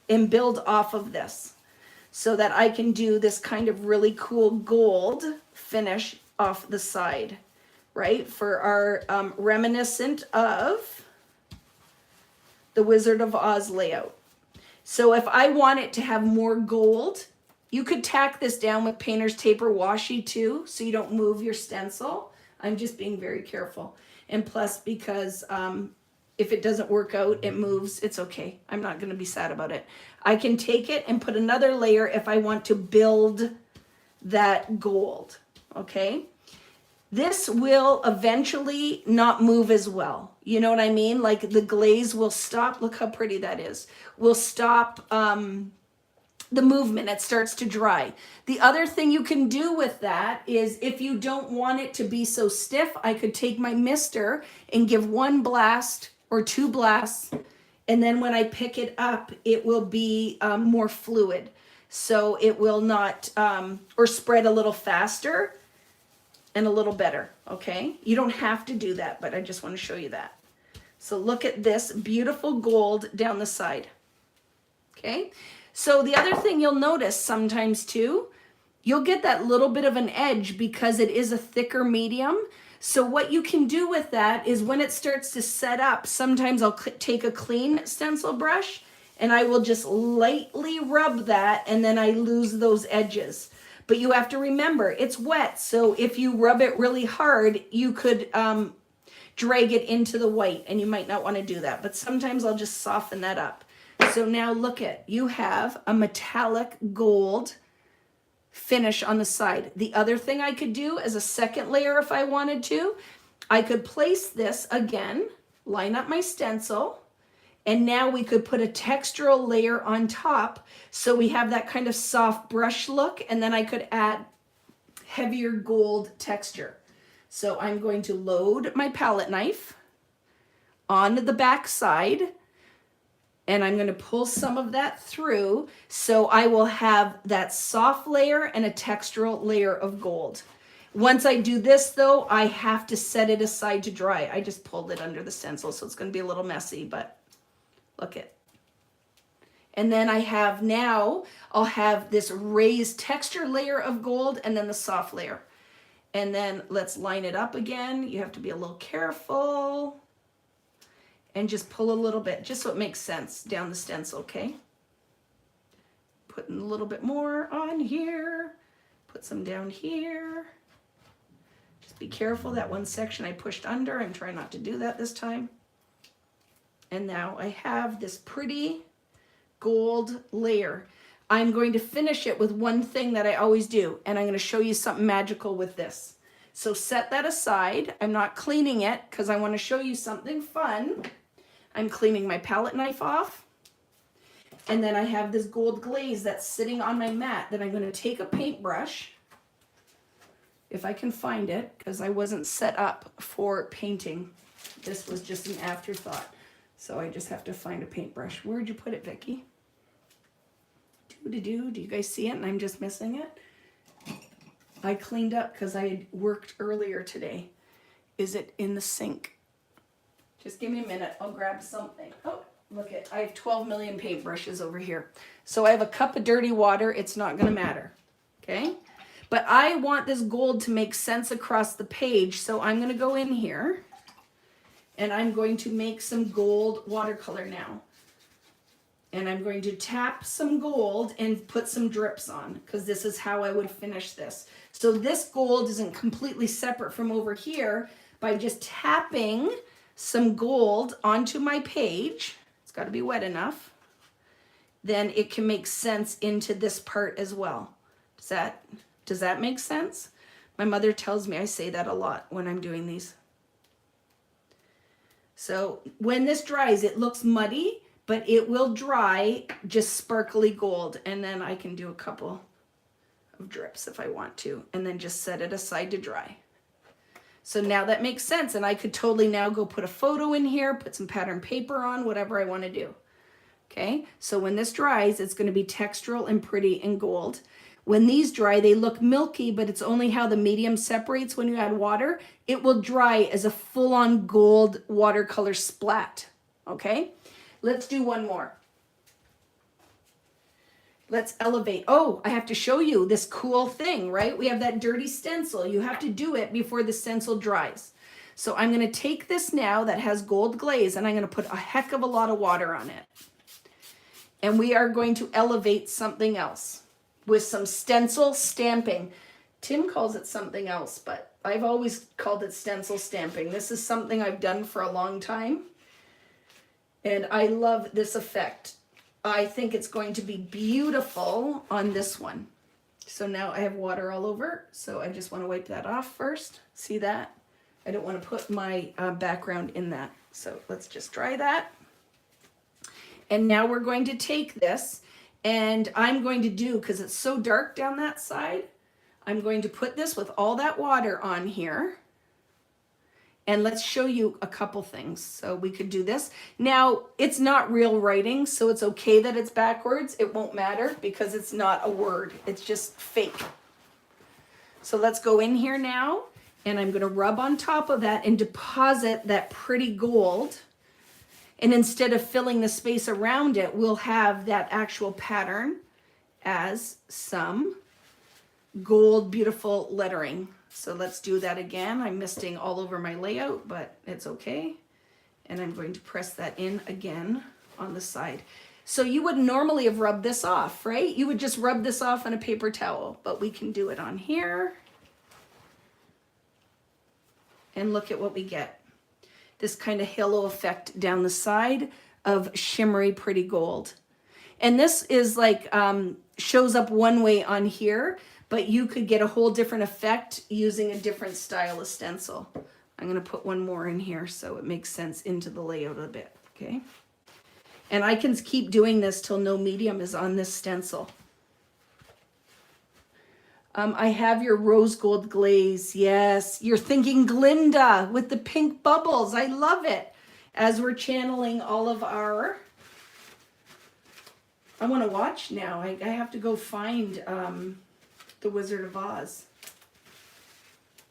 and build off of this so that I can do this kind of really cool gold finish off the side, right? For our reminiscent of the Wizard of Oz layout. So if I want it to have more gold, you could tack this down with painter's tape or washi too, so you don't move your stencil. I'm just being very careful. And plus, because if it doesn't work out, it moves, it's okay. I'm not gonna be sad about it. I can take it and put another layer if I want to build that gold, okay? This will eventually not move as well. You know what I mean? Like the glaze will stop, look how pretty that is, will stop the movement, it starts to dry. The other thing you can do with that is if you don't want it to be so stiff, I could take my mister and give 1 blast or 2 blasts, and then when I pick it up, it will be more fluid. So it will not, or spread a little faster and a little better, okay? You don't have to do that, but I just want to show you that. So look at this beautiful gold down the side, okay? So the other thing you'll notice sometimes too, you'll get that little bit of an edge because it is a thicker medium. So what you can do with that is when it starts to set up, sometimes I'll take a clean stencil brush and I will just lightly rub that, and then I lose those edges. But you have to remember, it's wet. So if you rub it really hard, you could drag it into the white, and you might not want to do that. But sometimes I'll just soften that up. So now look at, you have a metallic gold finish on the side. The other thing I could do as a second layer if I wanted to, I could place this again, line up my stencil, and now we could put a textural layer on top so we have that kind of soft brush look, and then I could add heavier gold texture. So I'm going to load my palette knife on the back side, and I'm going to pull some of that through so I will have that soft layer and a textural layer of gold. Once I do this though, I have to set it aside to dry. I just pulled it under the stencil, so it's going to be a little messy, but look it. And then I have now, I'll have this raised texture layer of gold and then the soft layer. And then let's line it up again. You have to be a little careful and just pull a little bit, just so it makes sense down the stencil, okay? Putting a little bit more on here, put some down here. Just be careful, that one section I pushed under, I'm trying not to do that this time. And now I have this pretty gold layer. I'm going to finish it with one thing that I always do, and I'm going to show you something magical with this. So set that aside. I'm not cleaning it because I want to show you something fun. I'm cleaning my palette knife off. And then I have this gold glaze that's sitting on my mat that I'm going to take a paintbrush, if I can find it, because I wasn't set up for painting. This was just an afterthought. So I just have to find a paintbrush. Where'd you put it, Vicki? Do you guys see it and I'm just missing it? I cleaned up because I had worked earlier today. Is it in the sink? Just give me a minute. I'll grab something. Oh, look it. I have 12 million paintbrushes over here. So I have a cup of dirty water. It's not going to matter. Okay? But I want this gold to make sense across the page. So I'm going to go in here and I'm going to make some gold watercolor now. And I'm going to tap some gold and put some drips on, because this is how I would finish this. So this gold isn't completely separate from over here. By just tapping some gold onto my page, it's got to be wet enough, then it can make sense into this part as well. Does that make sense? My mother tells me I say that a lot when I'm doing these. So when this dries, it looks muddy, but it will dry just sparkly gold. And then I can do a couple of drips if I want to, and then just set it aside to dry. So now that makes sense. And I could totally now go put a photo in here, put some pattern paper on, whatever I want to do. Okay, so when this dries, it's going to be textural and pretty and gold. When these dry, they look milky, but it's only how the medium separates when you add water. It will dry as a full-on gold watercolor splat. Okay, let's do one more. Let's elevate. Oh, I have to show you this cool thing, right? We have that dirty stencil. You have to do it before the stencil dries. So I'm going to take this now that has gold glaze, and I'm going to put a heck of a lot of water on it. And we are going to elevate something else with some stencil stamping. Tim calls it something else, but I've always called it stencil stamping. This is something I've done for a long time, and I love this effect. I think it's going to be beautiful on this one. So now I have water all over, so I just want to wipe that off first. See that? I don't want to put my background in that. So let's just dry that. And now we're going to take this, and I'm going to do, because it's so dark down that side, I'm going to put this with all that water on here. And let's show you a couple things. So we could do this. Now, it's not real writing, so it's okay that it's backwards. It won't matter because it's not a word. It's just fake. So let's go in here now, and I'm going to rub on top of that and deposit that pretty gold. And instead of filling the space around it, we'll have that actual pattern as some gold, beautiful lettering. So let's do that again. I'm misting all over my layout, but it's okay. And I'm going to press that in again on the side. So you would normally have rubbed this off, right? You would just rub this off on a paper towel, but we can do it on here. And look at what we get. This kind of halo effect down the side of shimmery, pretty gold. And this is like, shows up one way on here, but you could get a whole different effect using a different style of stencil. I'm gonna put one more in here so it makes sense into the layout a bit, okay? And I can keep doing this till no medium is on this stencil. I have your rose gold glaze. Yes, you're thinking Glinda with the pink bubbles. I love it. As we're channeling all of our, I want to watch now. I have to go find the Wizard of Oz.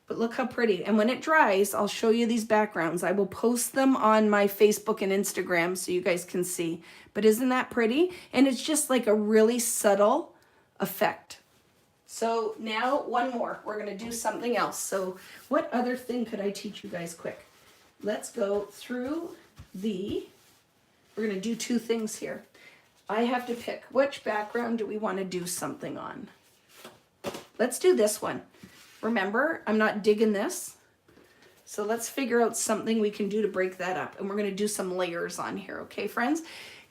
But look how pretty. And when it dries, I'll show you these backgrounds. I will post them on my Facebook and Instagram so you guys can see. But isn't that pretty? And it's just like a really subtle effect. So now one more. We're going to do something else. So what other thing could I teach you guys quick? Let's go through we're going to do two things here. I have to pick which background do we want to do something on. Let's do this one. Remember, I'm not digging this. So let's figure out something we can do to break that up. And we're going to do some layers on here. Okay, friends?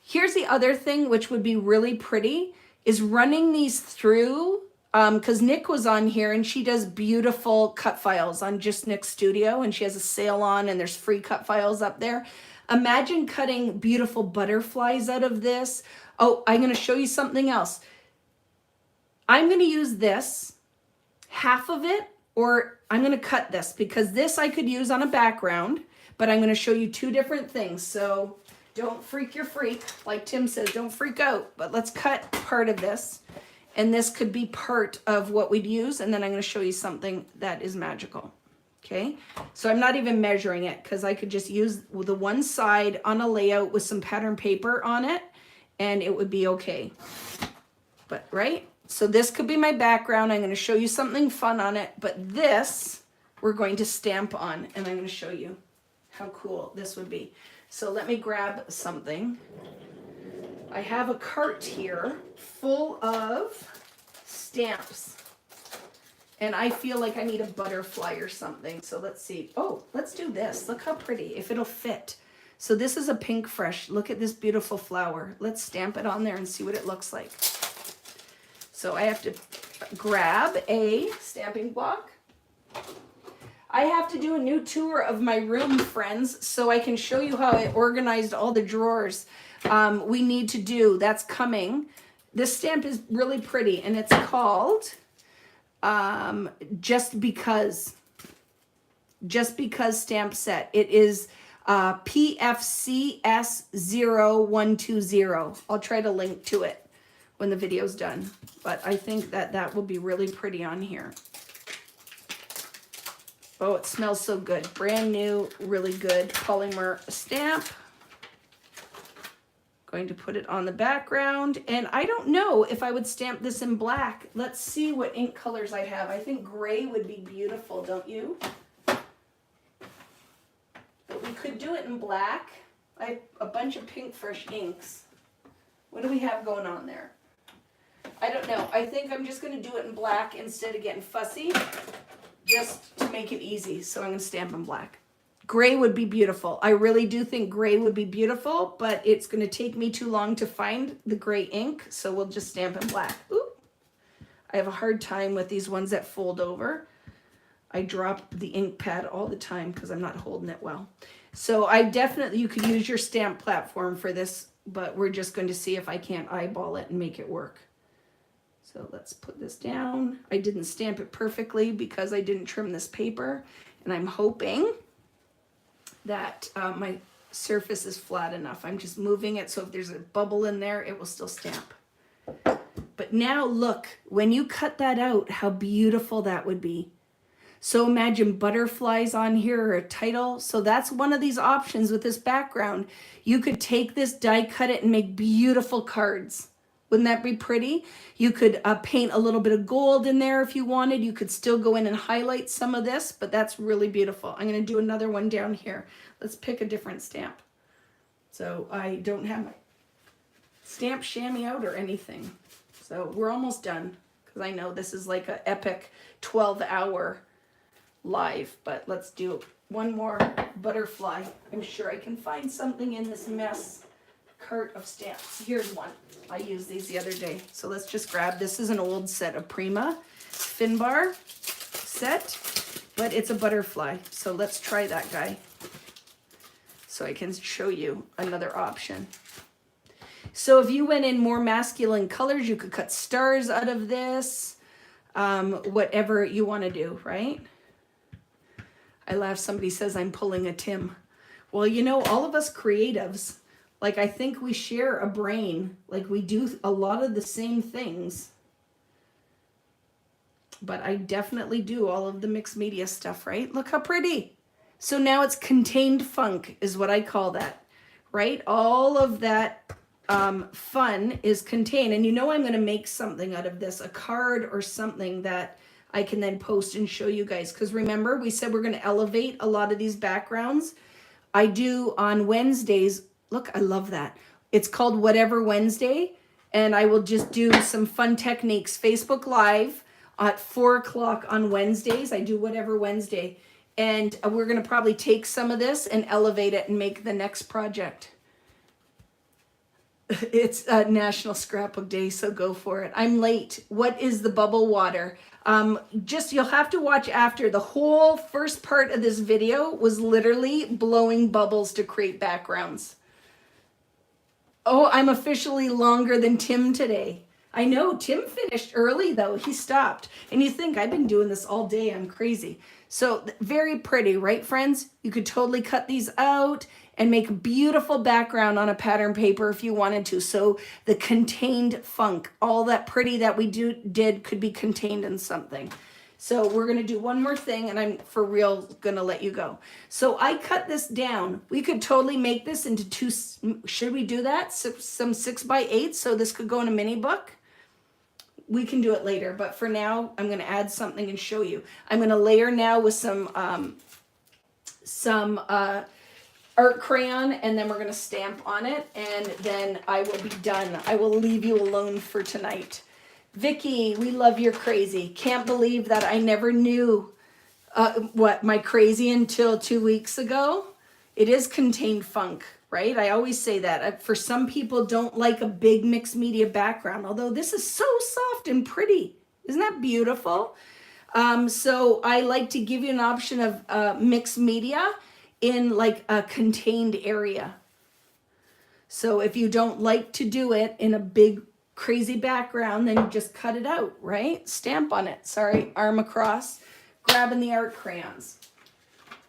Here's the other thing which would be really pretty is running these through. Because Nick was on here and she does beautiful cut files on Just Nick's Studio and she has a sale on and there's free cut files up there. Imagine cutting beautiful butterflies out of this. Oh, I'm going to show you something else. I'm going to use this, half of it, or I'm going to cut this because this I could use on a background, but I'm going to show you two different things. So don't freak your freak. Like Tim says, don't freak out, but let's cut part of this. And this could be part of what we'd use. And then I'm going to show you something that is magical. Okay. So I'm not even measuring it because I could just use the one side on a layout with some pattern paper on it and it would be okay. But right. So this could be my background. I'm going to show you something fun on it. But this we're going to stamp on and I'm going to show you how cool this would be. So let me grab something. I have a cart here full of stamps and I feel like I need a butterfly or something. So let's see. Oh, let's do this. Look how pretty, if it'll fit. So this is a pink fresh. Look at this beautiful flower. Let's stamp it on there and see what it looks like. So I have to grab a stamping block. I have to do a new tour of my room, friends, so I can show you how I organized all the drawers. We need to do, that's coming. This stamp is really pretty and it's called Just Because stamp set. It is PFCS0120. I'll try to link to it when the video's done, but I think that will be really pretty on here. Oh, it smells so good. Brand new, really good polymer stamp. Going to put it on the background, and I don't know if I would stamp this in black. Let's see what ink colors I have. I think gray would be beautiful, don't you? But we could do it in black. I have a bunch of pink fresh inks. What do we have going on there? I don't know. I think I'm just going to do it in black instead of getting fussy, just to make it easy. So I'm going to stamp in black. Gray would be beautiful. I really do think gray would be beautiful, but it's going to take me too long to find the gray ink, so we'll just stamp in black. Ooh. I have a hard time with these ones that fold over. I drop the ink pad all the time because I'm not holding it well. So you could use your stamp platform for this, but we're just going to see if I can't eyeball it and make it work. So let's put this down. I didn't stamp it perfectly because I didn't trim this paper, and I'm hoping that my surface is flat enough. I'm just moving it so if there's a bubble in there, it will still stamp. But now look, when you cut that out, how beautiful that would be. So imagine butterflies on here or a title. So that's one of these options with this background. You could take this, die cut it, and make beautiful cards Wouldn't that be pretty? You could paint a little bit of gold in there if you wanted. You could still go in and highlight some of this, but that's really beautiful. I'm going to do another one down here. Let's pick a different stamp. So I don't have my stamp chamois out or anything. So we're almost done because I know this is like an epic 12-hour live, but let's do one more butterfly. I'm sure I can find something in this mess cart of stamps. Here's one. I used these the other day. So let's just grab, this is an old set of Prima Finbar set, but it's a butterfly. So let's try that guy so I can show you another option. So if you went in more masculine colors, you could cut stars out of this, whatever you want to do, right? I laugh, somebody says I'm pulling a Tim. Well, you know, all of us creatives, like I think we share a brain, like we do a lot of the same things. But I definitely do all of the mixed media stuff, right? Look how pretty. So now it's contained funk is what I call that, right? All of that fun is contained. And you know I'm going to make something out of this, a card or something that I can then post and show you guys. Because remember, we said we're going to elevate a lot of these backgrounds. I do on Wednesdays. Look, I love that. It's called Whatever Wednesday. And I will just do some fun techniques. Facebook Live at 4 o'clock on Wednesdays. I do Whatever Wednesday. And we're going to probably take some of this and elevate it and make the next project. It's National Scrapbook Day, so go for it. I'm late. What is the bubble water? Just you'll have to watch after. The whole first part of this video was literally blowing bubbles to create backgrounds. Oh, I'm officially longer than Tim today. I know, Tim finished early though. He stopped. And you think, I've been doing this all day. I'm crazy. So very pretty, right, friends? You could totally cut these out and make a beautiful background on a pattern paper if you wanted to. So the contained funk, all that pretty that we did could be contained in something. So we're going to do one more thing, and I'm for real going to let you go. So I cut this down. We could totally make this into two. Should we do that? Some 6x8, so this could go in a mini book. We can do it later, but for now, I'm going to add something and show you. I'm going to layer now with some art crayon, and then we're going to stamp on it, and then I will be done. I will leave you alone for tonight. Vicki, we love your crazy. Can't believe that I never knew my crazy until 2 weeks ago. It is contained funk, right? I always say that. For some people don't like a big mixed media background, although this is so soft and pretty. Isn't that beautiful? So I like to give you an option of mixed media in like a contained area. So if you don't like to do it in a big crazy background, then you just cut it out, right? Stamp on it. Sorry, arm across, grabbing the art crayons.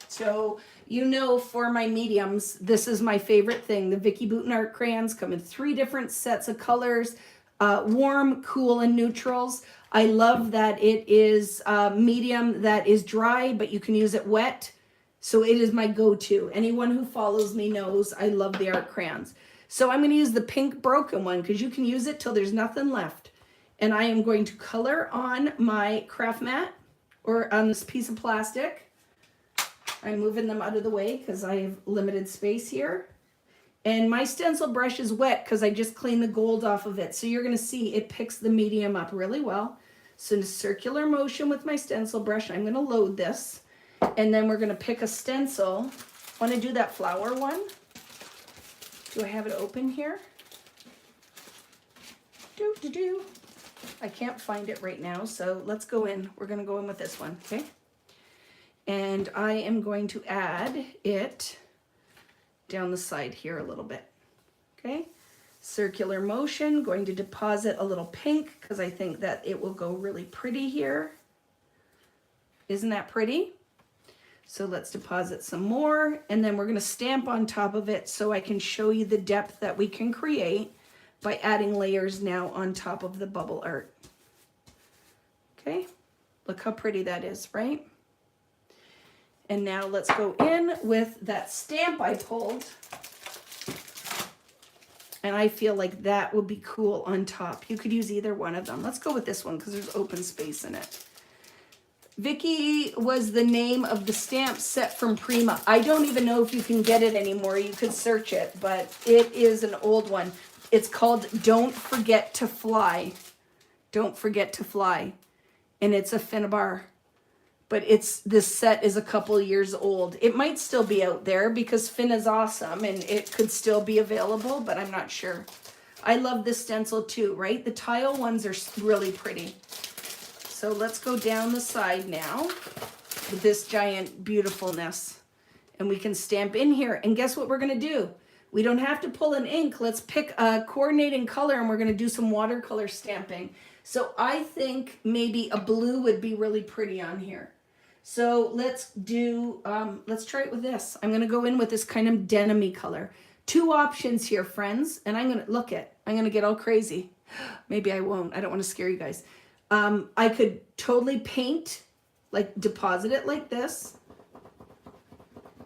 So you know, for my mediums, this is my favorite thing. The Vicki Boutin art crayons come in 3 different sets of colors, warm, cool, and neutrals. I love that it is medium that is dry, but you can use it wet. So it is my go-to. Anyone who follows me knows I love the art crayons. So I'm going to use the pink broken one because you can use it till there's nothing left. And I am going to color on my craft mat or on this piece of plastic. I'm moving them out of the way because I have limited space here. And my stencil brush is wet because I just cleaned the gold off of it. So you're going to see it picks the medium up really well. So in a circular motion with my stencil brush, I'm going to load this. And then we're going to pick a stencil. Want to do that flower one? Do I have it open here? I can't find it right now, so let's go in. We're going to go in with this one, okay? And I am going to add it down the side here a little bit, okay? Circular motion, going to deposit a little pink because I think that it will go really pretty here. Isn't that pretty? So let's deposit some more, and then we're going to stamp on top of it so I can show you the depth that we can create by adding layers now on top of the bubble art. Okay, look how pretty that is, right? And now let's go in with that stamp I pulled. And I feel like that would be cool on top. You could use either one of them. Let's go with this one because there's open space in it. Vicki was the name of the stamp set from Prima. I don't even know if you can get it anymore. You could search it, but it is an old one. It's called Don't Forget to Fly. Don't Forget to Fly. And it's a Finnabar. But this set is a couple years old. It might still be out there because Finn is awesome and it could still be available, but I'm not sure. I love this stencil too, right? The tile ones are really pretty. So let's go down the side now with this giant beautifulness. And we can stamp in here. And guess what we're going to do? We don't have to pull an ink. Let's pick a coordinating color and we're going to do some watercolor stamping. So I think maybe a blue would be really pretty on here. So let's try it with this. I'm going to go in with this kind of denim-y color. Two options here, friends. And I'm going to get all crazy. Maybe I won't. I don't want to scare you guys. I could totally paint, like deposit it like this.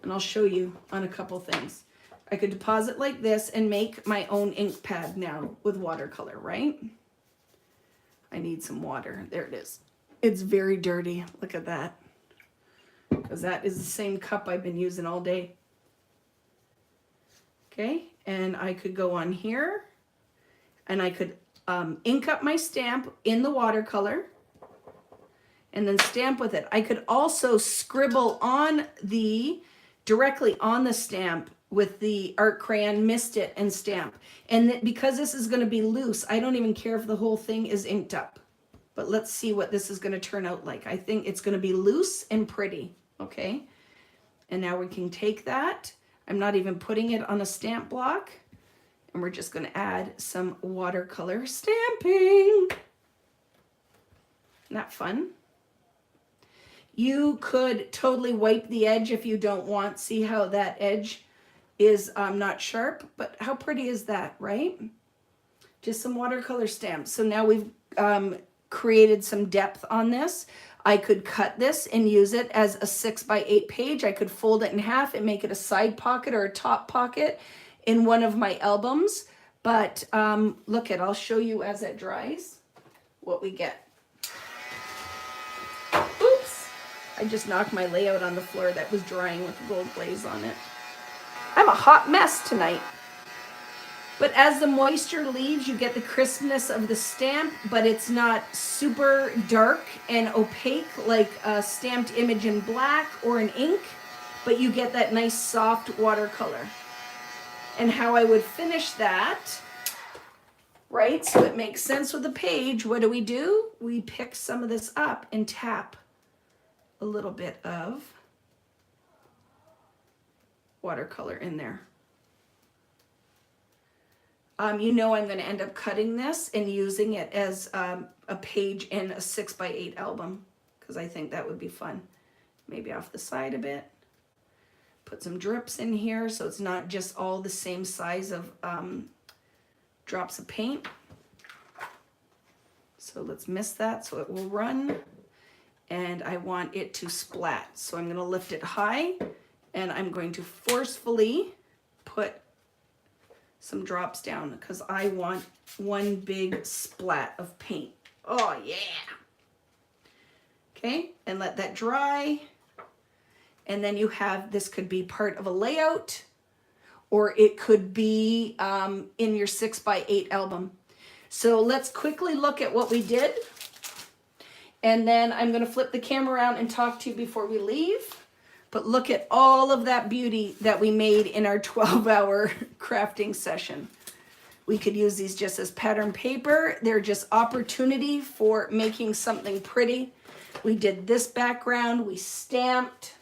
And I'll show you on a couple things. I could deposit like this and make my own ink pad now with watercolor, right? I need some water. There it is. It's very dirty. Look at that. Because that is the same cup I've been using all day. Okay, and I could go on here and I could ink up my stamp in the watercolor and then stamp with it. I could also scribble on directly on the stamp with the art crayon, mist it and stamp. And because this is going to be loose, I don't even care if the whole thing is inked up. But let's see what this is going to turn out like. I think it's going to be loose and pretty. Okay. And now we can take that. I'm not even putting it on a stamp block. And we're just going to add some watercolor stamping. Isn't that fun? You could totally wipe the edge if you don't want. See how that edge is not sharp, but how pretty is that, right? Just some watercolor stamps. So now we've created some depth on this. I could cut this and use it as a 6x8 page. I could fold it in half and make it a side pocket or a top pocket in one of my albums. But look I'll show you as it dries what we get. Oops, I just knocked my layout on the floor that was drying with gold glaze on it. I'm a hot mess tonight. But as the moisture leaves, you get the crispness of the stamp, but it's not super dark and opaque like a stamped image in black or in ink, but you get that nice soft watercolor. And how I would finish that, right? So it makes sense with the page. What do? We pick some of this up and tap a little bit of watercolor in there. You know I'm going to end up cutting this and using it as a page in a 6x8 album because I think that would be fun. Maybe off the side a bit. Put some drips in here so it's not just all the same size of drops of paint. So let's mist that so it will run. And I want it to splat. So I'm going to lift it high and I'm going to forcefully put some drops down because I want one big splat of paint. Oh yeah. Okay, and let that dry. And then you have, this could be part of a layout or it could be in your 6x8 album. So let's quickly look at what we did. And then I'm going to flip the camera around and talk to you before we leave. But look at all of that beauty that we made in our 12-hour crafting session. We could use these just as pattern paper. They're just opportunity for making something pretty. We did this background. We stamped.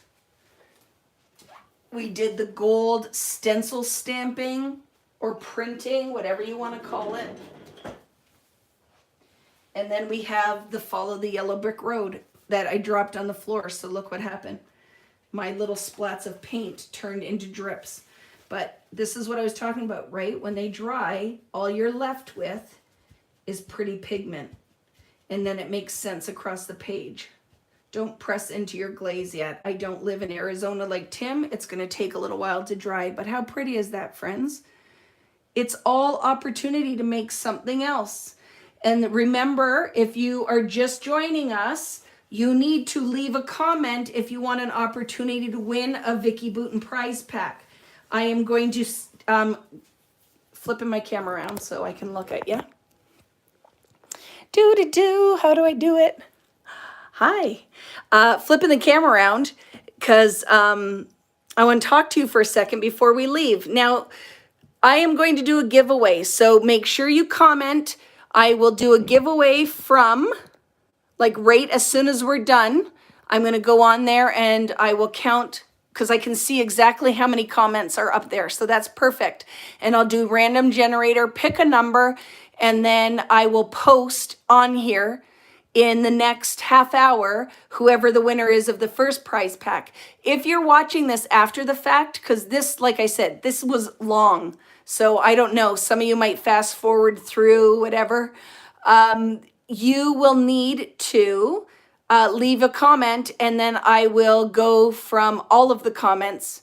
We did the gold stencil stamping or printing, whatever you want to call it. And then we have the Follow the Yellow Brick Road that I dropped on the floor. So look what happened. My little splats of paint turned into drips. But this is what I was talking about, right? When they dry, all you're left with is pretty pigment. And then it makes sense across the page. Don't press into your glaze yet. I don't live in Arizona like Tim. It's going to take a little while to dry. But how pretty is that, friends? It's all opportunity to make something else. And remember, if you are just joining us, you need to leave a comment if you want an opportunity to win a Vicki Boutin prize pack. I am going to flipping my camera around so I can look at you. How do I do it? Hi. Flipping the camera around because I want to talk to you for a second before we leave. Now, I am going to do a giveaway, so make sure you comment. I will do a giveaway from, like, right as soon as we're done. I'm going to go on there and I will count because I can see exactly how many comments are up there. So that's perfect. And I'll do random generator, pick a number, and then I will post on here in the next half hour, whoever the winner is of the first prize pack. If you're watching this after the fact, because this, like I said, this was long. So I don't know, some of you might fast forward through whatever. You will need to leave a comment, and then I will go from all of the comments,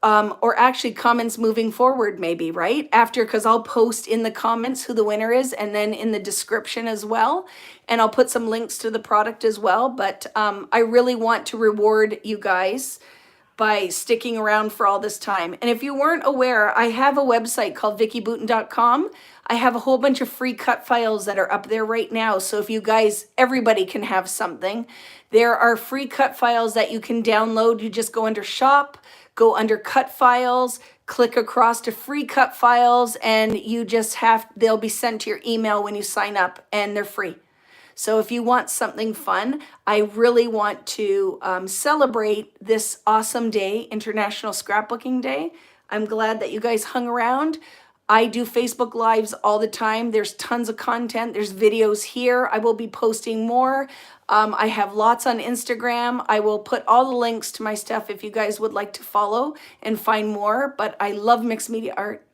or actually comments moving forward maybe, right? After, because I'll post in the comments who the winner is, and then in the description as well. And I'll put some links to the product as well. But I really want to reward you guys by sticking around for all this time. And if you weren't aware, I have a website called vickiboutin.com. I have a whole bunch of free cut files that are up there right now. So if you guys, everybody can have something. There are free cut files that you can download. You just go under shop, go under cut files, click across to free cut files, and you just they'll be sent to your email when you sign up, and they're free. So if you want something fun, I really want to celebrate this awesome day, International Scrapbooking Day. I'm glad that you guys hung around. I do Facebook Lives all the time. There's tons of content. There's videos here. I will be posting more. I have lots on Instagram. I will put all the links to my stuff if you guys would like to follow and find more. But I love mixed media art.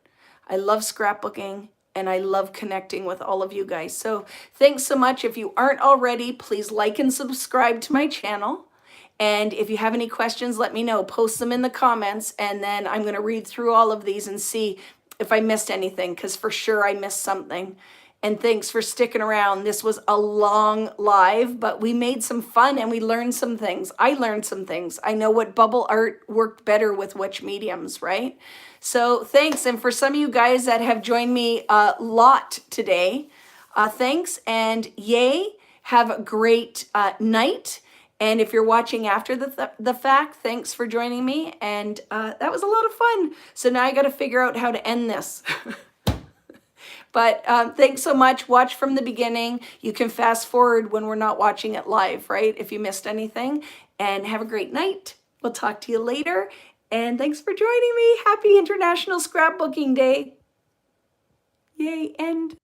I love scrapbooking. And I love connecting with all of you guys. So thanks so much. If you aren't already, please like and subscribe to my channel. And if you have any questions, let me know. Post them in the comments. And then I'm going to read through all of these and see if I missed anything, because for sure I missed something. And thanks for sticking around. This was a long live, but we made some fun and we learned some things. I learned some things. I know what bubble art worked better with which mediums, right? So thanks. And for some of you guys that have joined me a lot today, thanks and yay. Have a great night. And if you're watching after the fact, thanks for joining me. And that was a lot of fun. So now I got to figure out how to end this. But thanks so much. Watch from the beginning. You can fast forward when we're not watching it live, right? If you missed anything. And have a great night. We'll talk to you later. And thanks for joining me. Happy International Scrapbooking Day. Yay, end.